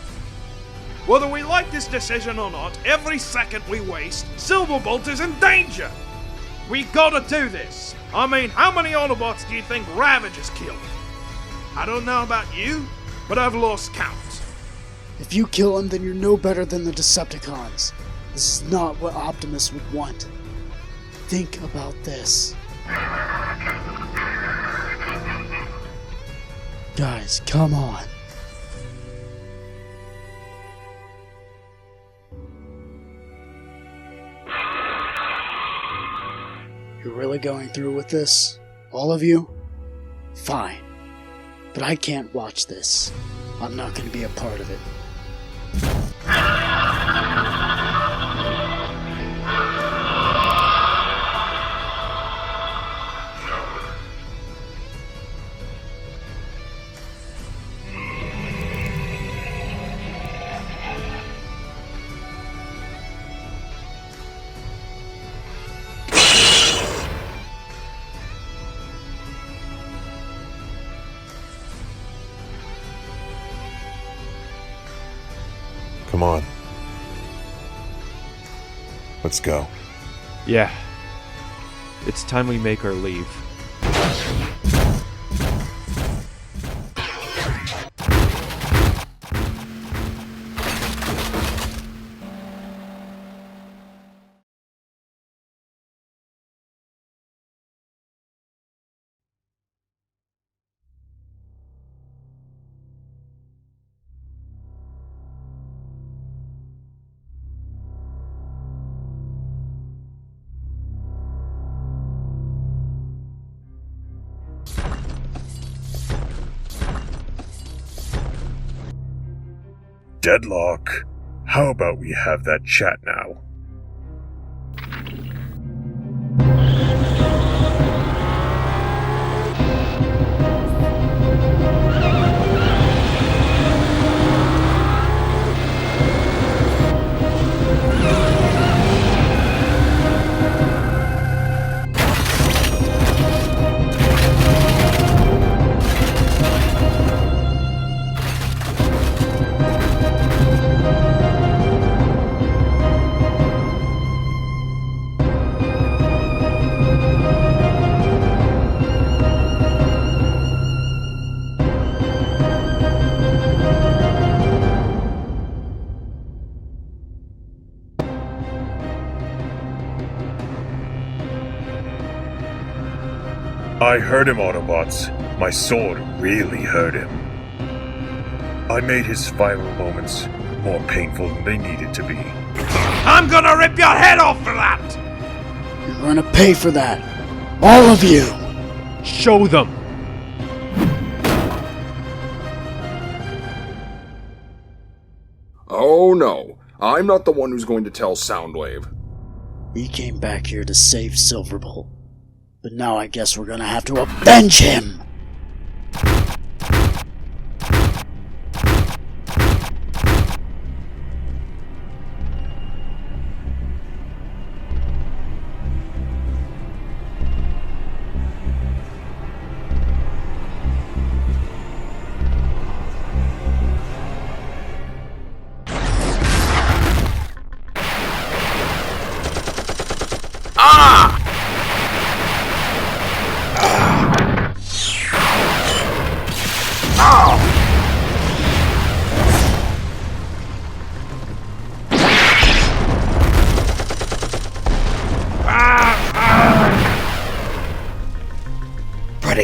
Whether we like this decision or not, every second we waste, Silverbolt is in danger! We gotta do this! I mean, how many Autobots do you think Ravage has killed? I don't know about you, but I've lost count. If you kill him, then you're no better than the Decepticons. This is not what Optimus would want. Think about this. Guys, come on. You're really going through with this? All of you? Fine. But I can't watch this. I'm not going to be a part of it. Come on. Let's go. Yeah. It's time we make our leave. Deadlock, how about we have that chat now? I heard him, Autobots. My sword really hurt him. I made his final moments more painful than they needed to be. I'm gonna rip your head off for that! You're gonna pay for that. All of you! Show them! Oh no, I'm not the one who's going to tell Soundwave. We came back here to save Silverbolt. But now I guess we're gonna have to avenge him!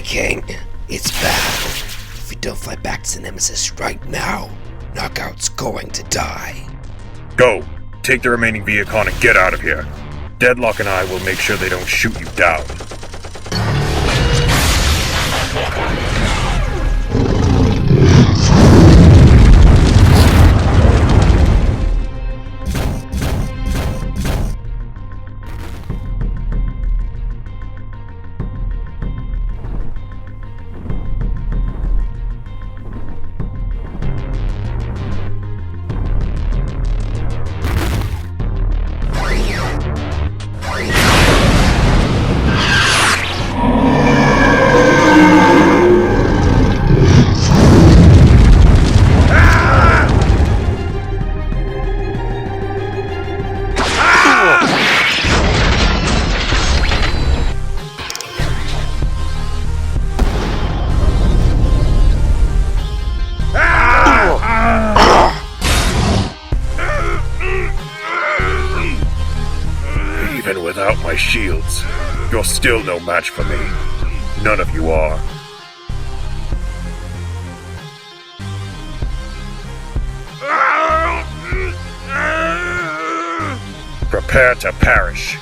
King, it's bad. If we don't fight back to the Nemesis right now, Knockout's going to die. Go! Take the remaining Viacon and get out of here. Deadlock and I will make sure they don't shoot you down. Even without my shields, you're still no match for me. None of you are. Prepare to perish.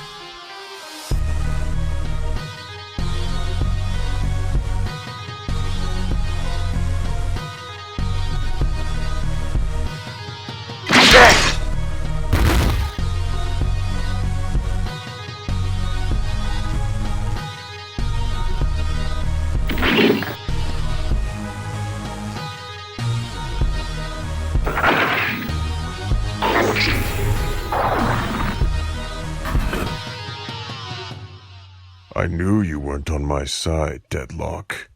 I knew you weren't on my side, Deadlock.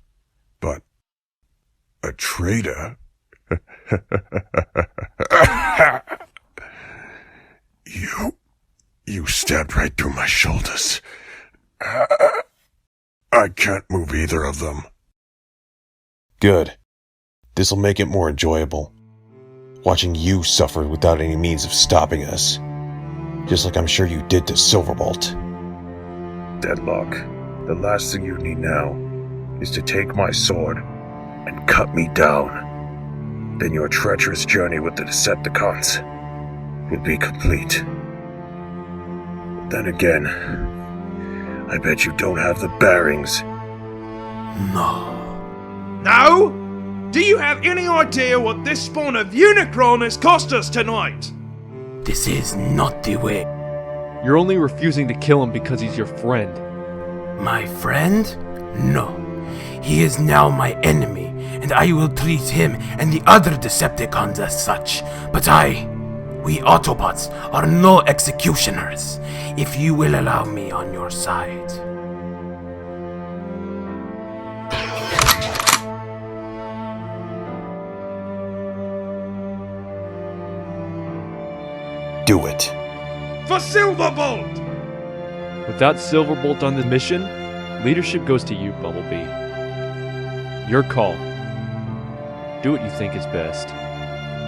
But a traitor You stabbed right through my shoulders. I can't move either of them. Good. This'll make it more enjoyable. Watching you suffer without any means of stopping us. Just like I'm sure you did to Silverbolt. Deadlock, the last thing you need now is to take my sword and cut me down. Then your treacherous journey with the Decepticons will be complete. Then again, I bet you don't have the bearings. No? Do you have any idea what this spawn of Unicron has cost us tonight? This is not the way. You're only refusing to kill him because he's your friend. My friend? No. He is now my enemy, and I will treat him and the other Decepticons as such. But we Autobots are no executioners, if you will allow me on your side. Do it. For Silverbolt! Without Silverbolt on the mission, leadership goes to you, Bumblebee. Your call. Do what you think is best.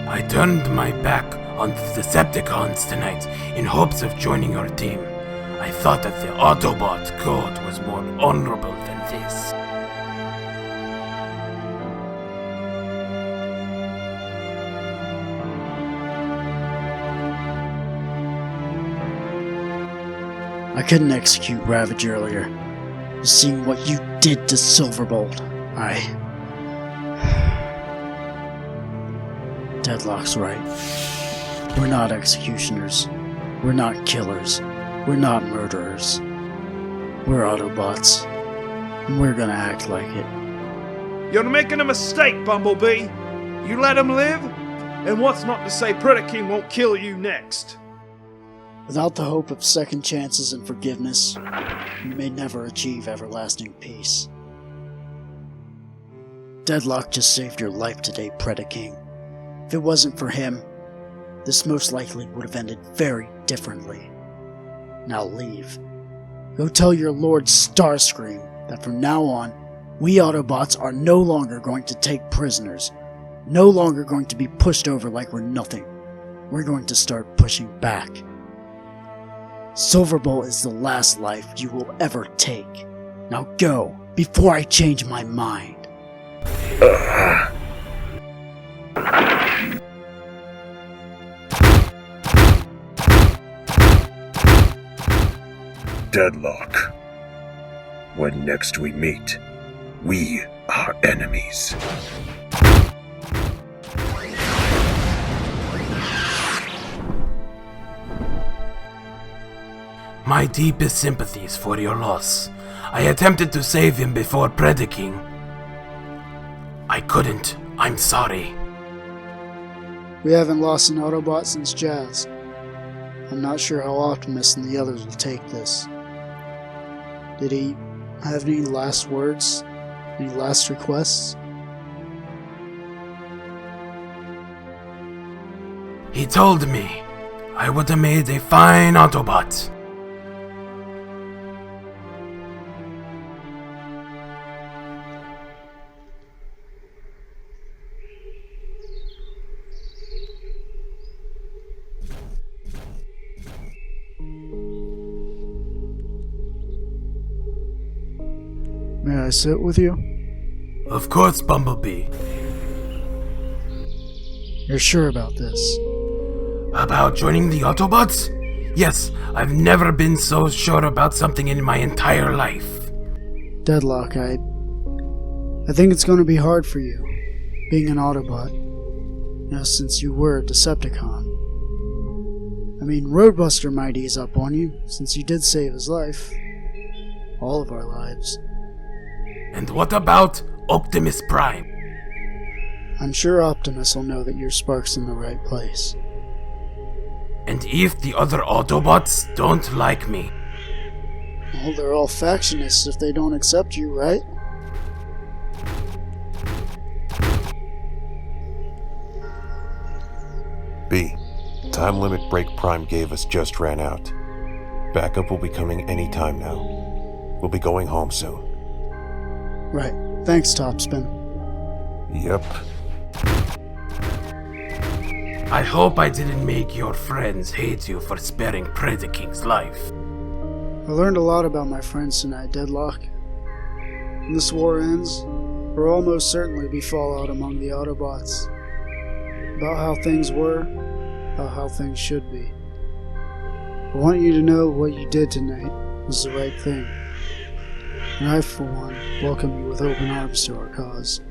I turned my back on the Decepticons tonight in hopes of joining your team. I thought that the Autobot code was more honorable than this. I couldn't execute Ravage earlier. Seeing what you did to Silverbolt, Deadlock's right. We're not executioners. We're not killers. We're not murderers. We're Autobots. And we're gonna act like it. You're making a mistake, Bumblebee. You let him live, and what's not to say Predaking won't kill you next? Without the hope of second chances and forgiveness, you may never achieve everlasting peace. Deadlock just saved your life today, Predaking. If it wasn't for him, this most likely would have ended very differently. Now leave. Go tell your Lord Starscream that from now on, we Autobots are no longer going to take prisoners, no longer going to be pushed over like we're nothing. We're going to start pushing back. Silverbolt is the last life you will ever take. Now go, before I change my mind. Deadlock. When next we meet, we are enemies. My deepest sympathies for your loss. I attempted to save him before Predaking. I couldn't. I'm sorry. We haven't lost an Autobot since Jazz. I'm not sure how Optimus and the others will take this. Did he have any last words? Any last requests? He told me I would have made a fine Autobot. May I sit with you? Of course, Bumblebee. You're sure about this? About joining the Autobots? Yes, I've never been so sure about something in my entire life. Deadlock, I think it's going to be hard for you, being an Autobot. Since you were a Decepticon. I mean, Roadbuster might ease up on you, since you did save his life. All of our lives. And what about Optimus Prime? I'm sure Optimus will know that your spark's in the right place. And if the other Autobots don't like me? Well, they're all factionists if they don't accept you, right? B, time limit break Prime gave us just ran out. Backup will be coming any time now. We'll be going home soon. Right. Thanks, Topspin. Yep. I hope I didn't make your friends hate you for sparing Predaking's life. I learned a lot about my friends tonight, Deadlock. When this war ends, there will almost certainly be fallout among the Autobots. About how things were, about how things should be. I want you to know what you did tonight was the right thing. And I, for one, welcome you with open arms to our cause.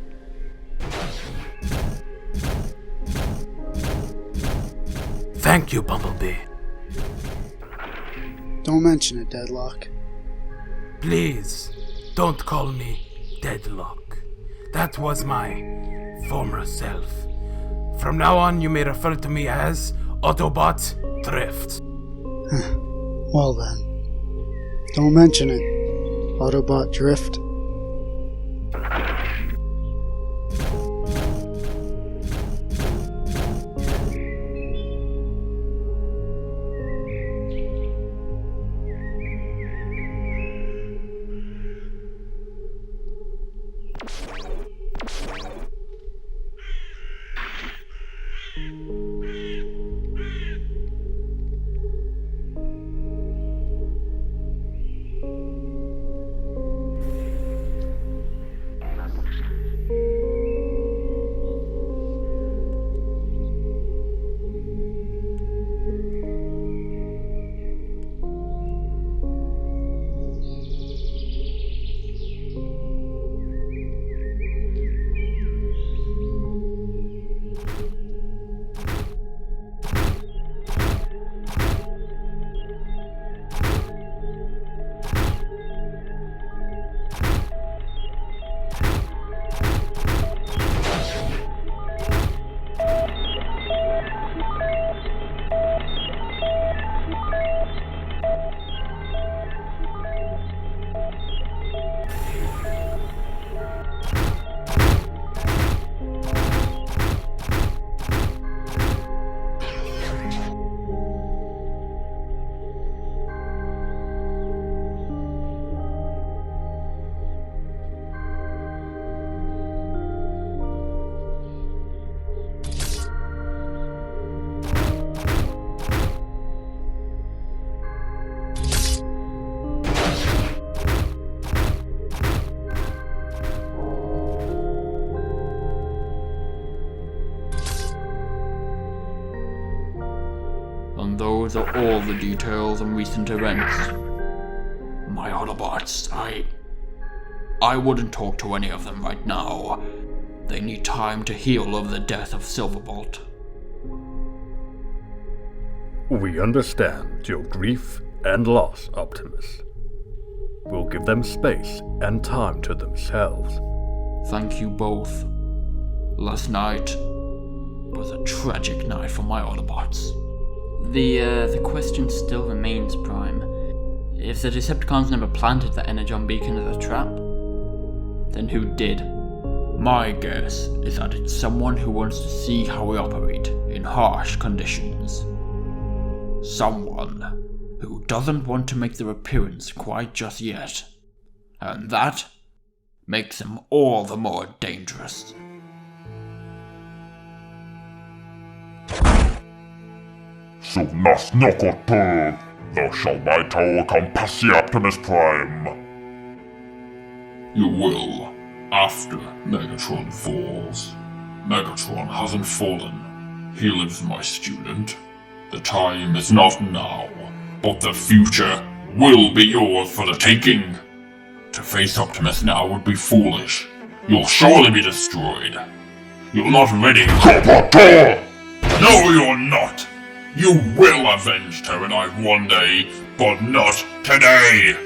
Thank you, Bumblebee. Don't mention it, Deadlock. Please, don't call me Deadlock. That was my former self. From now on, you may refer to me as Autobot Drift. Well then, don't mention it, Autobot Drift. And those are all the details and recent events. My Autobots, I wouldn't talk to any of them right now. They need time to heal over the death of Silverbolt. We understand your grief and loss, Optimus. We'll give them space and time to themselves. Thank you both. Last night was a tragic night for my Autobots. The question still remains, Prime. If the Decepticons never planted the Energon beacon as a trap, then who did? My guess is that it's someone who wants to see how we operate in harsh conditions. Someone who doesn't want to make their appearance quite just yet. And that makes them all the more dangerous. So nas något thou shall by tower compassi Optimus Prime. You will, after Megatron falls. Megatron hasn't fallen. He lives, my student. The time is not now, but the future will be yours for the taking. To face Optimus now would be foolish. You'll surely be destroyed. You're not ready. No, you're not! You will avenge Terranite one day, but not today!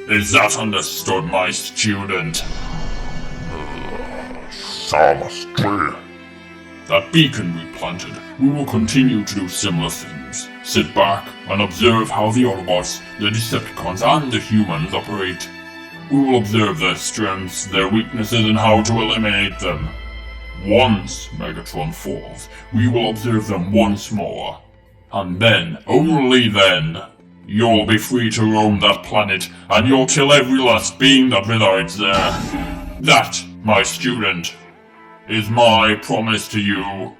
Is that understood, my student? Samastri. That beacon we planted, we will continue to do similar things. Sit back and observe how the Autobots, the Decepticons, and the humans operate. We will observe their strengths, their weaknesses, and how to eliminate them. Once Megatron falls, we will observe them once more. And then, only then, you'll be free to roam that planet, and you'll kill every last being that resides there. That, my student, is my promise to you.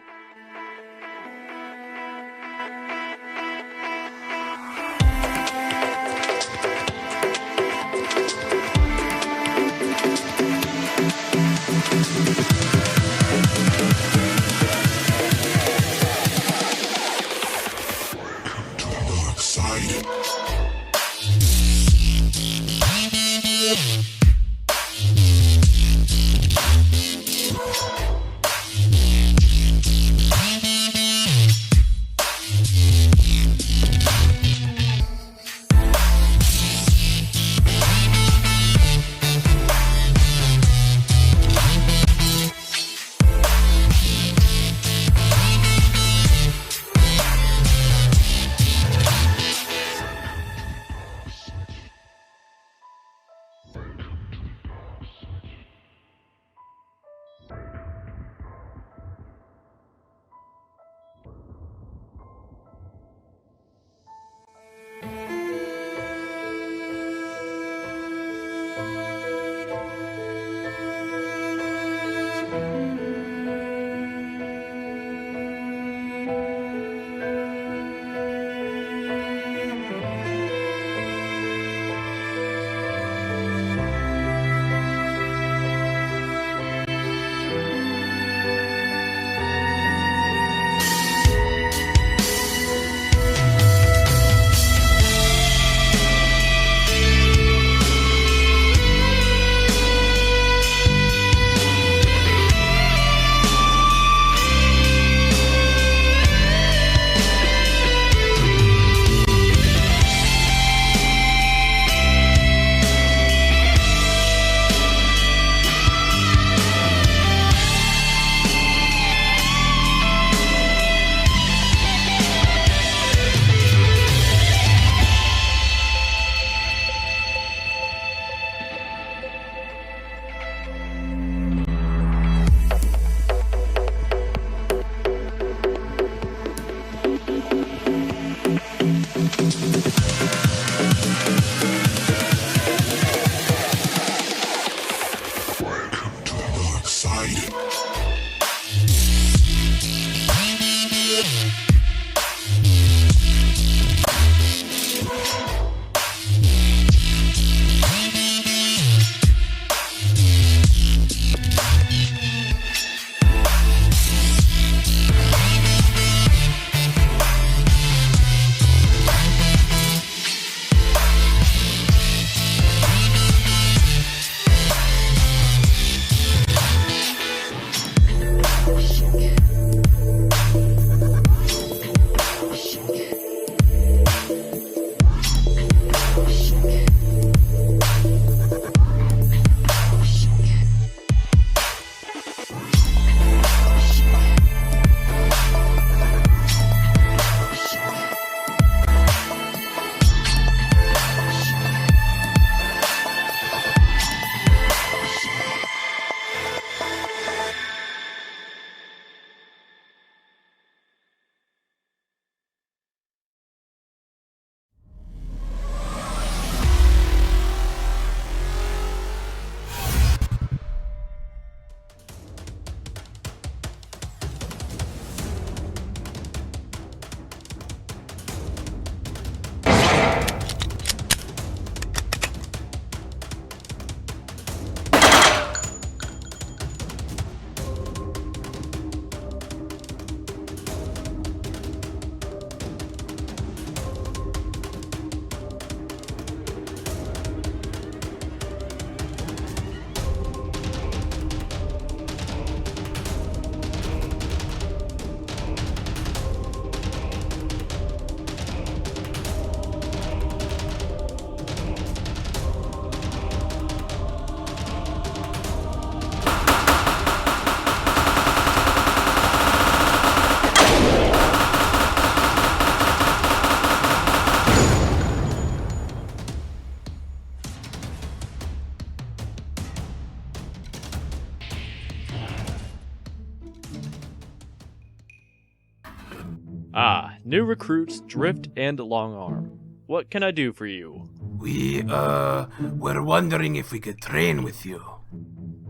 New recruits, Drift and Longarm. What can I do for you? We, were wondering if we could train with you.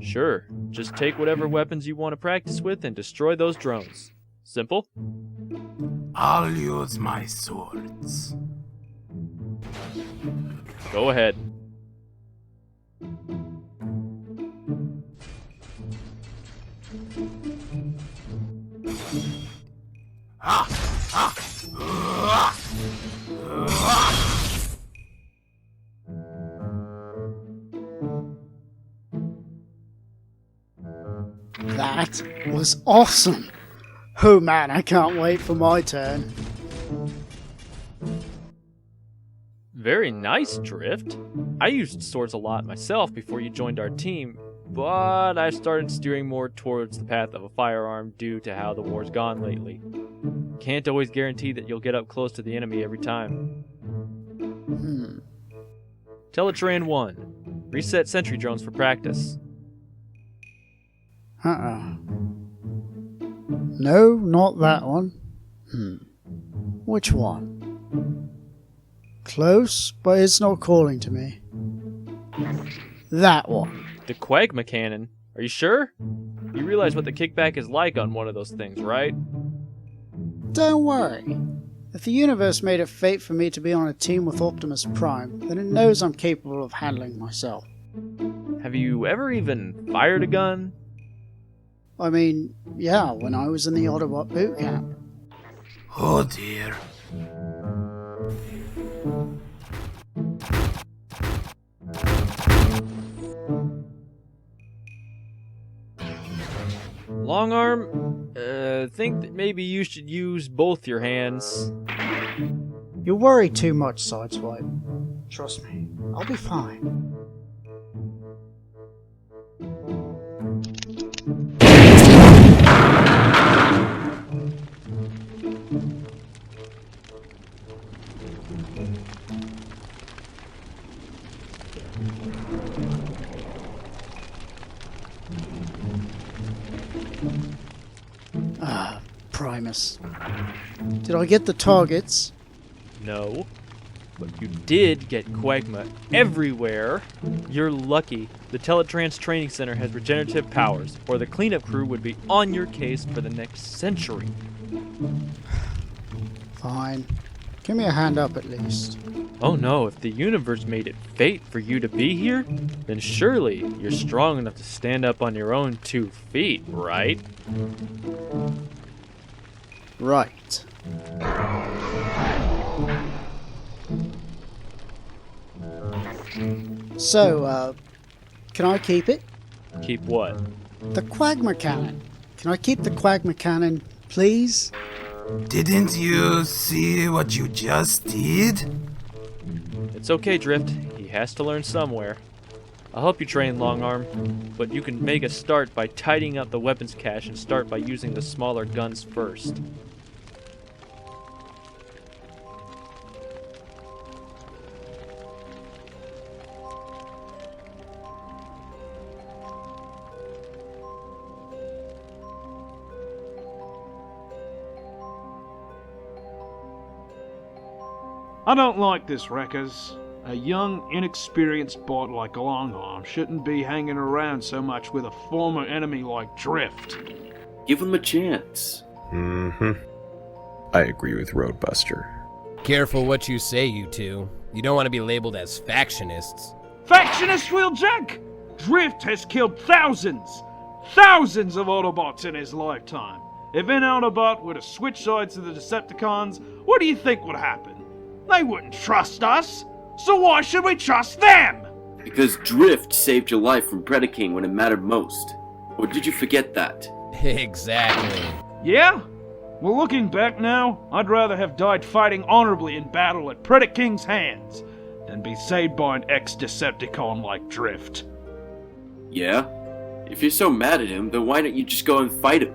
Sure. Just take whatever weapons you want to practice with and destroy those drones. Simple? I'll use my swords. Go ahead. That was awesome! Oh man, I can't wait for my turn. Very nice, Drift. I used swords a lot myself before you joined our team, but I've started steering more towards the path of a firearm due to how the war's gone lately. Can't always guarantee that you'll get up close to the enemy every time. Teletran 1. Reset sentry drones for practice. No, not that one. Which one? Close, but it's not calling to me. That one. The Quagma Cannon? Are you sure? You realize what the kickback is like on one of those things, right? Don't worry. If the universe made it fate for me to be on a team with Optimus Prime, then it knows I'm capable of handling myself. Have you ever even fired a gun? I mean, yeah, when I was in the Autobot boot camp. Oh dear. Longarm, think that maybe you should use both your hands. You worry too much, Sideswipe. Trust me, I'll be fine. Primus. Did I get the targets? No. But you did get Quagma everywhere. You're lucky. The Teletrans Training Center has regenerative powers, or the cleanup crew would be on your case for the next century. Fine. Give me a hand up at least. Oh no, if the universe made it fate for you to be here, then surely you're strong enough to stand up on your own 2 feet, right? Right. So, can I keep it? Keep what? The Quagma Cannon. Can I keep the Quagma Cannon, please? Didn't you see what you just did? It's okay, Drift. He has to learn somewhere. I'll help you train Longarm, but you can make a start by tidying up the weapons cache and start by using the smaller guns first. I don't like this, Wreckers. A young, inexperienced bot like Longarm shouldn't be hanging around so much with a former enemy like Drift. Give him a chance. I agree with Roadbuster. Careful what you say, you two. You don't want to be labeled as factionists. Factionist, Wheeljack? Drift has killed thousands of Autobots in his lifetime. If an Autobot were to switch sides to the Decepticons, what do you think would happen? They wouldn't trust us, so why should we trust them? Because Drift saved your life from Predaking when it mattered most. Or did you forget that? Exactly. Yeah? Well, looking back now, I'd rather have died fighting honorably in battle at Predaking's hands than be saved by an ex-Decepticon like Drift. Yeah? If you're so mad at him, then why don't you just go and fight him?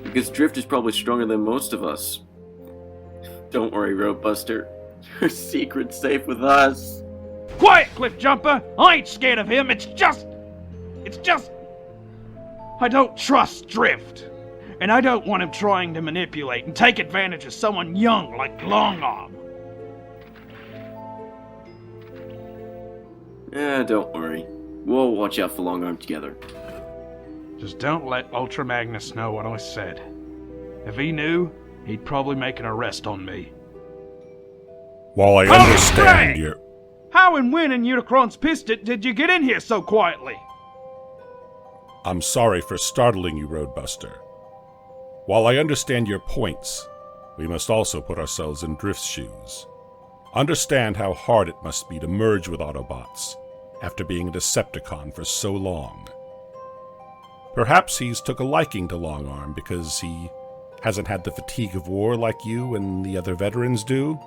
Because Drift is probably stronger than most of us. Don't worry, Roadbuster. Your secret's safe with us. Quiet, Cliff Jumper! I ain't scared of him, it's just... I don't trust Drift. And I don't want him trying to manipulate and take advantage of someone young like Longarm. Don't worry. We'll watch out for Longarm together. Just don't let Ultra Magnus know what I said. If he knew, he'd probably make an arrest on me. While I understand your... How and when in Unicron's Piston did you get in here so quietly? I'm sorry for startling you, Roadbuster. While I understand your points, we must also put ourselves in Drift's shoes. Understand how hard it must be to merge with Autobots after being a Decepticon for so long. Perhaps he's took a liking to Longarm because he hasn't had the fatigue of war like you and the other veterans do?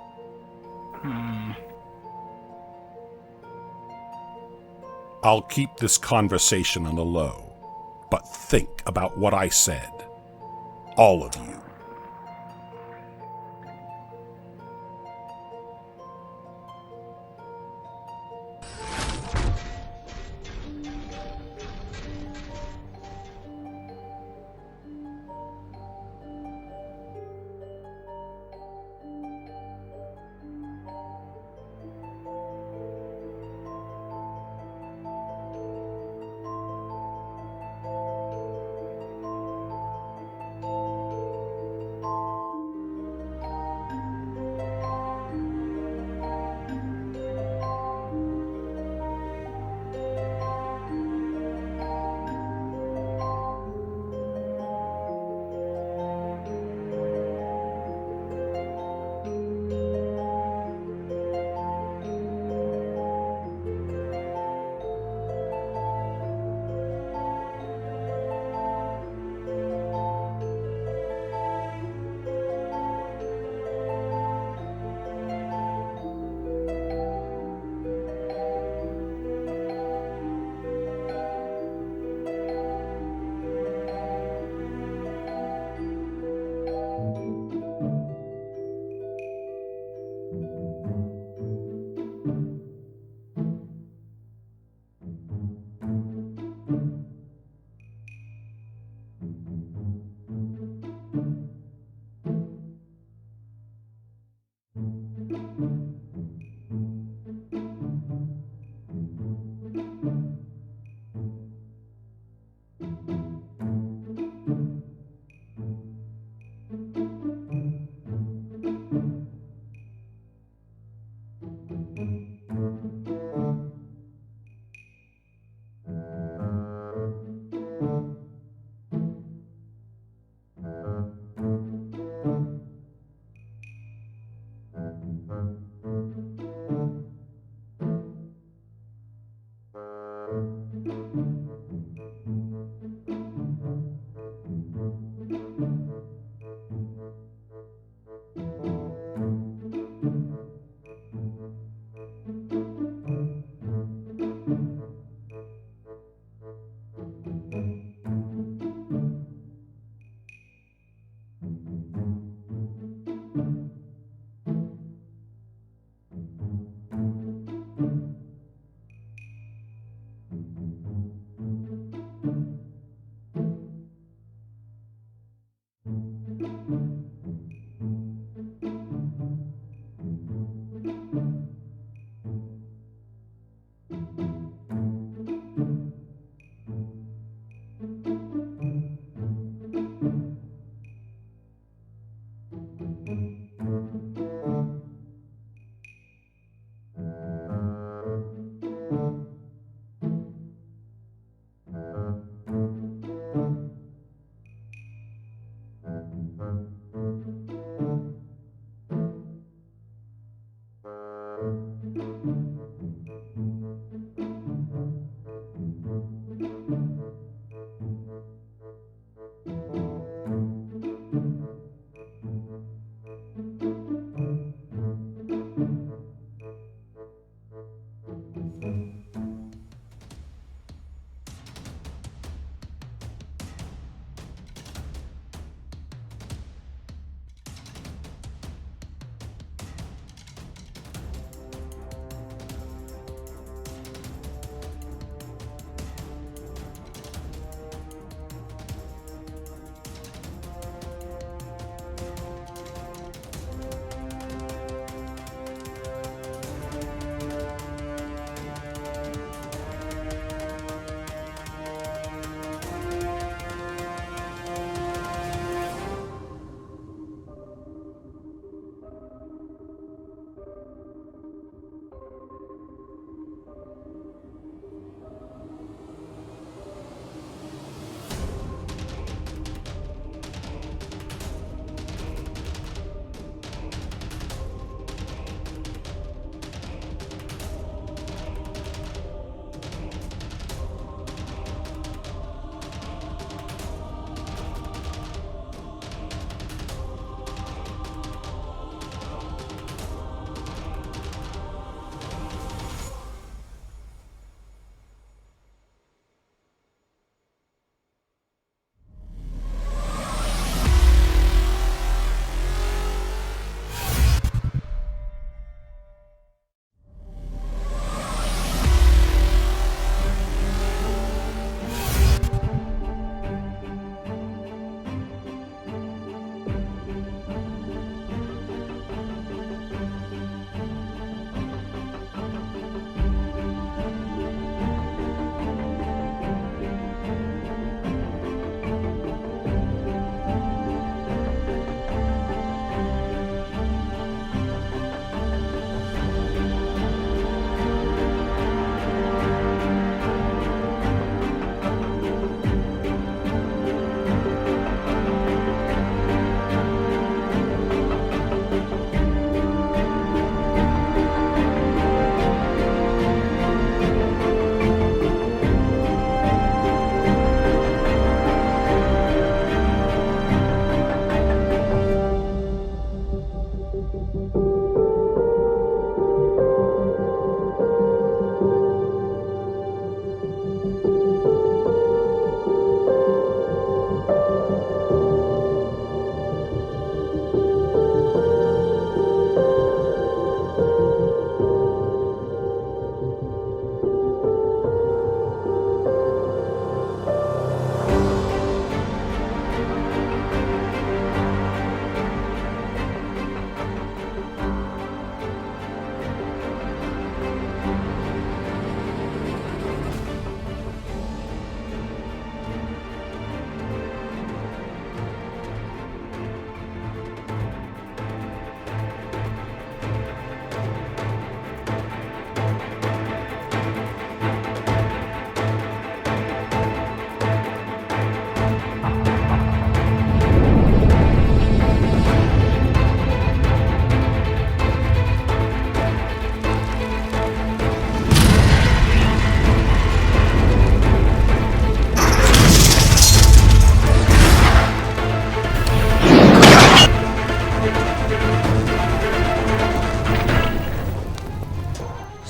I'll keep this conversation on the low, but think about what I said. All of you.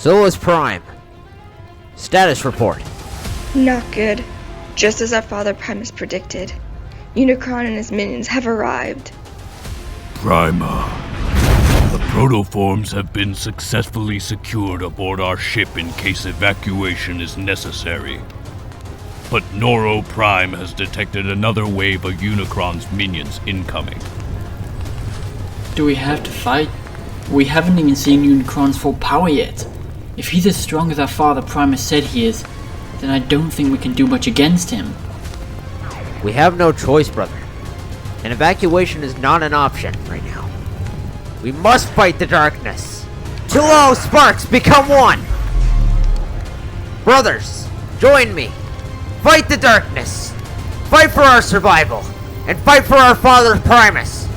Solus Prime. Status report. Not good. Just as our father Primus predicted. Unicron and his minions have arrived. Prima. The protoforms have been successfully secured aboard our ship in case evacuation is necessary. But Noro Prime has detected another wave of Unicron's minions incoming. Do we have to fight? We haven't even seen Unicron's full power yet. If he's as strong as our father Primus said he is, then I don't think we can do much against him. We have no choice, brother. An evacuation is not an option right now. We must fight the darkness. Till all sparks become one! Brothers, join me. Fight the darkness. Fight for our survival. And fight for our father Primus,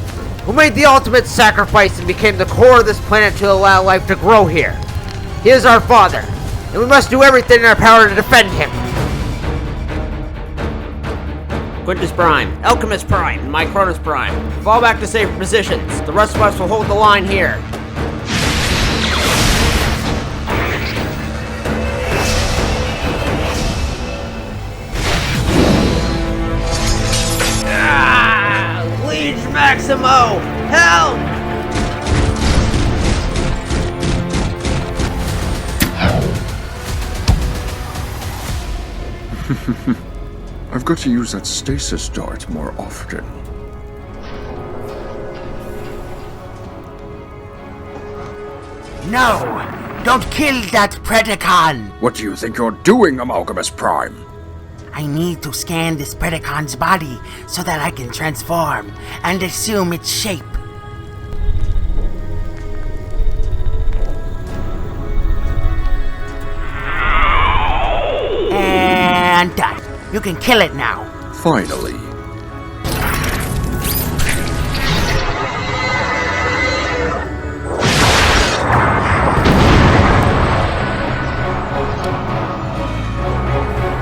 who made the ultimate sacrifice and became the core of this planet to allow life to grow here. He is our father, and we must do everything in our power to defend him. Quintus Prime, Alchemist Prime, and Micronus Prime. Fall back to safe positions. The rest of us will hold the line here. Liege Maximo! Help! I've got to use that stasis dart more often. No! Don't kill that Predacon! What do you think you're doing, Amalgamus Prime? I need to scan this Predacon's body so that I can transform and assume its shape. And done. You can kill it now. Finally.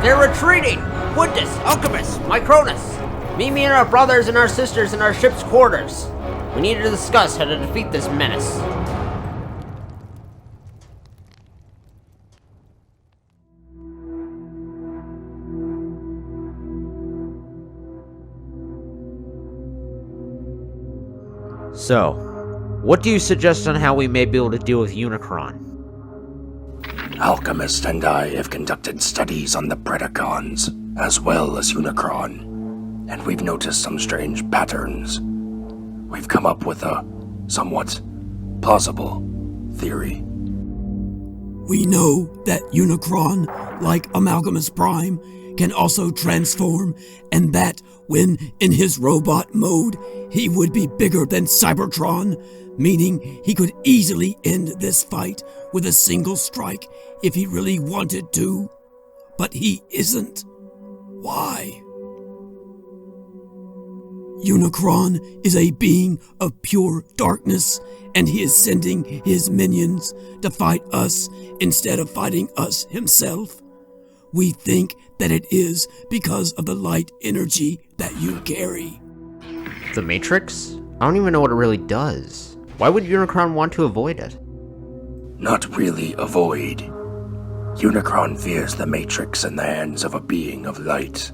They're retreating! Quintus, Alchemist, Micronus! Meet me and our brothers and our sisters in our ship's quarters. We need to discuss how to defeat this menace. So, what do you suggest on how we may be able to deal with Unicron? Alchemist and I have conducted studies on the Predacons, as well as Unicron, and we've noticed some strange patterns. We've come up with a somewhat plausible theory. We know that Unicron, like Amalgamus Prime, can also transform, and that when in his robot mode, he would be bigger than Cybertron, meaning he could easily end this fight with a single strike if he really wanted to. But he isn't. Why? Unicron is a being of pure darkness, and he is sending his minions to fight us instead of fighting us himself. We think that it is because of the light energy that you carry. The Matrix? I don't even know what it really does. Why would Unicron want to avoid it? Not really avoid. Unicron fears the Matrix in the hands of a being of light.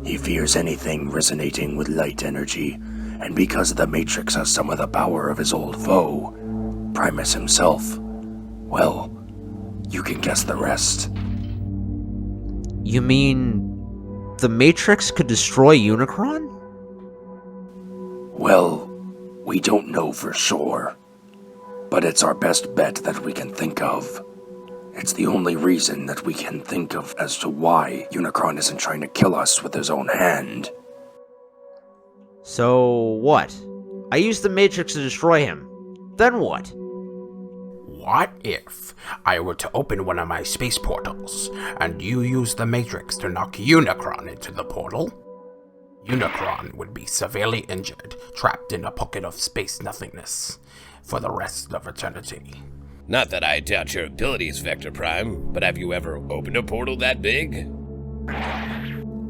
He fears anything resonating with light energy, and because the Matrix has some of the power of his old foe, Primus himself, well, you can guess the rest. You mean the Matrix could destroy Unicron? Well, we don't know for sure, but it's our best bet that we can think of. It's the only reason that we can think of as to why Unicron isn't trying to kill us with his own hand. So what? I used the Matrix to destroy him. Then what? What if I were to open one of my space portals, and you use the Matrix to knock Unicron into the portal? Unicron would be severely injured, trapped in a pocket of space nothingness for the rest of eternity. Not that I doubt your abilities, Vector Prime, but have you ever opened a portal that big?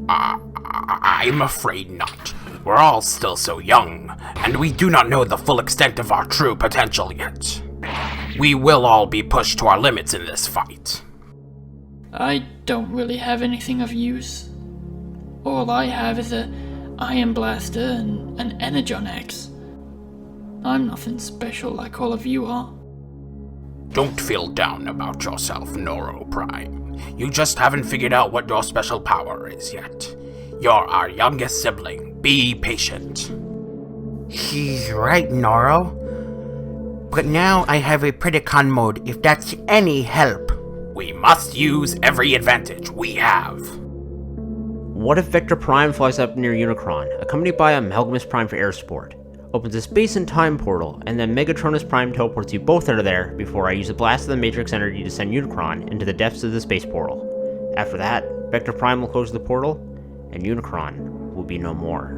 I'm afraid not. We're all still so young, and we do not know the full extent of our true potential yet. We will all be pushed to our limits in this fight. I don't really have anything of use. All I have is a Iron Blaster and an Energon X. I'm nothing special like all of you are. Don't feel down about yourself, Noro Prime. You just haven't figured out what your special power is yet. You're our youngest sibling. Be patient. He's right, Noro. But now I have a Predacon mode, if that's any help. We must use every advantage we have. What if Vector Prime flies up near Unicron, accompanied by Amalgamus Prime for air support, opens a space and time portal, and then Megatronus Prime teleports you both out of there before I use a blast of the Matrix energy to send Unicron into the depths of the space portal. After that, Vector Prime will close the portal, and Unicron will be no more.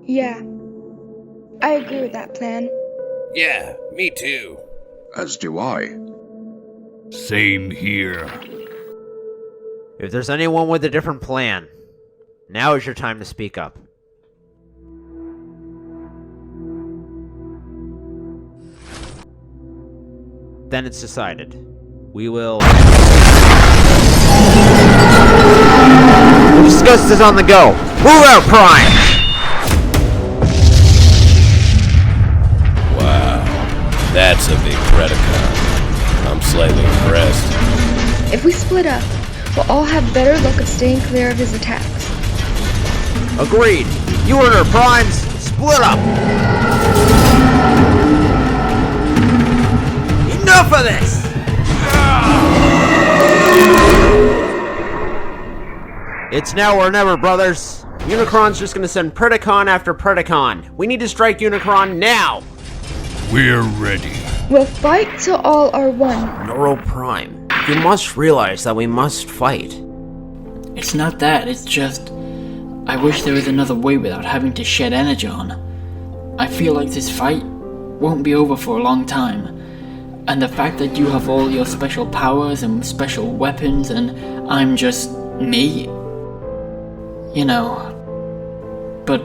Yeah, I agree with that plan. Yeah, me too. As do I. Same here. If there's anyone with a different plan, now is your time to speak up. Then it's decided. We will discuss this on the go. Move out, Prime! Wow, that's a big Predacon. I'm slightly impressed. If we split up, we'll all have better luck of staying clear of his attacks. Agreed. You and her Primes, split up! Enough of this! It's now or never, brothers. Unicron's just gonna send Predacon after Predacon. We need to strike Unicron now! We're ready. We'll fight till all are one. Noro Prime, you must realize that we must fight. It's not that, it's just... I wish there was another way without having to shed Energon. I feel like this fight won't be over for a long time. And the fact that you have all your special powers and special weapons and I'm just me... You know... But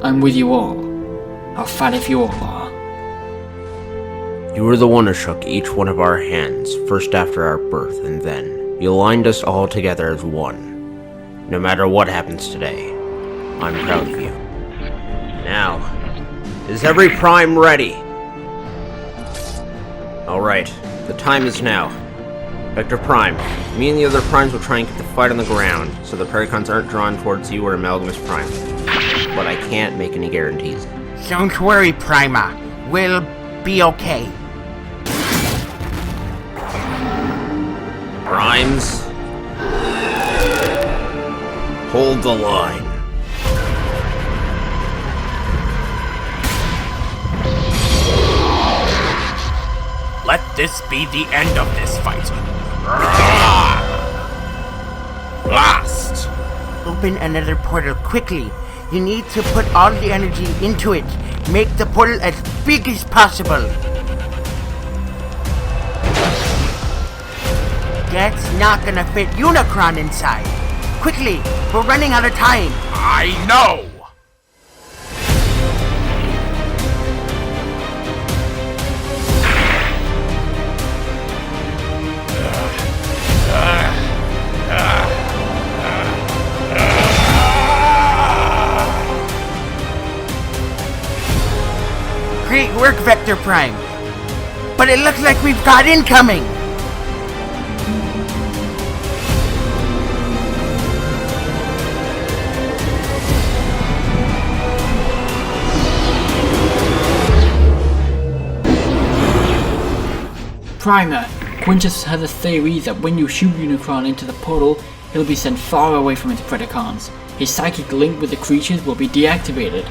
I'm with you all. I'll fight if you all are. You were the one who shook each one of our hands, first after our birth, and then you aligned us all together as one. No matter what happens today, I'm proud of you. Now, is every Prime ready? Alright, the time is now. Vector Prime, me and the other Primes will try and keep the fight on the ground, so the Predacons aren't drawn towards you or Amalgamus Prime. But I can't make any guarantees. Don't worry, Prima. We'll be okay. Primes, hold the line. Let this be the end of this fight. Blast! Open another portal quickly. You need to put all the energy into it. Make the portal as big as possible. That's not gonna fit Unicron inside. Quickly, we're running out of time. I know! Great work, Vector Prime. But it looks like we've got incoming. Primer, Quintus has a theory that when you shoot Unicron into the portal, he'll be sent far away from his Predacons. His psychic link with the creatures will be deactivated,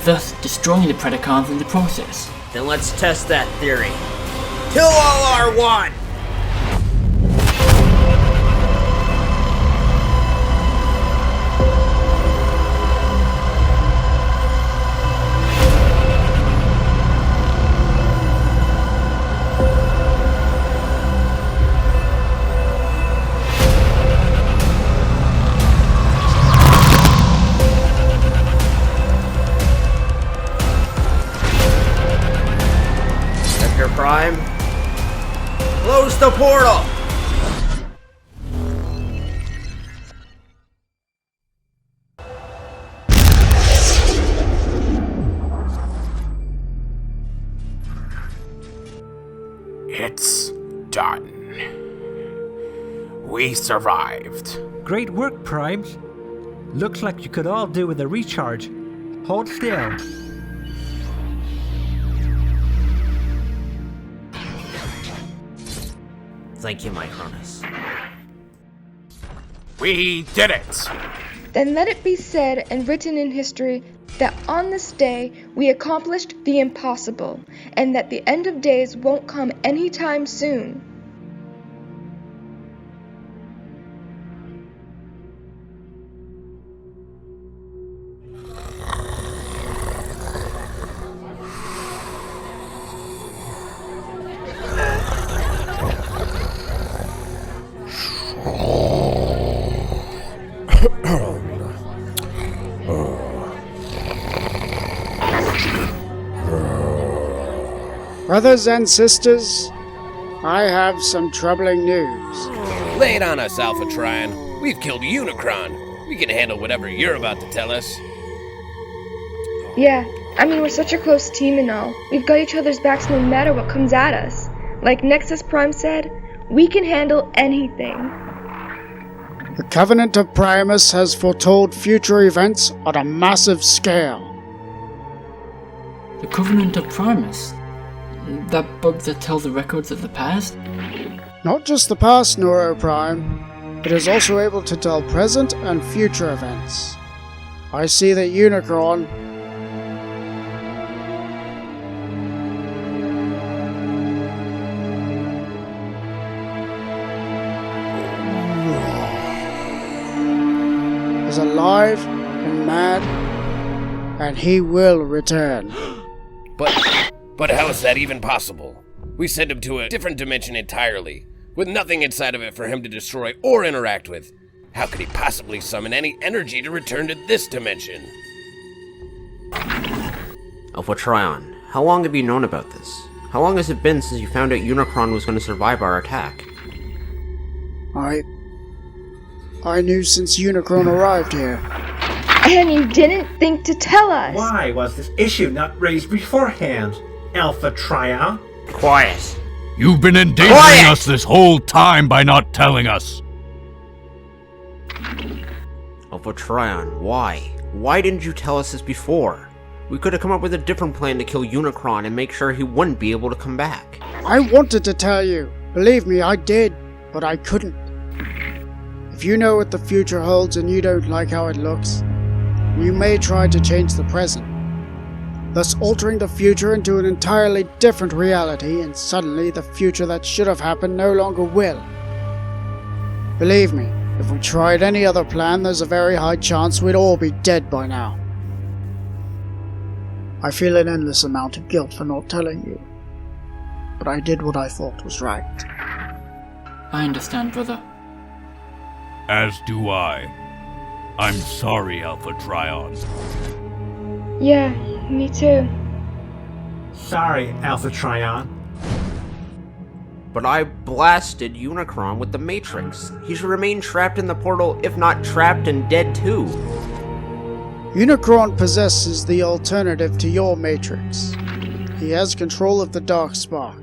thus destroying the Predacons in the process. Then let's test that theory. Kill all R1! Prime. Close the portal! It's done. We survived. Great work, Primes. Looks like you could all do with a recharge. Hold still. Thank you, my Cronus. We did it! Then let it be said and written in history that on this day we accomplished the impossible, and that the end of days won't come anytime soon. Brothers and sisters, I have some troubling news. Lay it on us, Alpha Trion. We've killed Unicron. We can handle whatever you're about to tell us. Yeah, I mean, we're such a close team and all. We've got each other's backs no matter what comes at us. Like Nexus Prime said, we can handle anything. The Covenant of Primus has foretold future events on a massive scale. The Covenant of Primus? That book that tells the records of the past? Not just the past, Neuro Prime. It is also able to tell present and future events. I see that Unicron is alive and mad, and he will return. But how is that even possible? We sent him to a different dimension entirely, with nothing inside of it for him to destroy or interact with. How could he possibly summon any energy to return to this dimension? Alpha Trion, how long have you known about this? How long has it been since you found out Unicron was going to survive our attack? I knew since Unicron arrived here. And you didn't think to tell us! Why was this issue not raised beforehand, Alpha Trion? Quiet! You've been endangering us this whole time by not telling us! Alpha Trion, why? Why didn't you tell us this before? We could have come up with a different plan to kill Unicron and make sure he wouldn't be able to come back. I wanted to tell you. Believe me, I did. But I couldn't. If you know what the future holds and you don't like how it looks, you may try to change the present, thus altering the future into an entirely different reality, and suddenly the future that should have happened no longer will. Believe me, if we tried any other plan, there's a very high chance we'd all be dead by now. I feel an endless amount of guilt for not telling you, but I did what I thought was right. I understand, brother. As do I. I'm sorry, Alpha Trion. Yeah, me too. Sorry, Alpha Trion. But I blasted Unicron with the Matrix. He should remain trapped in the portal, if not trapped and dead too. Unicron possesses the alternative to your Matrix. He has control of the Dark Spark,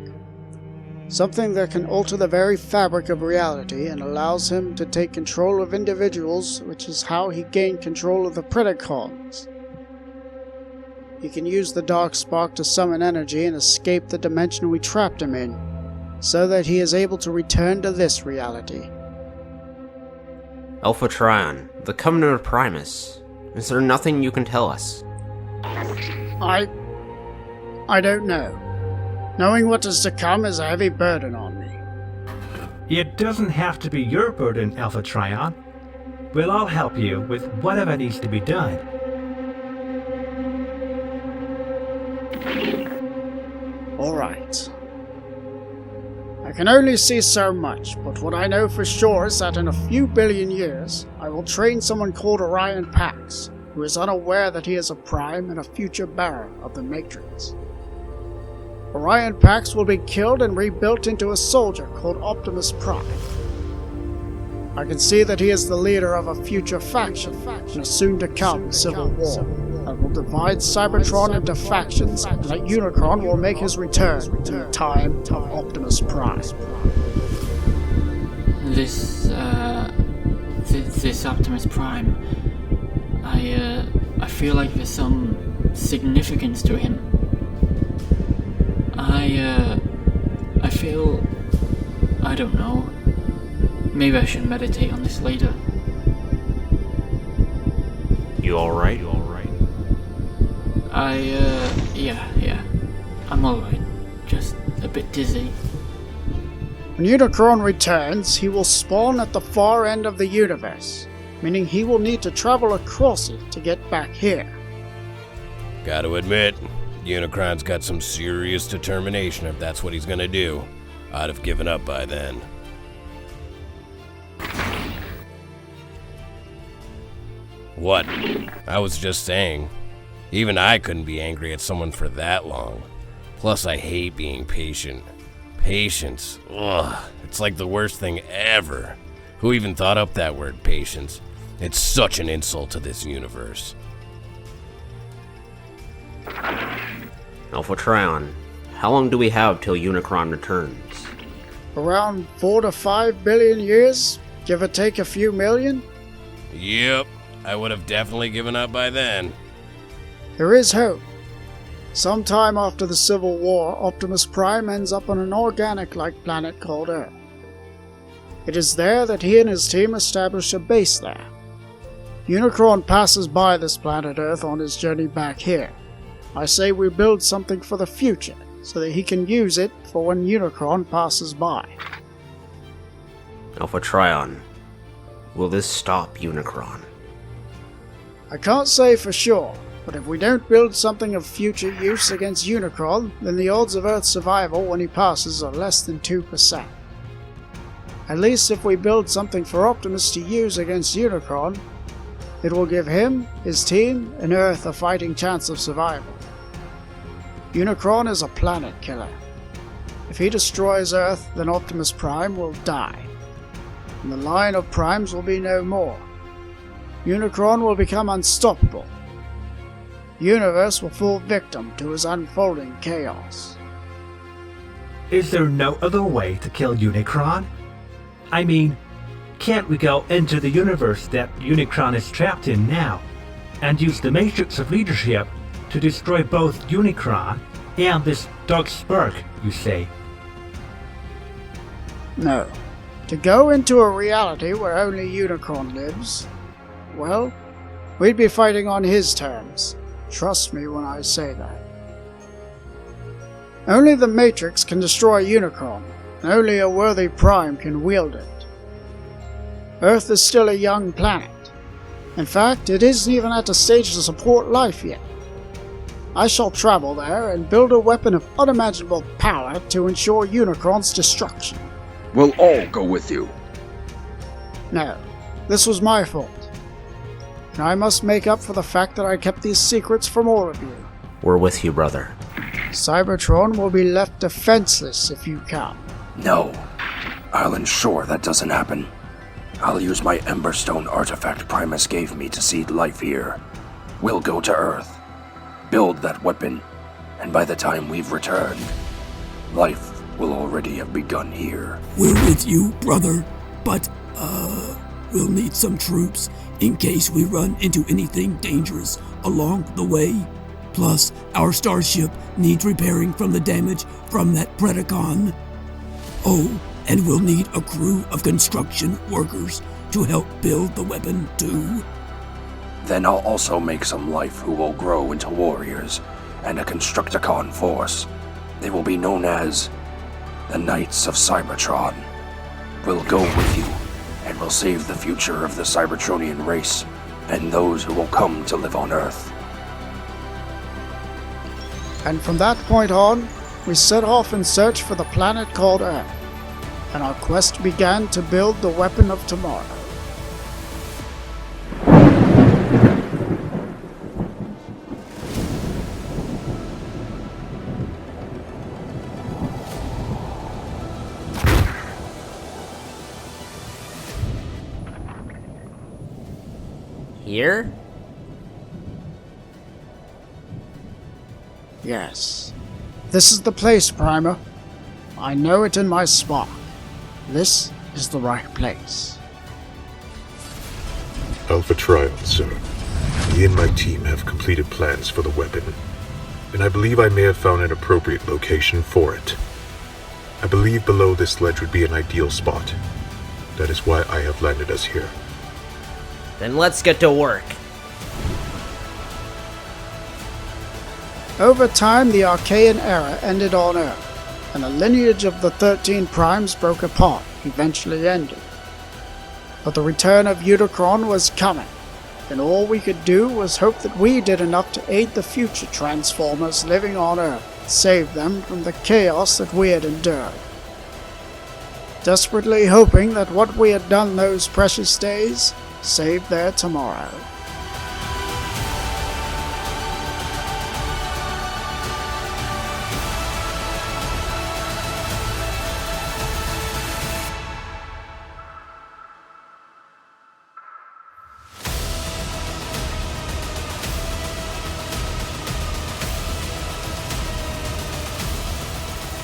something that can alter the very fabric of reality and allows him to take control of individuals, which is how he gained control of the Predacons. He can use the Dark Spark to summon energy and escape the dimension we trapped him in, so that he is able to return to this reality. Alpha Trion, the Covenant of Primus. Is there nothing you can tell us? I don't know. Knowing what is to come is a heavy burden on me. It doesn't have to be your burden, Alpha Trion. We'll all help you with whatever needs to be done. Alright. I can only see so much, but what I know for sure is that in a few billion years, I will train someone called Orion Pax, who is unaware that he is a prime and a future bearer of the Matrix. Orion Pax will be killed and rebuilt into a soldier called Optimus Prime. I can see that he is the leader of a future faction in a soon-to-come civil war that will divide Cybertron into factions, and that Unicron will make his return in the time of Optimus Prime. This Optimus Prime, I feel like there's some significance to him. I feel, I don't know, maybe I should meditate on this later. You alright? Yeah, I'm alright, just a bit dizzy. When Unicron returns, he will spawn at the far end of the universe, meaning he will need to travel across it to get back here. Gotta admit, Unicron's got some serious determination if that's what he's gonna do. I'd have given up by then. What? I was just saying. Even I couldn't be angry at someone for that long. Plus, I hate being patient. Patience. Ugh. It's like the worst thing ever. Who even thought up that word, patience? It's such an insult to this universe. Alpha Trion, how long do we have till Unicron returns? Around 4 to 5 billion years, give or take a few million. Yep, I would have definitely given up by then. There is hope. Sometime after the Civil War, Optimus Prime ends up on an organic-like planet called Earth. It is there that he and his team establish a base there. Unicron passes by this planet Earth on his journey back here. I say we build something for the future, so that he can use it for when Unicron passes by. Alpha Trion, will this stop Unicron? I can't say for sure, but if we don't build something of future use against Unicron, then the odds of Earth's survival when he passes are less than 2%. At least if we build something for Optimus to use against Unicron, it will give him, his team, and Earth a fighting chance of survival. Unicron is a planet killer. If he destroys Earth, then Optimus Prime will die, and the line of primes will be no more. Unicron will become unstoppable. The universe will fall victim to his unfolding chaos. Is there no other way to kill Unicron? I mean, can't we go into the universe that Unicron is trapped in now, and use the Matrix of Leadership to destroy both Unicron and this dark spark, you say? No. To go into a reality where only Unicron lives, well, we'd be fighting on his terms. Trust me when I say that. Only the Matrix can destroy Unicron, and only a worthy Prime can wield it. Earth is still a young planet. In fact, it isn't even at a stage to support life yet. I shall travel there and build a weapon of unimaginable power to ensure Unicron's destruction. We'll all go with you. No, this was my fault. And I must make up for the fact that I kept these secrets from all of you. We're with you, brother. Cybertron will be left defenseless if you come. No. I'll ensure that doesn't happen. I'll use my Emberstone artifact Primus gave me to seed life here. We'll go to Earth, build that weapon, and by the time we've returned, life will already have begun here. We're with you, brother, but, we'll need some troops in case we run into anything dangerous along the way. Plus, our starship needs repairing from the damage from that Predacon. Oh, and we'll need a crew of construction workers to help build the weapon too. Then I'll also make some life who will grow into warriors and a Constructicon force. They will be known as the Knights of Cybertron. We'll go with you, and we'll save the future of the Cybertronian race and those who will come to live on Earth. And from that point on, we set off in search for the planet called Earth, and our quest began to build the weapon of tomorrow. Here? Yes. This is the place, Primer. I know it in my spark. This is the right place. Alpha Trion, sir. Me and my team have completed plans for the weapon, and I believe I may have found an appropriate location for it. I believe below this ledge would be an ideal spot. That is why I have landed us here. Then let's get to work. Over time, the Archaean era ended on Earth, and the lineage of the 13 Primes broke apart, eventually ending. But the return of Unicron was coming, and all we could do was hope that we did enough to aid the future Transformers living on Earth, save them from the chaos that we had endured. Desperately hoping that what we had done those precious days saved their tomorrow.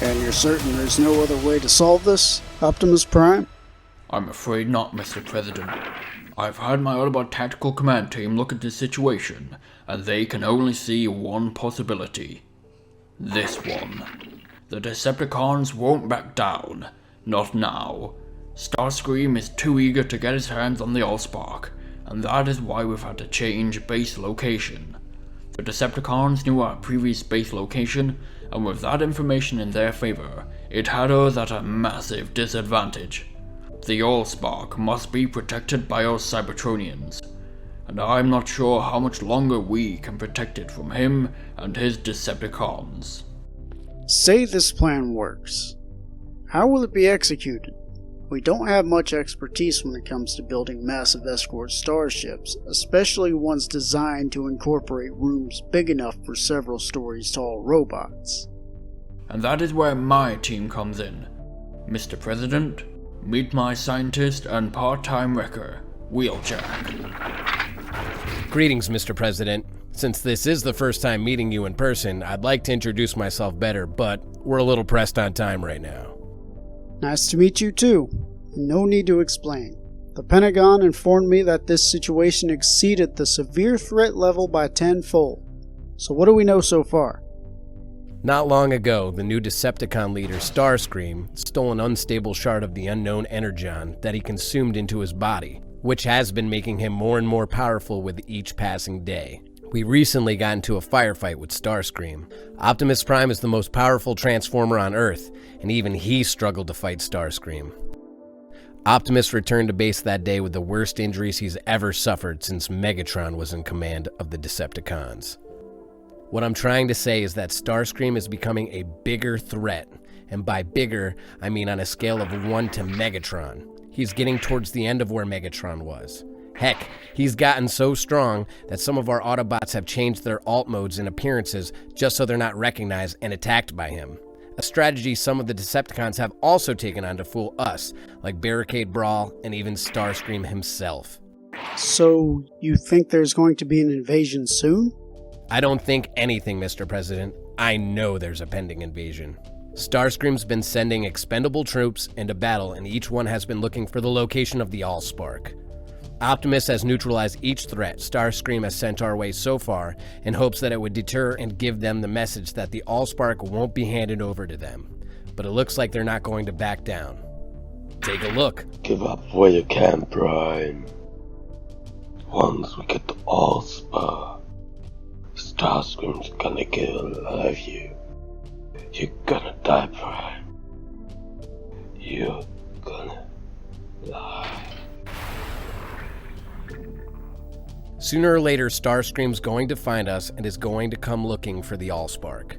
And you're certain there's no other way to solve this, Optimus Prime? I'm afraid not, Mr. President. I've had my Autobot Tactical Command team look at this situation, and they can only see one possibility. This one. The Decepticons won't back down. Not now. Starscream is too eager to get his hands on the Allspark, and that is why we've had to change base location. The Decepticons knew our previous base location, and with that information in their favor, it had us at a massive disadvantage. The Allspark must be protected by us Cybertronians, and I'm not sure how much longer we can protect it from him and his Decepticons. Say this plan works. How will it be executed? We don't have much expertise when it comes to building massive escort starships, especially ones designed to incorporate rooms big enough for several stories tall robots. And that is where my team comes in. Mr. President, meet my scientist and part-time wrecker, Wheeljack. Greetings, Mr. President. Since this is the first time meeting you in person, I'd like to introduce myself better, but we're a little pressed on time right now. Nice to meet you too. No need to explain. The Pentagon informed me that this situation exceeded the severe threat level by tenfold. So what do we know so far? Not long ago, the new Decepticon leader, Starscream, stole an unstable shard of the unknown energon that he consumed into his body, which has been making him more and more powerful with each passing day. We recently got into a firefight with Starscream. Optimus Prime is the most powerful Transformer on Earth, and even he struggled to fight Starscream. Optimus returned to base that day with the worst injuries he's ever suffered since Megatron was in command of the Decepticons. What I'm trying to say is that Starscream is becoming a bigger threat, and by bigger, I mean on a scale of 1 to Megatron. He's getting towards the end of where Megatron was. Heck, he's gotten so strong that some of our Autobots have changed their alt modes and appearances just so they're not recognized and attacked by him. A strategy some of the Decepticons have also taken on to fool us, like Barricade Brawl and even Starscream himself. So, you think there's going to be an invasion soon? I don't think anything, Mr. President. I know there's a pending invasion. Starscream's been sending expendable troops into battle, and each one has been looking for the location of the Allspark. Optimus has neutralized each threat Starscream has sent our way so far in hopes that it would deter and give them the message that the Allspark won't be handed over to them. But it looks like they're not going to back down. Take a look. Give up where you can, Prime. Once we get the Allspark, Starscream's gonna get alive you. You're gonna die, Prime. You're gonna die. Sooner or later, Starscream's going to find us and is going to come looking for the Allspark.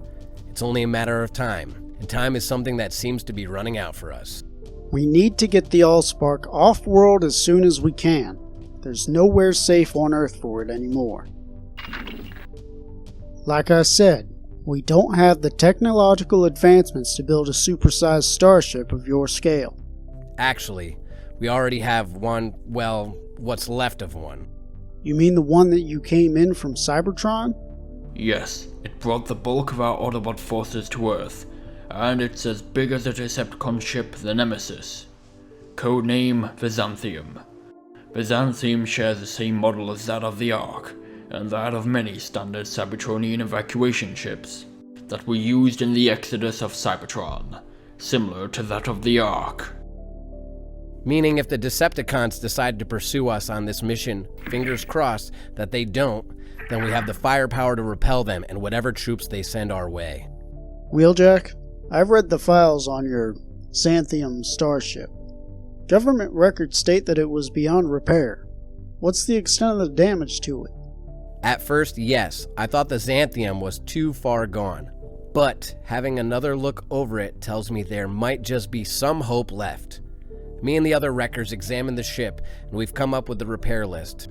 It's only a matter of time, and time is something that seems to be running out for us. We need to get the Allspark off-world as soon as we can. There's nowhere safe on Earth for it anymore. Like I said, we don't have the technological advancements to build a supersized starship of your scale. Actually, we already have one, well, what's left of one. You mean the one that you came in from Cybertron? Yes, it brought the bulk of our Autobot forces to Earth, and it's as big as a Decepticon ship, the Nemesis. Codename Byzantium. Byzantium shares the same model as that of the Ark, and that of many standard Cybertronian evacuation ships that were used in the exodus of Cybertron, similar to that of the Ark. Meaning if the Decepticons decide to pursue us on this mission, fingers crossed that they don't, then we have the firepower to repel them and whatever troops they send our way. Wheeljack, I've read the files on your Xanthium starship. Government records state that it was beyond repair. What's the extent of the damage to it? At first, yes, I thought the Xanthium was too far gone. But having another look over it tells me there might just be some hope left. Me and the other wreckers examined the ship, and we've come up with the repair list.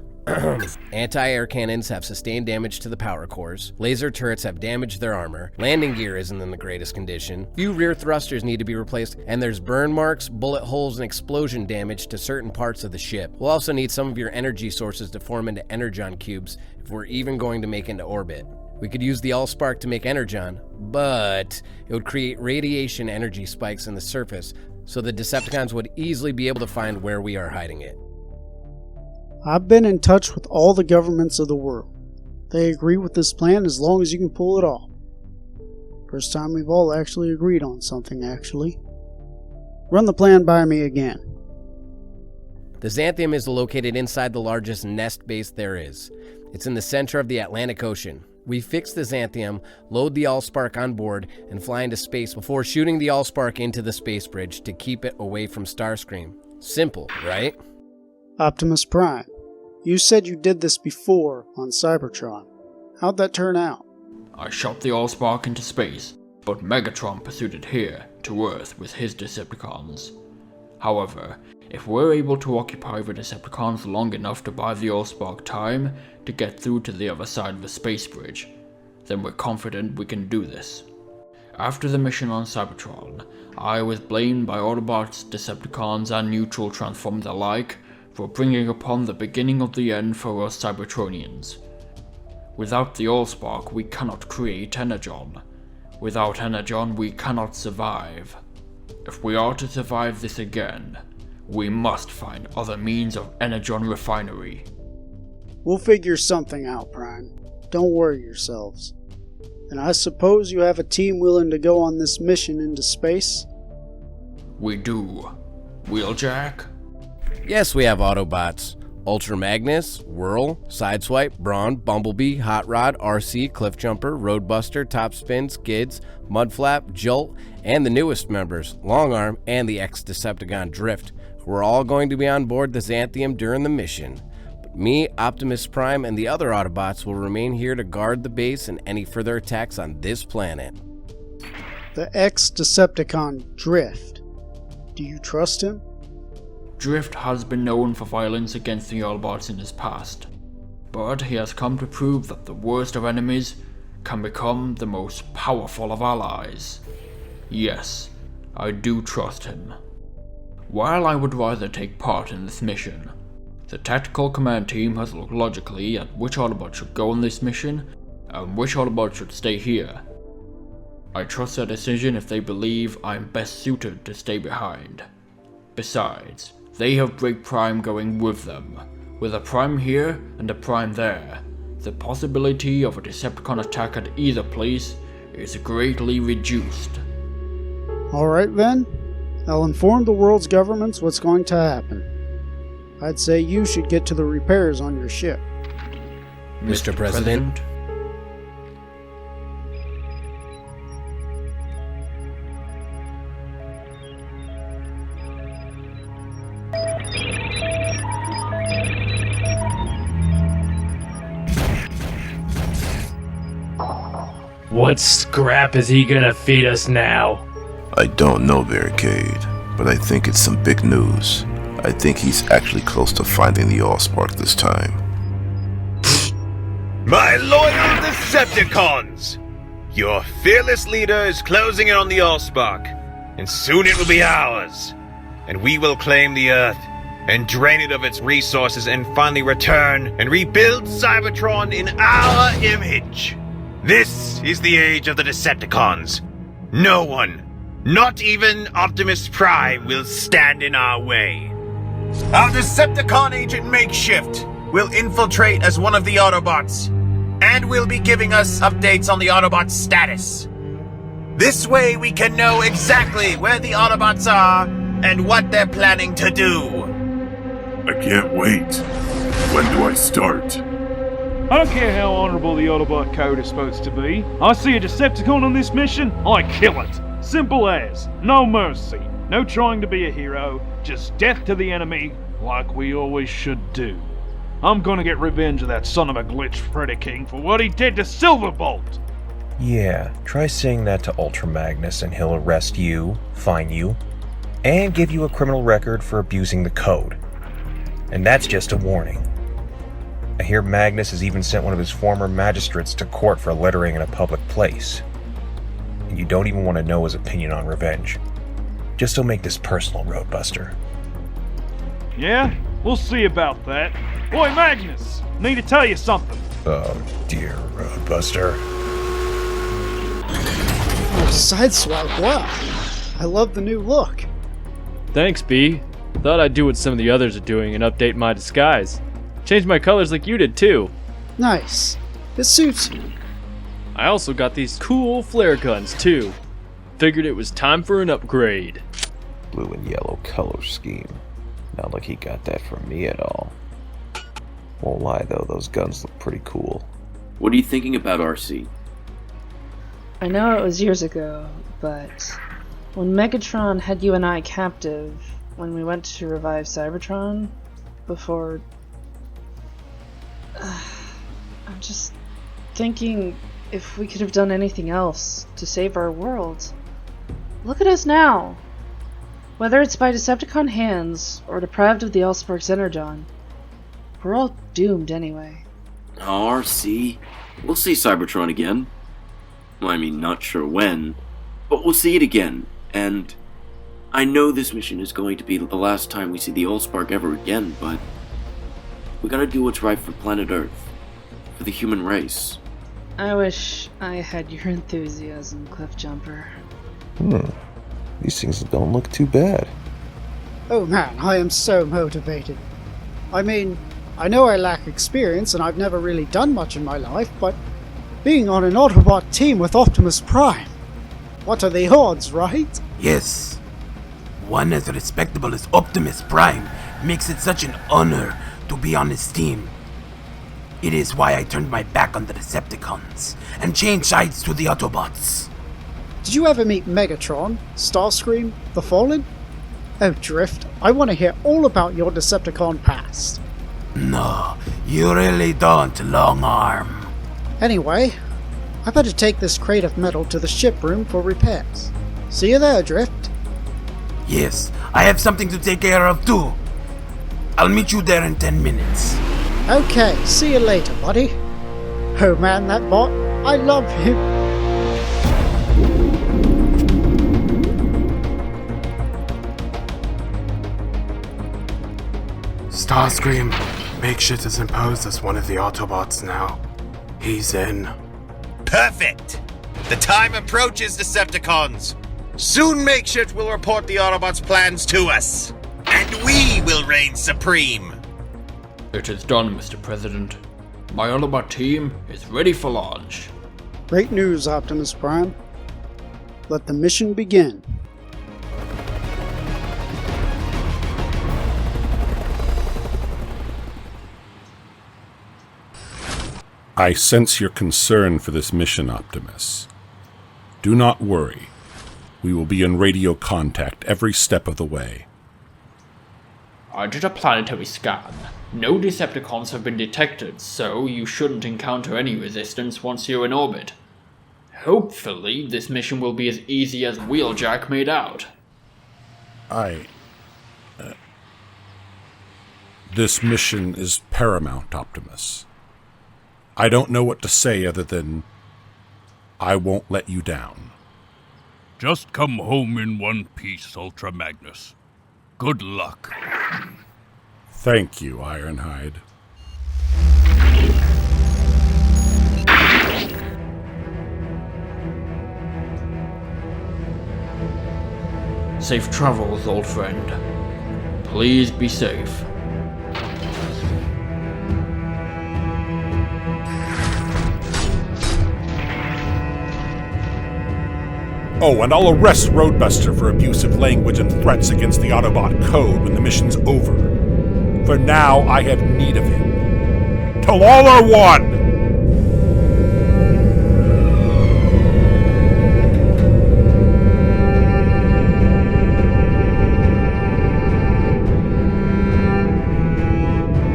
Anti-air cannons have sustained damage to the power cores, laser turrets have damaged their armor, landing gear isn't in the greatest condition, few rear thrusters need to be replaced, and there's burn marks, bullet holes, and explosion damage to certain parts of the ship. We'll also need some of your energy sources to form into energon cubes if we're even going to make into orbit. We could use the Allspark to make energon, but it would create radiation energy spikes in the surface, so the Decepticons would easily be able to find where we are hiding it. I've been in touch with all the governments of the world. They agree with this plan as long as you can pull it off. First time we've all actually agreed on something, actually. Run the plan by me again. The Xanthium is located inside the largest nest base there is. It's in the center of the Atlantic Ocean. We fix the Xanthium, load the Allspark on board, and fly into space before shooting the Allspark into the space bridge to keep it away from Starscream. Simple, right? Optimus Prime, you said you did this before on Cybertron. How'd that turn out? I shot the Allspark into space, but Megatron pursued it here, to Earth, with his Decepticons. However, if we're able to occupy the Decepticons long enough to buy the Allspark time to get through to the other side of the space bridge, then we're confident we can do this. After the mission on Cybertron, I was blamed by Autobots, Decepticons, and neutral Transformers alike for bringing upon the beginning of the end for us Cybertronians. Without the Allspark, we cannot create Energon. Without Energon, we cannot survive. If we are to survive this again, we must find other means of Energon refinery. We'll figure something out, Prime. Don't worry yourselves. And I suppose you have a team willing to go on this mission into space? We do. Wheeljack? Yes, we have Autobots. Ultra Magnus, Whirl, Sideswipe, Brawn, Bumblebee, Hot Rod, RC, Cliffjumper, Roadbuster, Topspin, Skids, Mudflap, Jolt, and the newest members, Longarm and the ex-Decepticon Drift, who are all going to be on board the Xanthium during the mission. But me, Optimus Prime, and the other Autobots will remain here to guard the base and any further attacks on this planet. The ex-Decepticon Drift. Do you trust him? Drift has been known for violence against the Autobots in his past, but he has come to prove that the worst of enemies can become the most powerful of allies. Yes, I do trust him. While I would rather take part in this mission, the tactical command team has looked logically at which Autobot should go on this mission and which Autobot should stay here. I trust their decision if they believe I'm best suited to stay behind. Besides, they have Break Prime going with them. With a Prime here and a Prime there, the possibility of a Decepticon attack at either place is greatly reduced. Alright then, I'll inform the world's governments what's going to happen. I'd say you should get to the repairs on your ship. Mr. President? What scrap is he gonna feed us now? I don't know, Barricade, but I think it's some big news. I think he's actually close to finding the Allspark this time. My loyal Decepticons! Your fearless leader is closing in on the Allspark, and soon it will be ours, and we will claim the Earth and drain it of its resources and finally return and rebuild Cybertron in our image. This is the age of the Decepticons. No one, not even Optimus Prime, will stand in our way. Our Decepticon agent Makeshift will infiltrate as one of the Autobots, and will be giving us updates on the Autobots' status. This way we can know exactly where the Autobots are and what they're planning to do. I can't wait. When do I start? I don't care how honorable the Autobot code is supposed to be. I see a Decepticon on this mission, I kill it. Simple as. No mercy. No trying to be a hero. Just death to the enemy, like we always should do. I'm gonna get revenge of that son of a glitch Freddy King for what he did to Silverbolt. Yeah, try saying that to Ultra Magnus and he'll arrest you, fine you, and give you a criminal record for abusing the code. And that's just a warning. I hear Magnus has even sent one of his former magistrates to court for littering in a public place. And you don't even want to know his opinion on revenge. Just don't make this personal, Roadbuster. Yeah? We'll see about that. Boy, Magnus! Need to tell you something. Oh dear, Roadbuster. Oh, Sideswipe, wow. I love the new look. Thanks, B. Thought I'd do what some of the others are doing and update my disguise. Change my colors like you did too. Nice. It suits you. I also got these cool flare guns too. Figured it was time for an upgrade. Blue and yellow color scheme. Not like he got that from me at all. Won't lie though, those guns look pretty cool. What are you thinking about, RC? I know it was years ago, but when Megatron had you and I captive, when we went to revive Cybertron, before... I'm just thinking if we could have done anything else to save our world. Look at us now! Whether it's by Decepticon hands, or deprived of the Allspark's Energon, we're all doomed anyway. Oh, RC. We'll see Cybertron again. Well, I mean, not sure when, but we'll see it again, and I know this mission is going to be the last time we see the Allspark ever again, but we gotta do what's right for planet Earth, for the human race. I wish I had your enthusiasm, Cliffjumper. These things don't look too bad. Oh man, I am so motivated. I mean, I know I lack experience and I've never really done much in my life, but being on an Autobot team with Optimus Prime, what are the odds, right? Yes. One as respectable as Optimus Prime makes it such an honor to be on his team. It is why I turned my back on the Decepticons and changed sides to the Autobots. Did you ever meet Megatron, Starscream, the Fallen? Oh, Drift, I want to hear all about your Decepticon past. No, you really don't, Long Arm. Anyway, I better take this crate of metal to the ship room for repairs. See you there, Drift. Yes, I have something to take care of too. I'll meet you there in 10 minutes. Okay, see you later, buddy. Oh man, that bot, I love him. Starscream, Makeshift is imposed as one of the Autobots now. He's in. Perfect! The time approaches, Decepticons! Soon Makeshift will report the Autobots' plans to us, and we will reign supreme! It is done, Mr. President. My Autobot team is ready for launch. Great news, Optimus Prime. Let the mission begin. I sense your concern for this mission, Optimus. Do not worry. We will be in radio contact every step of the way. I did a planetary scan. No Decepticons have been detected, so you shouldn't encounter any resistance once you're in orbit. Hopefully, this mission will be as easy as Wheeljack made out. This mission is paramount, Optimus. I don't know what to say other than I won't let you down. Just come home in one piece, Ultra Magnus. Good luck. Thank you, Ironhide. Safe travels, old friend. Please be safe. Oh, and I'll arrest Roadbuster for abusive language and threats against the Autobot code when the mission's over. For now, I have need of him. Till all are one!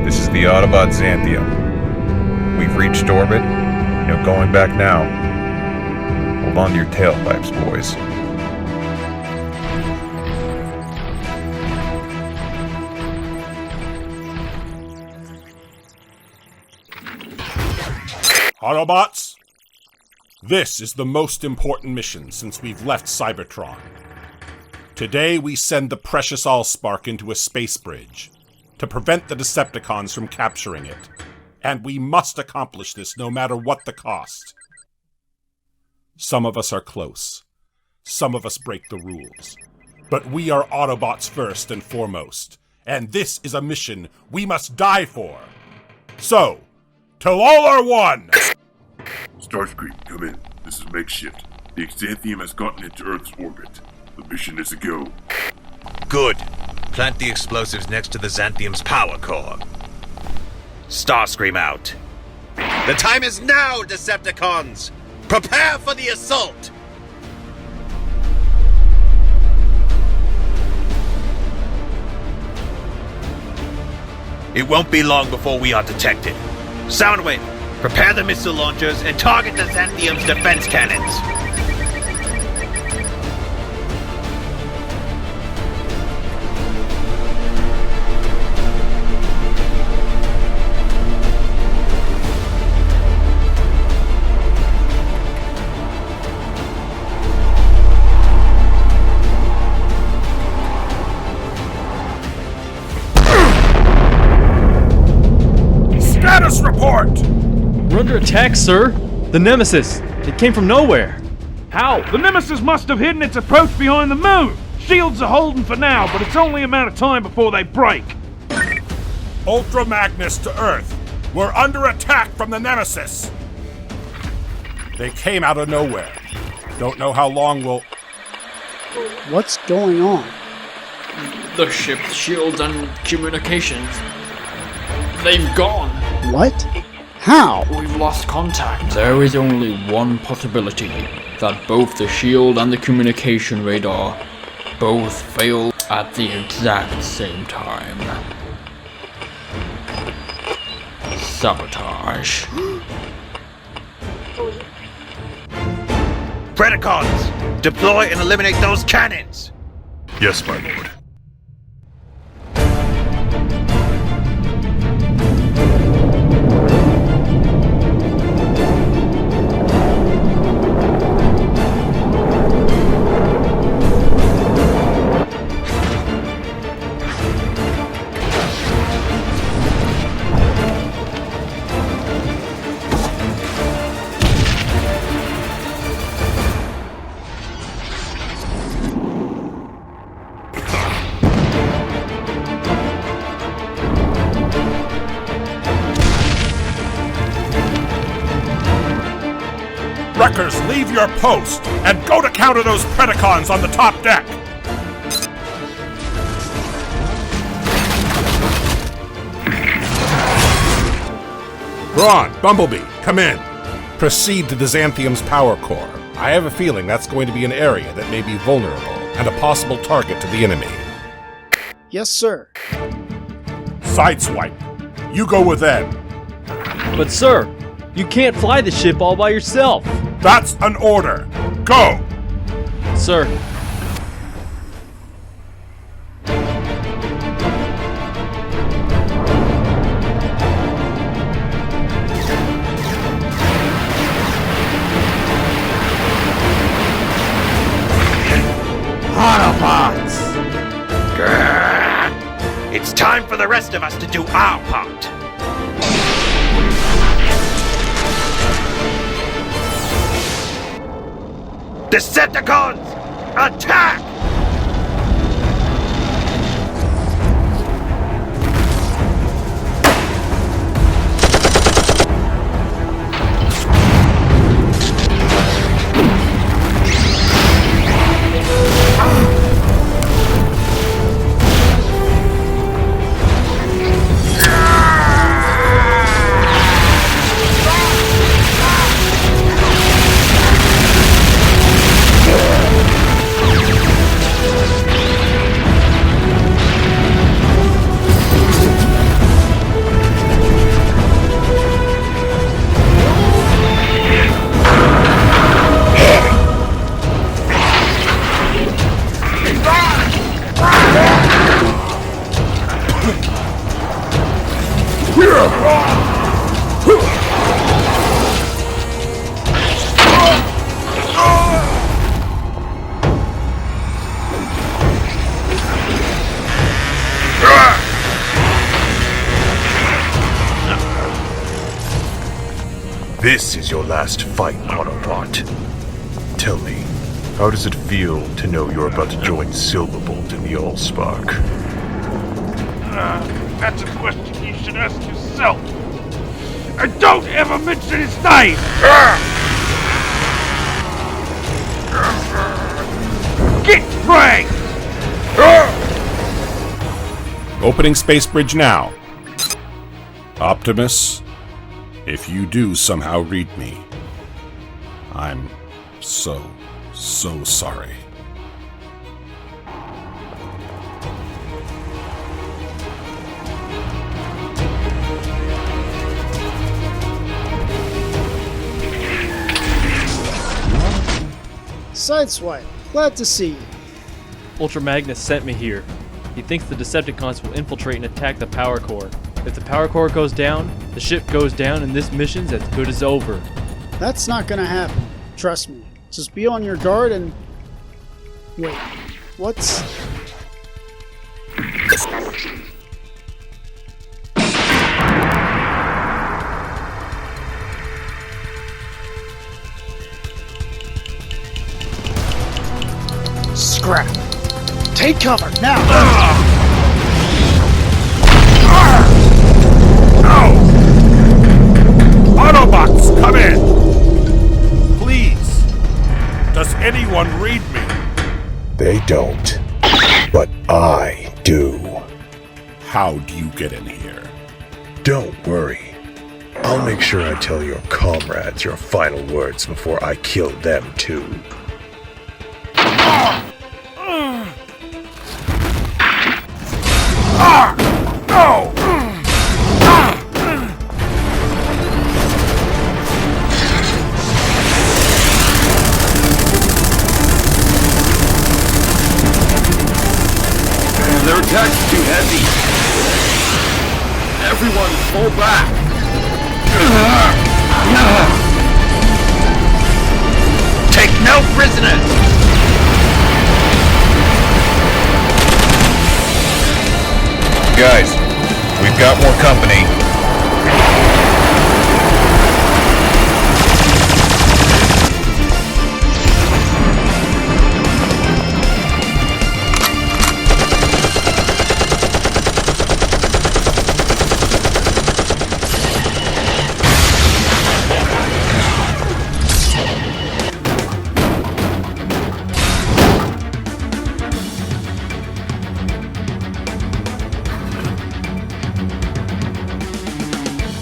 This is the Autobot Xanthium. We've reached orbit. No going back now. Hold on to your tailpipes, boys. Autobots, this is the most important mission since we've left Cybertron. Today we send the precious Allspark into a space bridge to prevent the Decepticons from capturing it. And we must accomplish this no matter what the cost. Some of us are close. Some of us break the rules. But we are Autobots first and foremost. And this is a mission we must die for. So, till all are one! Starscream, come in. This is Makeshift. The Xanthium has gotten into Earth's orbit. The mission is a go. Good. Plant the explosives next to the Xanthium's power core. Starscream out. The time is now, Decepticons! Prepare for the assault! It won't be long before we are detected. Soundwave, prepare the missile launchers and target the Xanthium's defense cannons. Status report! We're under attack, sir. The Nemesis. It came from nowhere. How? The Nemesis must have hidden its approach behind the moon. Shields are holding for now, but it's only a matter of time before they break. Ultra Magnus to Earth. We're under attack from the Nemesis. They came out of nowhere. Don't know how long we'll... What's going on? The ship's shields and communications. They've gone. What? How? We've lost contact. There is only one possibility, that both the shield and the communication radar both fail at the exact same time. Sabotage. Predacons, deploy and eliminate those cannons! Yes, my lord. Wreckers, leave your post and go to counter those Predacons on the top deck! Brawn, Bumblebee, come in. Proceed to the Xanthium's power core. I have a feeling that's going to be an area that may be vulnerable and a possible target to the enemy. Yes, sir. Sideswipe, you go with them. But sir, you can't fly the ship all by yourself. That's an order. Go! Sir. Autobots! Grrr. It's Time for the rest of us to do our part. Decepticons, attack! This is your last fight, Autobot. Tell me, how does it feel to know you're about to join Silverbolt in the Allspark? That's a question you should ask yourself. And don't ever mention his name! Get franked! Opening space bridge now. Optimus, if you do somehow read me, I'm so sorry. Sideswipe, glad to see you. Ultra Magnus sent me here. He thinks the Decepticons will infiltrate and attack the power core. If the power core goes down, the ship goes down and this mission's as good as over. That's not gonna happen. Trust me. Just be on your guard and... Wait, what's... Scrap. Take cover, now! Autobots, come in! Please! Does anyone read me? They don't. But I do. How do you get in here? Don't worry. I'll make sure I tell your comrades your final words before I kill them too. No! Their attack's too heavy. Everyone, pull back. Take no prisoners! Guys, we've got more company.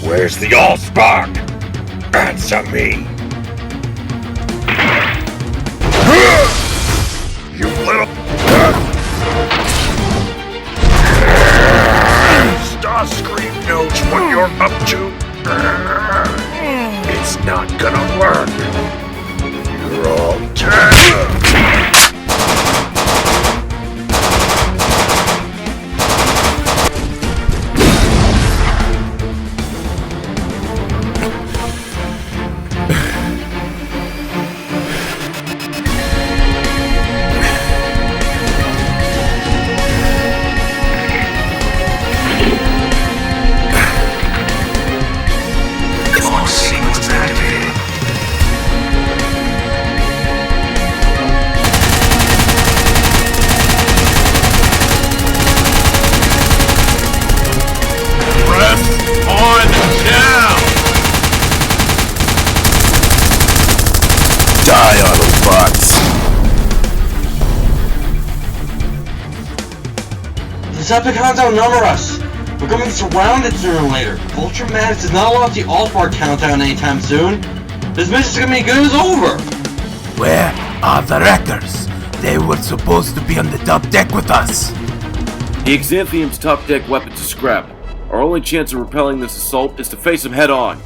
Where's the Allspark? Answer me! You little... Starscream knows what you're up to. It's not gonna work. You're all dead. Decepticons outnumber us. We're going to be surrounded sooner or later. Ultramax does not launch the Allspark countdown anytime soon. This mission's gonna be good as over. Where are the wreckers? They were supposed to be on the top deck with us. The Exanthium's top deck weapons are scrap. Our only chance of repelling this assault is to face them head on.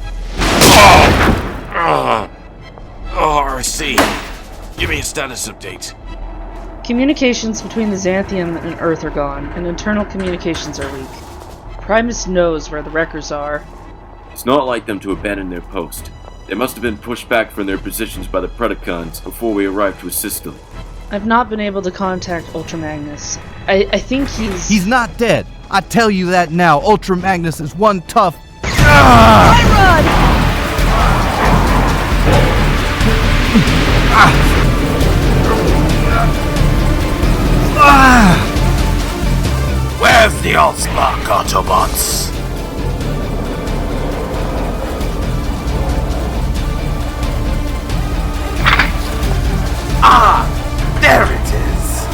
RC, give me a status update. Communications between the Xanthium and Earth are gone, and internal communications are weak. Primus knows where the wreckers are. It's not like them to abandon their post. They must have been pushed back from their positions by the Predacons before we arrived to assist them. I've not been able to contact Ultra Magnus. I think he's... He's not dead. I tell you that now. Ultra Magnus is one tough... Where's the Allspark, Autobots? There it is!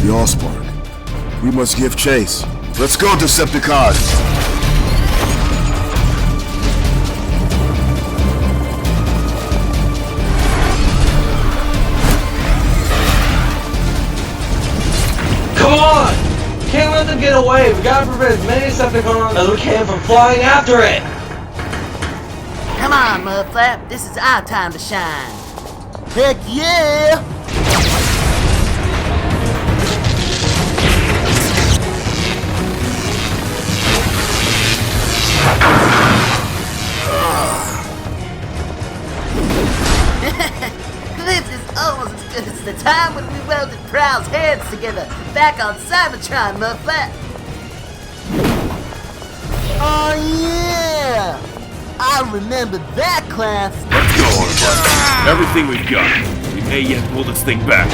The Allspark. We must give chase. Let's go, Decepticons! Come on! Can't let them get away. We gotta prevent as many Decepticons as we can from flying after it. Come on, Mudflap. This is our time to shine. Heck yeah! This is almost as good as the time when we welded Prowl's hands together back on Cybertron, Mudflap. Oh yeah! I remember that class. Let's go, Autobots. Everything we've got. We may yet pull this thing back.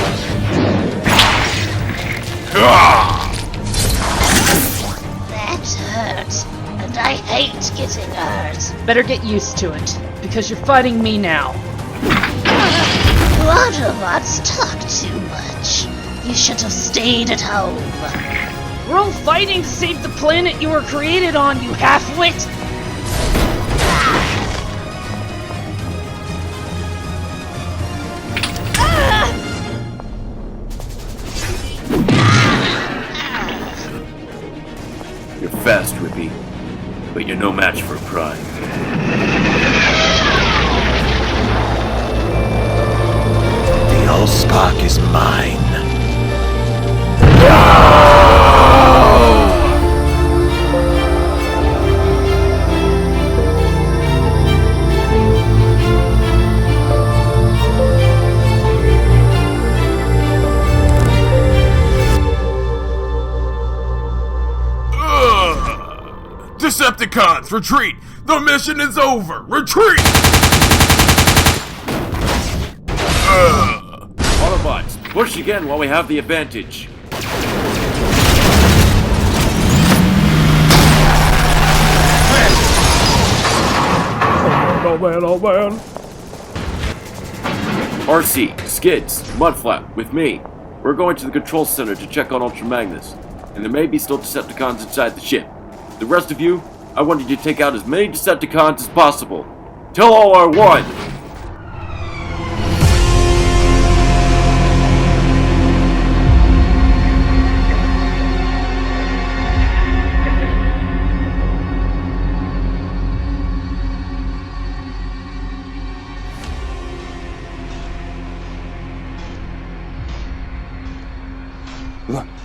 That hurt. And I hate getting hurt. Better get used to it, because you're fighting me now. Autobots talk too much. You should have stayed at home. We're all fighting to save the planet you were created on, you half-wit! You're fast, Rippy, but you're no match for Prime. The Allspark is mine. Decepticons, retreat! The mission is over! Retreat! Autobots, push again while we have the advantage. Oh man, oh man. RC, Skids, Mudflap, with me. We're going to the control center to check on Ultra Magnus, and there may be still Decepticons inside the ship. The rest of you, I want you to take out as many Decepticons as possible. Till all are one!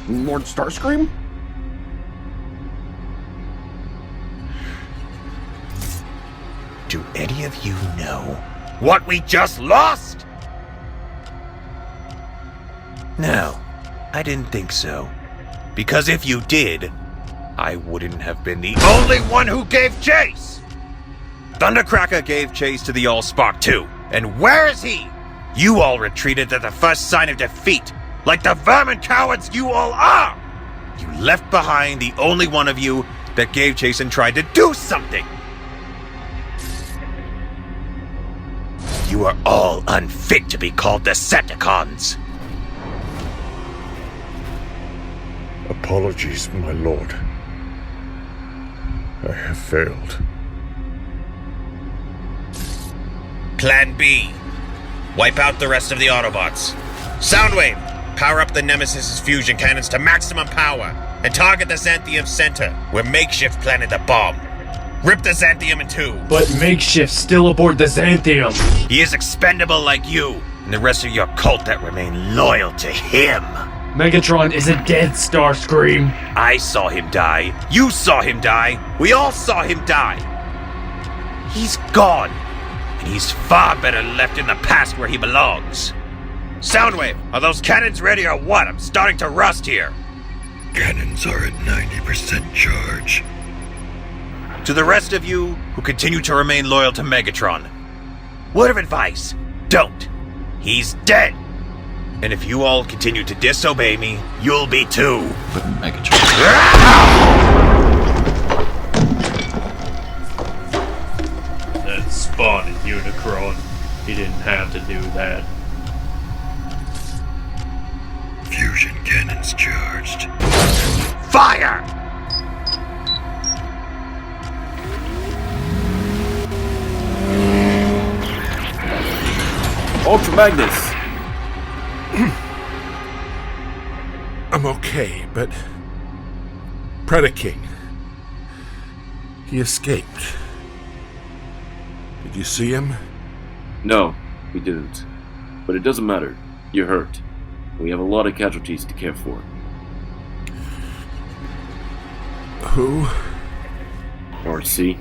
Lord Starscream? Do any of you know what we just lost? No, I didn't think so. Because if you did, I wouldn't have been the only one who gave chase! Thundercracker gave chase to the Allspark too, and where is he? You all retreated at the first sign of defeat, like the vermin cowards you all are! You left behind the only one of you that gave chase and tried to do something! You are all unfit to be called Decepticons. Apologies, my lord. I have failed. Plan B. Wipe out the rest of the Autobots. Soundwave, power up the Nemesis' fusion cannons to maximum power and target the Xanthium center where Makeshift planted the bomb. Rip the Xanthium in two. But Makeshift's still aboard the Xanthium. He is expendable like you and the rest of your cult that remain loyal to him. Megatron isn't dead, Starscream. I saw him die. You saw him die. We all saw him die. He's gone. And he's far better left in the past where he belongs. Soundwave, are those cannons ready or what? I'm starting to rust here. Cannons are at 90% charge. To the rest of you who continue to remain loyal to Megatron, word of advice, don't. He's dead. And if you all continue to disobey me, you'll be too. But Megatron... That spawning Unicron. He didn't have to do that. Fusion cannons charged. Fire! Ultra Magnus! I'm okay, but... Predaking. He escaped. Did you see him? No, we didn't. But it doesn't matter. You're hurt. We have a lot of casualties to care for. Who? RC.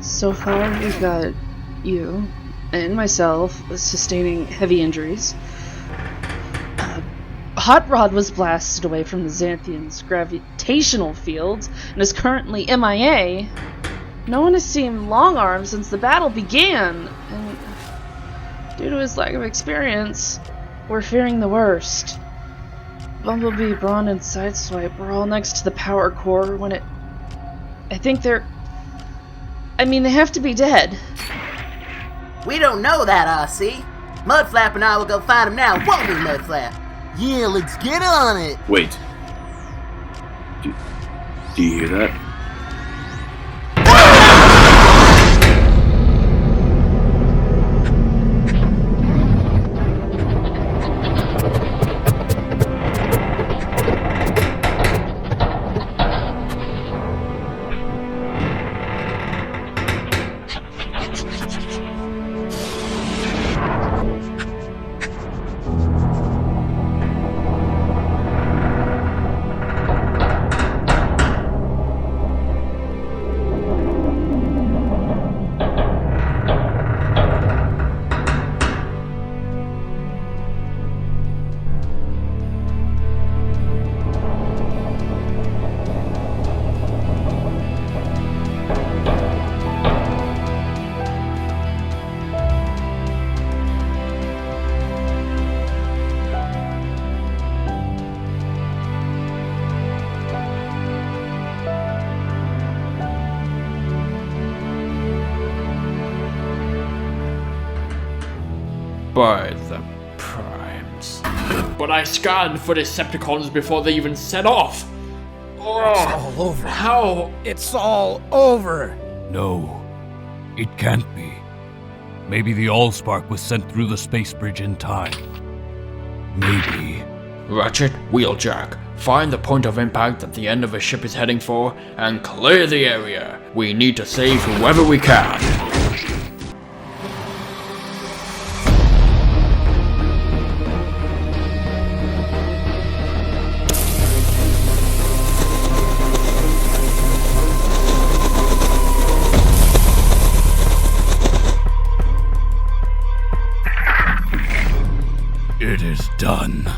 So far, we've got you and myself sustaining heavy injuries. Hot Rod was blasted away from the Xanthian's gravitational field and is currently MIA. No one has seen Long Arm since the battle began, and due to his lack of experience, we're fearing the worst. Bumblebee, Brawn, and Sideswipe were all next to the power core when it... I think they're... I mean, they have to be dead. We don't know that, RC. Mudflap and I will go find him now, won't we, Mudflap? Yeah, let's get on it! Wait. Do you hear that? By the primes. But I scanned for Decepticons before they even set off. It's all over. How? It's all over. No, it can't be. Maybe the Allspark was sent through the space bridge in time. Maybe. Ratchet, Wheeljack, find the point of impact that the end of a ship is heading for, and clear the area. We need to save whoever we can. It is done.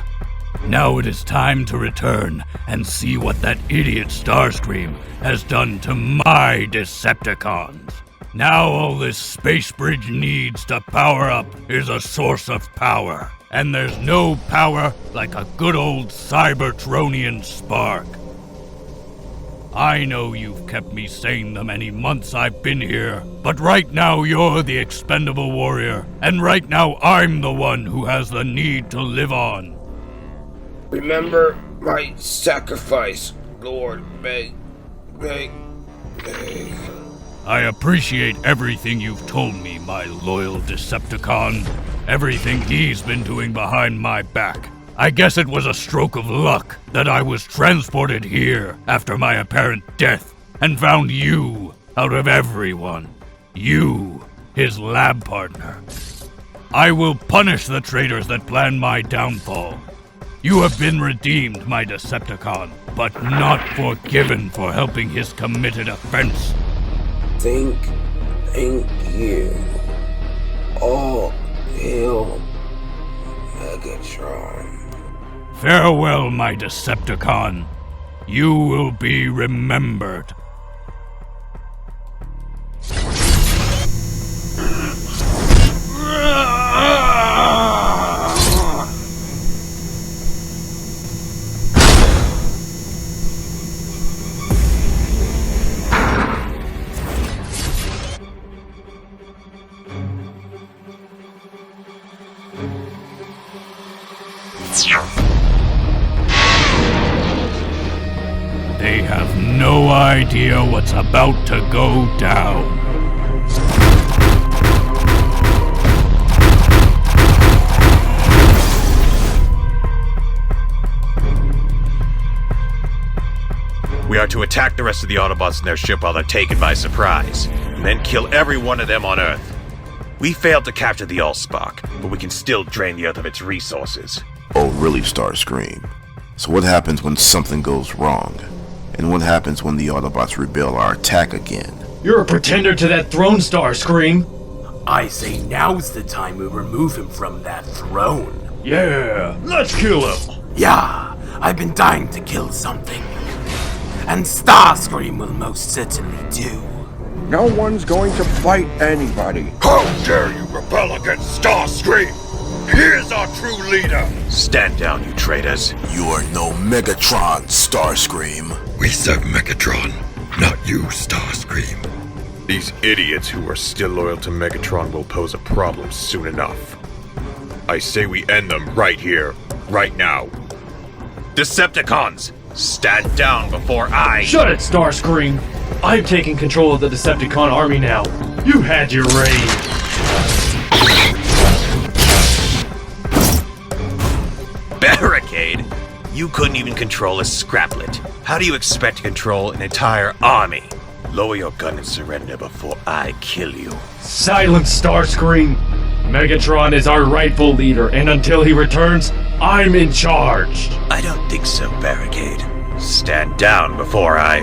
Now it is time to return and see what that idiot Starscream has done to my Decepticons. Now all this space bridge needs to power up is a source of power. And there's no power like a good old Cybertronian spark. I know you've kept me sane the many months I've been here, but right now you're the expendable warrior, and right now I'm the one who has the need to live on. Remember my sacrifice, Lord Meg. I appreciate everything you've told me, my loyal Decepticon. Everything he's been doing behind my back. I guess it was a stroke of luck that I was transported here after my apparent death and found you out of everyone. You, his lab partner. I will punish the traitors that plan my downfall. You have been redeemed, my Decepticon, but not forgiven for helping his committed offense. Thank you. All hail Megatron. Farewell, my Decepticon. You will be remembered. They have no idea what's about to go down. We are to attack the rest of the Autobots in their ship while they're taken by surprise, and then kill every one of them on Earth. We failed to capture the Allspark, but we can still drain the Earth of its resources. Oh, really, Starscream? So what happens when something goes wrong? And what happens when the Autobots rebel or attack again? You're a pretender to that throne, Starscream! I say now's the time we remove him from that throne. Yeah, let's kill him! Yeah, I've been dying to kill something. And Starscream will most certainly do. No one's going to fight anybody. How dare you rebel against Starscream? Here's our true leader! Stand down, you traitors. You are no Megatron, Starscream. We serve Megatron, not you, Starscream. These idiots who are still loyal to Megatron will pose a problem soon enough. I say we end them right here, right now. Decepticons, stand down before I— Shut it, Starscream! I'm taking control of the Decepticon army now. You had your reign. Barricade? You couldn't even control a scraplet. How do you expect to control an entire army? Lower your gun and surrender before I kill you. Silence, Starscream! Megatron is our rightful leader, and until he returns, I'm in charge! I don't think so, Barricade. Stand down before I—